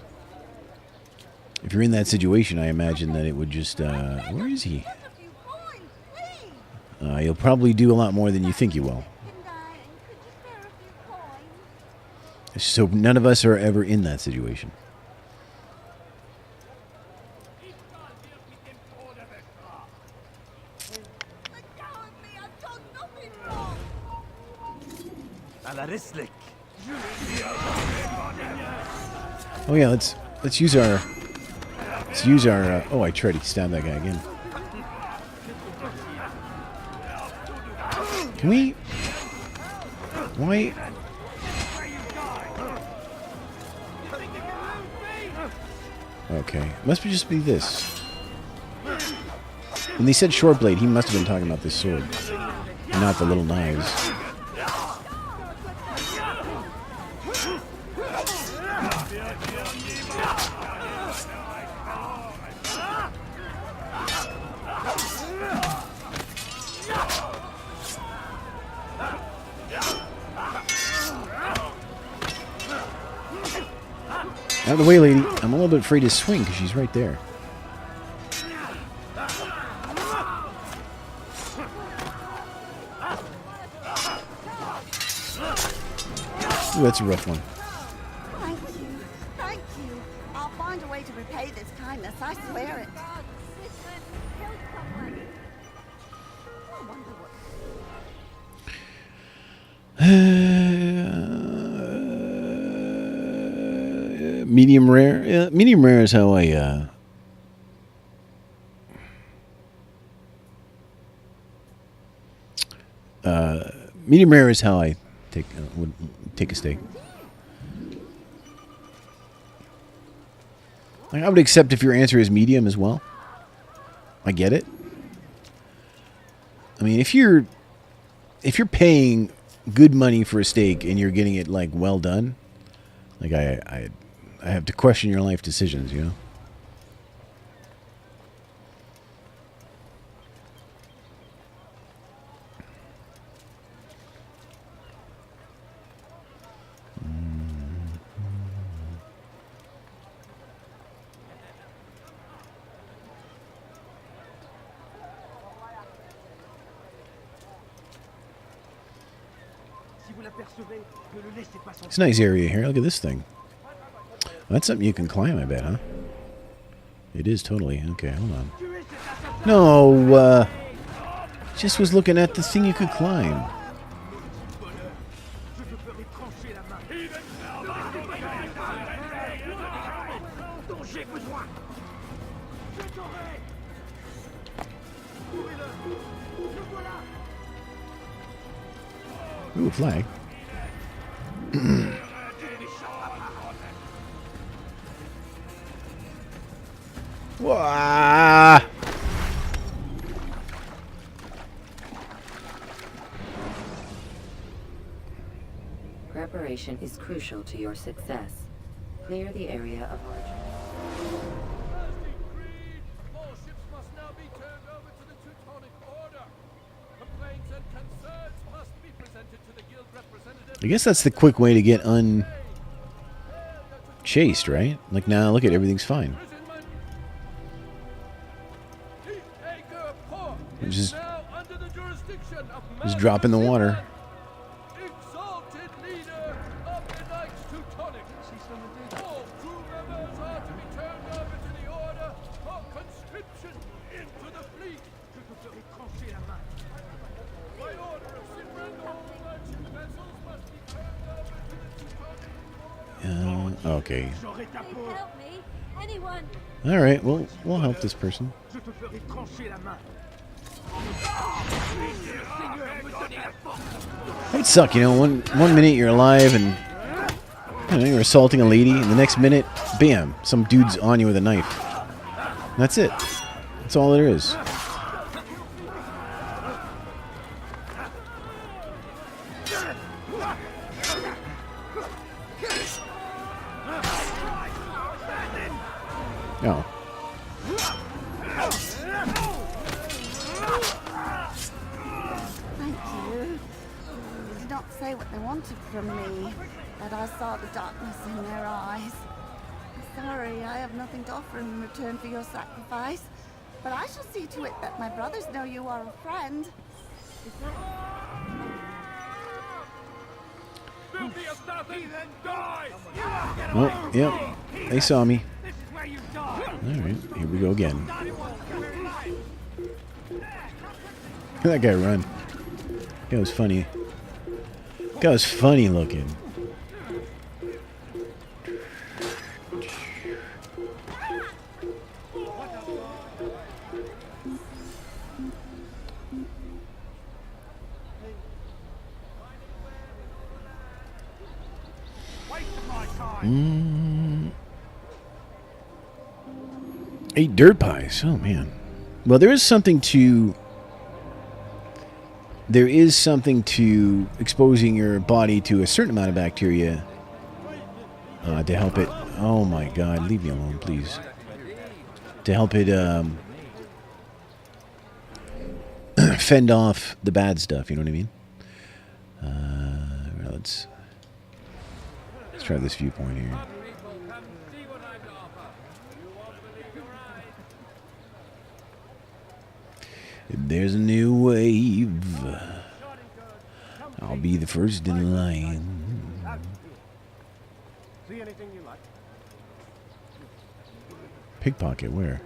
If you're in that situation, I imagine that it would just, where is he? You'll probably do a lot more than you think you will. So none of us are ever in that situation. Oh yeah, let's use our oh, I tried to stab that guy again. Can we? Why? Okay, must just be this. When they said short blade, he must have been talking about this sword, not the little knives. Out of the way, lady. I'm a little bit afraid to swing because she's right there. Ooh, that's a rough one. Thank you. Thank you. I'll find a way to repay this kindness. I swear it. Medium rare. Yeah, medium rare is how I. Medium rare is how I would take a steak. Like, I would accept if your answer is medium as well. I get it. I mean, if you're paying good money for a steak and you're getting it like well done, like I have to question your life decisions, you know. It's a nice area here. Look at this thing. That's something you can climb, I bet, huh? It is totally. Okay, hold on. No, just was looking at the thing you could climb. Ooh, a flag. Wah! Preparation is crucial to your success. Clear the area of origin. More ships must now be turned over to the Teutonic Order. Complaints and concerns must be presented to the guild representative. I guess that's the quick way to get chased, right? Like, now, look at everything's fine. Just drop in the water. Exalted leader of the Knights Teutonic. All crew members are to be turned over to the Order for conscription into the fleet. By order of Sigrid, all merchant vessels must be turned over to the Teutonic. Okay. Please help me. Anyone. All right. Well, we'll help this person. It'd suck, you know. One minute you're alive and you're assaulting a lady, and the next minute, bam, some dude's on you with a knife. That's it. That's all there is. Oh. Thank you. They did not say what they wanted from me, but I saw the darkness in their eyes. Sorry, I have nothing to offer in return for your sacrifice, but I shall see to it that my brothers know you are a friend. Oh, yep. They saw me. Alright, here we go again. Look at that guy run. That was funny. That was funny looking. Eight dirt pies. Oh man. Well, there is something to exposing your body to a certain amount of bacteria to help it. Oh my God! Leave me alone, please. To help it fend off the bad stuff. You know what I mean? Well, let's try this viewpoint here. If there's a new wave, I'll be the first in line. See anything you like? Pickpocket, where?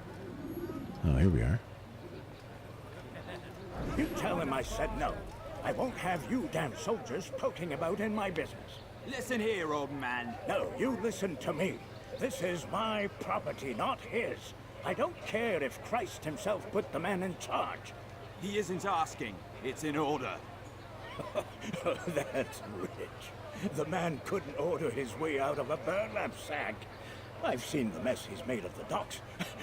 Oh, here we are. You tell him I said no. I won't have you damn soldiers poking about in my business. Listen here, old man. No, you listen to me. This is my property, not his. I don't care if Christ himself put the man in charge. He isn't asking. It's in order. That's rich. The man couldn't order his way out of a burlap sack. I've seen the mess he's made of the docks.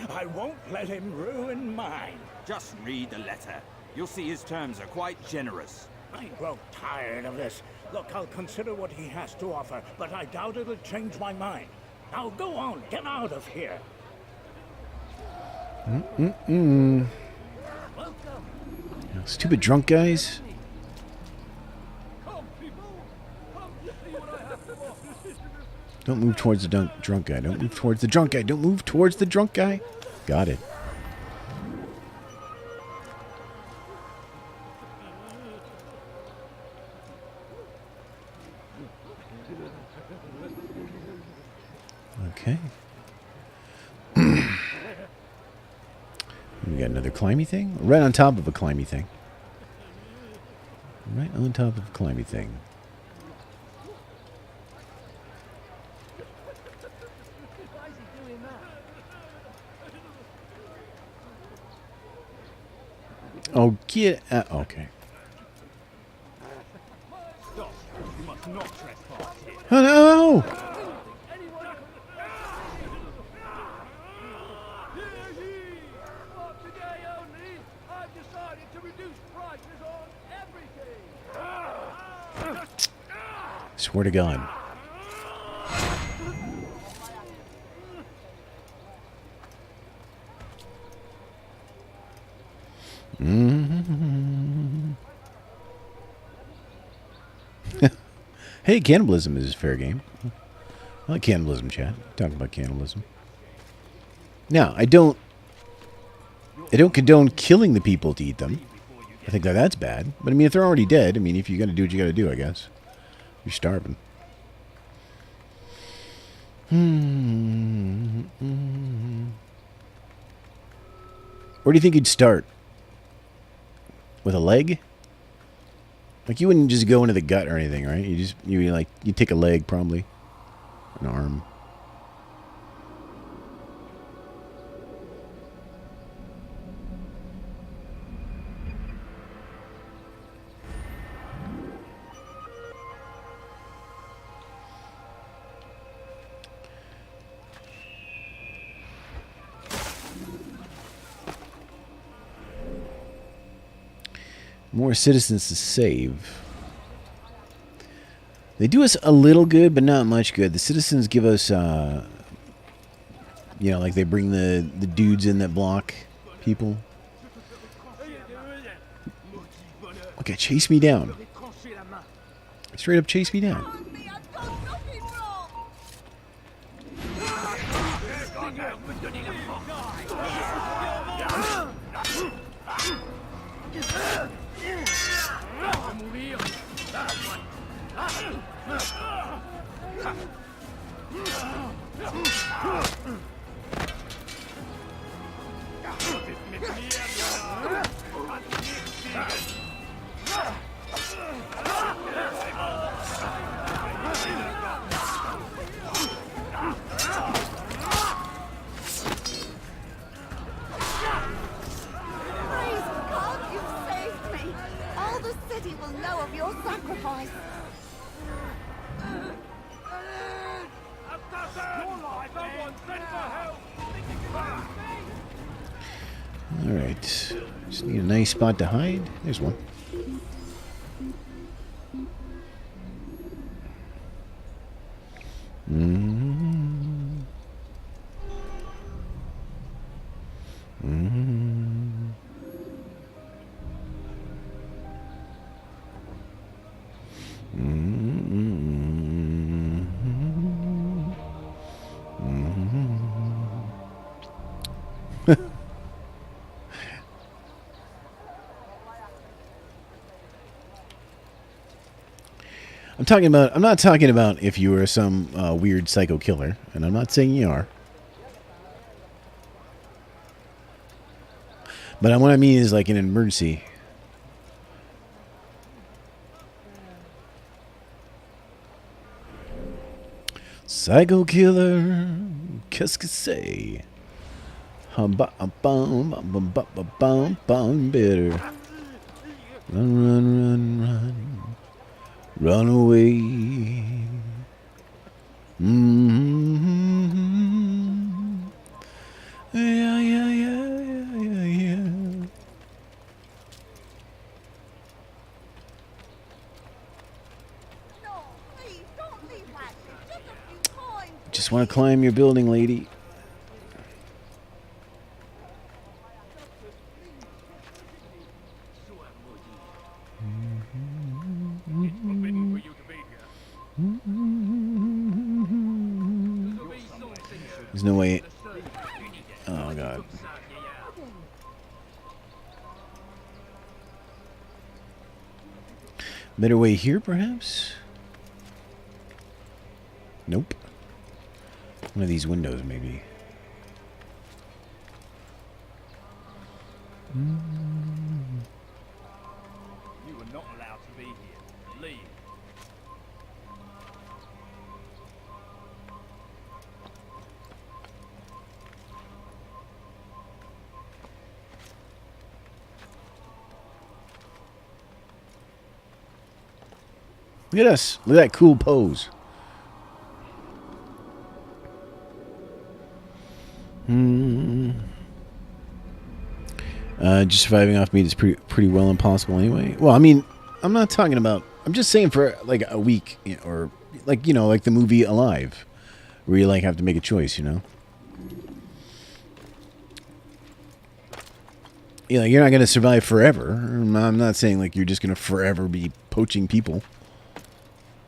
I won't let him ruin mine. Just read the letter. You'll see his terms are quite generous. I grow tired of this. Look, I'll consider what he has to offer, but I doubt it'll change my mind. Now go on, get out of here. Stupid drunk guys. Don't move towards the drunk guy. Don't move towards the drunk guy. Don't move towards the drunk guy. Got it. Okay. We got another climby thing? Right on top of a climby thing. Right on top of a climby thing. Oh, get... okay. not trespass here. Oh no! For today only, I've decided to reduce prices on everything. Swear to God. Hey, cannibalism is fair game. I like cannibalism, chat. Talking about cannibalism. Now, I don't condone killing the people to eat them. I think that that's bad. But I mean, if they're already dead, I mean, if you got to do what you got to do, I guess. You're starving. Where do you think you'd start? With a leg? Like, you wouldn't just go into the gut or anything, right? You take a leg, probably. An arm. More citizens to save. They do us a little good, but not much good. The citizens give us, like they bring the dudes in that block people. Okay, chase me down. Straight up chase me down. Alright. Just need a nice spot to hide. There's one. I'm not talking about if you were some weird psycho killer, and I'm not saying you are. But what I mean is like an emergency. Psycho killer, qu'est-ce que c'est? Bitter. Run. Run away. Yeah. Just want to climb your building, lady. There's no way. Oh, God. Better way here, perhaps? Nope. One of these windows, maybe. You are not allowed to be here. Leave. Look at us. Look at that cool pose. Just surviving off meat is pretty well impossible anyway. Well, I mean, I'm not talking about... I'm just saying for like a week, or like, you know, like the movie Alive, where you like have to make a choice, you know? You know, you're not going to survive forever. I'm not saying like you're just going to forever be poaching people.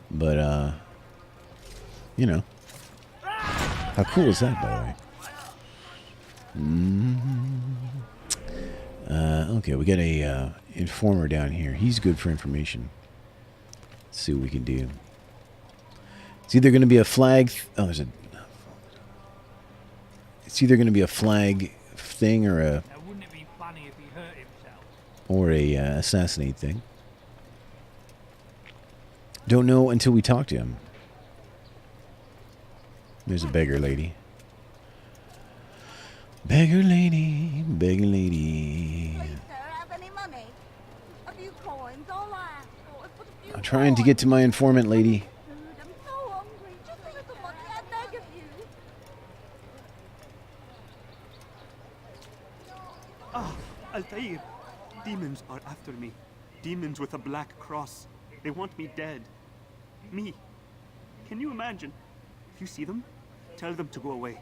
But, you know. How cool is that, by the way? Okay, we got a informer down here. He's good for information. Let's see what we can do. It's either going to be a flag... Oh, there's a... It's either going to be a flag thing or a... Or a assassinate thing. Don't know until we talk to him. There's a beggar lady. Beggar lady, beggar lady. I'm trying to get to my informant lady. Ah, Altair. Demons are after me. Demons with a black cross. They want me dead. Me. Can you imagine? If you see them, tell them to go away.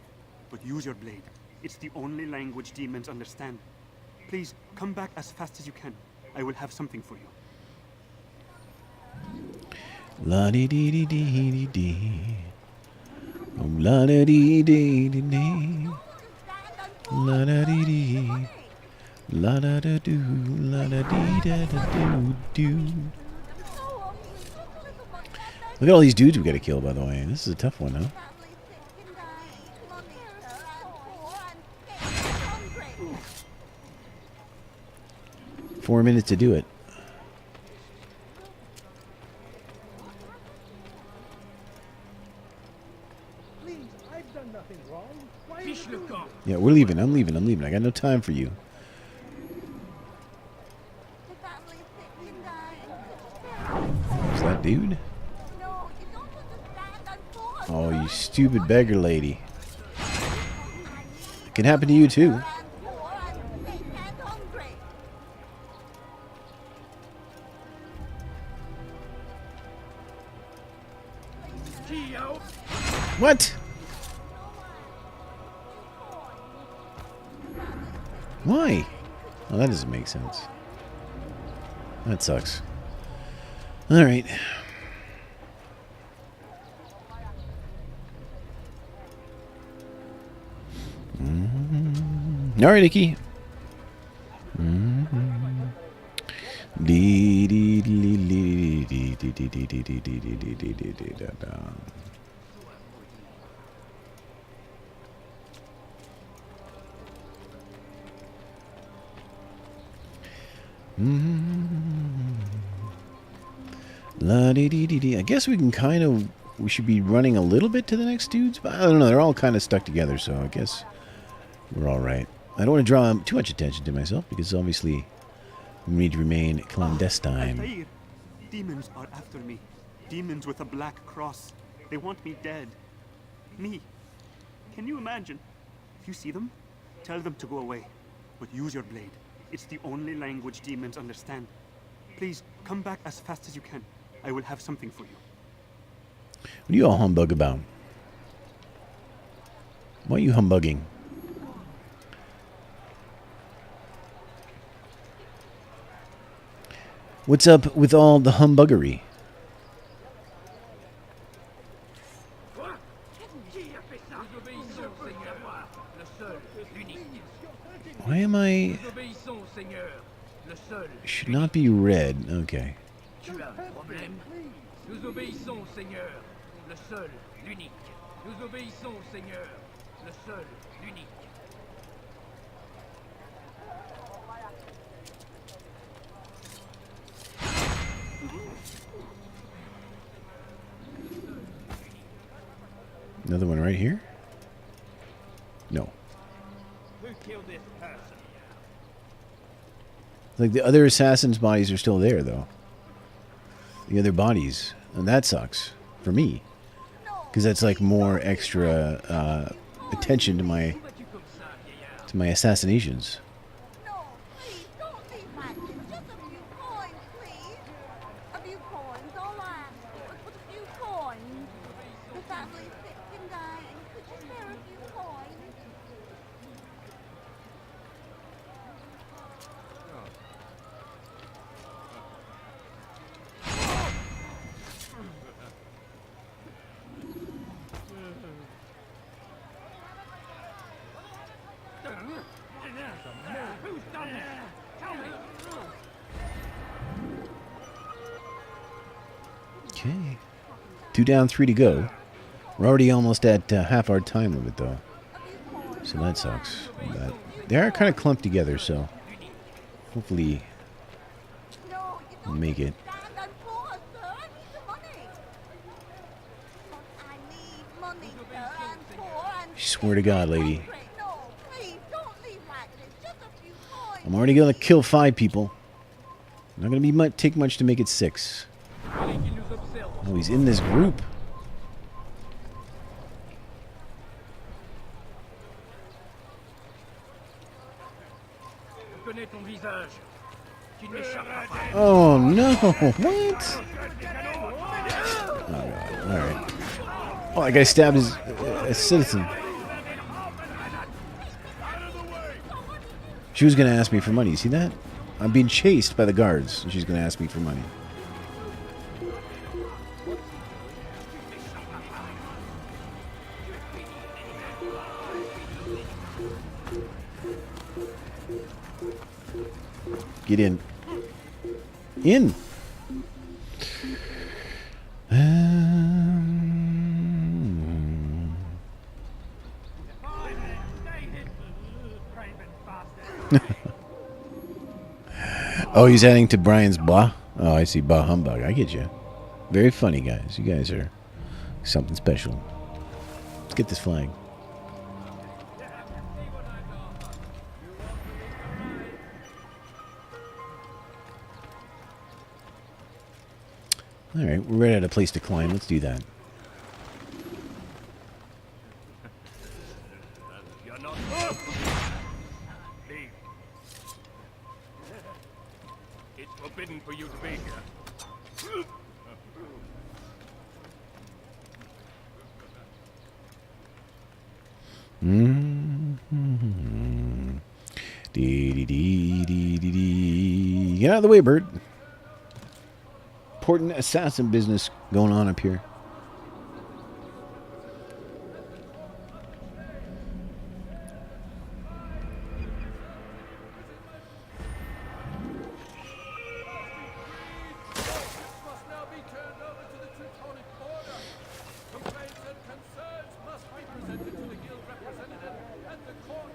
But use your blade. It's the only language demons understand. Please, come back as fast as you can. I will have something for you. La dee dee dee dee dee dee. Oh, la da dee dee dee dee. La da dee dee. La da da do. La da dee da da do do. Look at all these dudes we got to kill, by the way. This is a tough one, huh? 4 minutes to do it. Yeah, we're leaving. I'm leaving. I got no time for you. Is that dude? Oh, you stupid beggar lady. It can happen to you too. What? Why? Oh, that doesn't make sense. That sucks. All right. All right, Icky. La dee dee dee dee. I guess we can kind of... We should be running a little bit to the next dudes, but I don't know. They're all kind of stuck together, so I guess we're all right. I don't want to draw too much attention to myself, because obviously we need to remain clandestine. Altair, demons are after me. Demons with a black cross. They want me dead. Me. Can you imagine? If you see them, tell them to go away. But use your blade. It's the only language demons understand. Please, come back as fast as you can. I will have something for you. What are you all humbug about? Why are you humbugging? What's up with all the humbuggery? Why am I... Should not be red. Okay. Nous obéissons, Seigneur, le seul, l'unique. Nous obéissons, Seigneur, le seul, l'unique. Another one right here? No. Who killed this person? Like the other assassins' bodies are still there, though. The other bodies. And that sucks for me. Because that's like more extra attention to my assassinations. A few coins, all right. But a few coins. The family's sick and dying. Could you spare a few coins? Who's done this? Tell me. Okay. 2 down, 3 to go. We're already almost at half our time limit, though. So that sucks. But they are kind of clumped together, so hopefully we'll make it. I swear to God, lady. I'm already going to kill 5 people. Not going to be take much to make it 6. Oh, he's in this group. Oh no! What? Oh God! All right. Oh, that guy stabbed a citizen. She was gonna ask me for money. You see that? I'm being chased by the guards, and she's gonna ask me for money. Get in. In. Oh, he's adding to Brian's blah? Oh, I see. Bah humbug. I get you. Very funny, guys. You guys are something special. Let's get this flag. Alright, we're right at a place to climb. Let's do that. Leave. It's forbidden for you to be here. Dee dee dee dee dee dee. Get out of the way, bird. Important assassin business going on up here.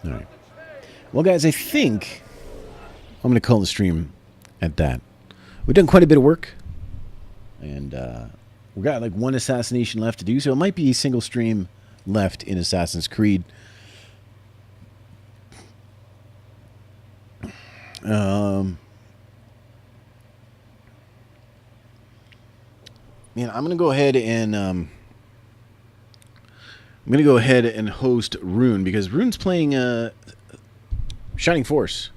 All right. Well, guys, I think I'm going to call the stream at that. We've done quite a bit of work. And we've got like 1 assassination left to do, so it might be a single stream left in Assassin's Creed. Man, I'm gonna go ahead and host Rune, because Rune's playing Shining Force.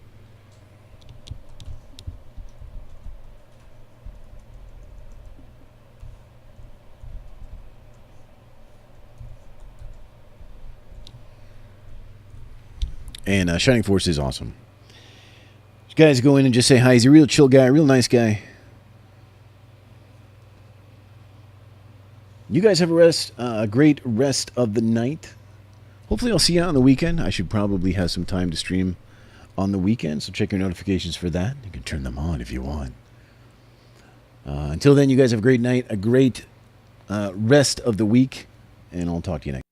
And Shining Force is awesome. You guys go in and just say hi. He's a real chill guy, real nice guy. You guys have a great rest of the night. Hopefully I'll see you on the weekend. I should probably have some time to stream on the weekend, so check your notifications for that. You can turn them on if you want. Until then, you guys have a great night, a great rest of the week, and I'll talk to you next.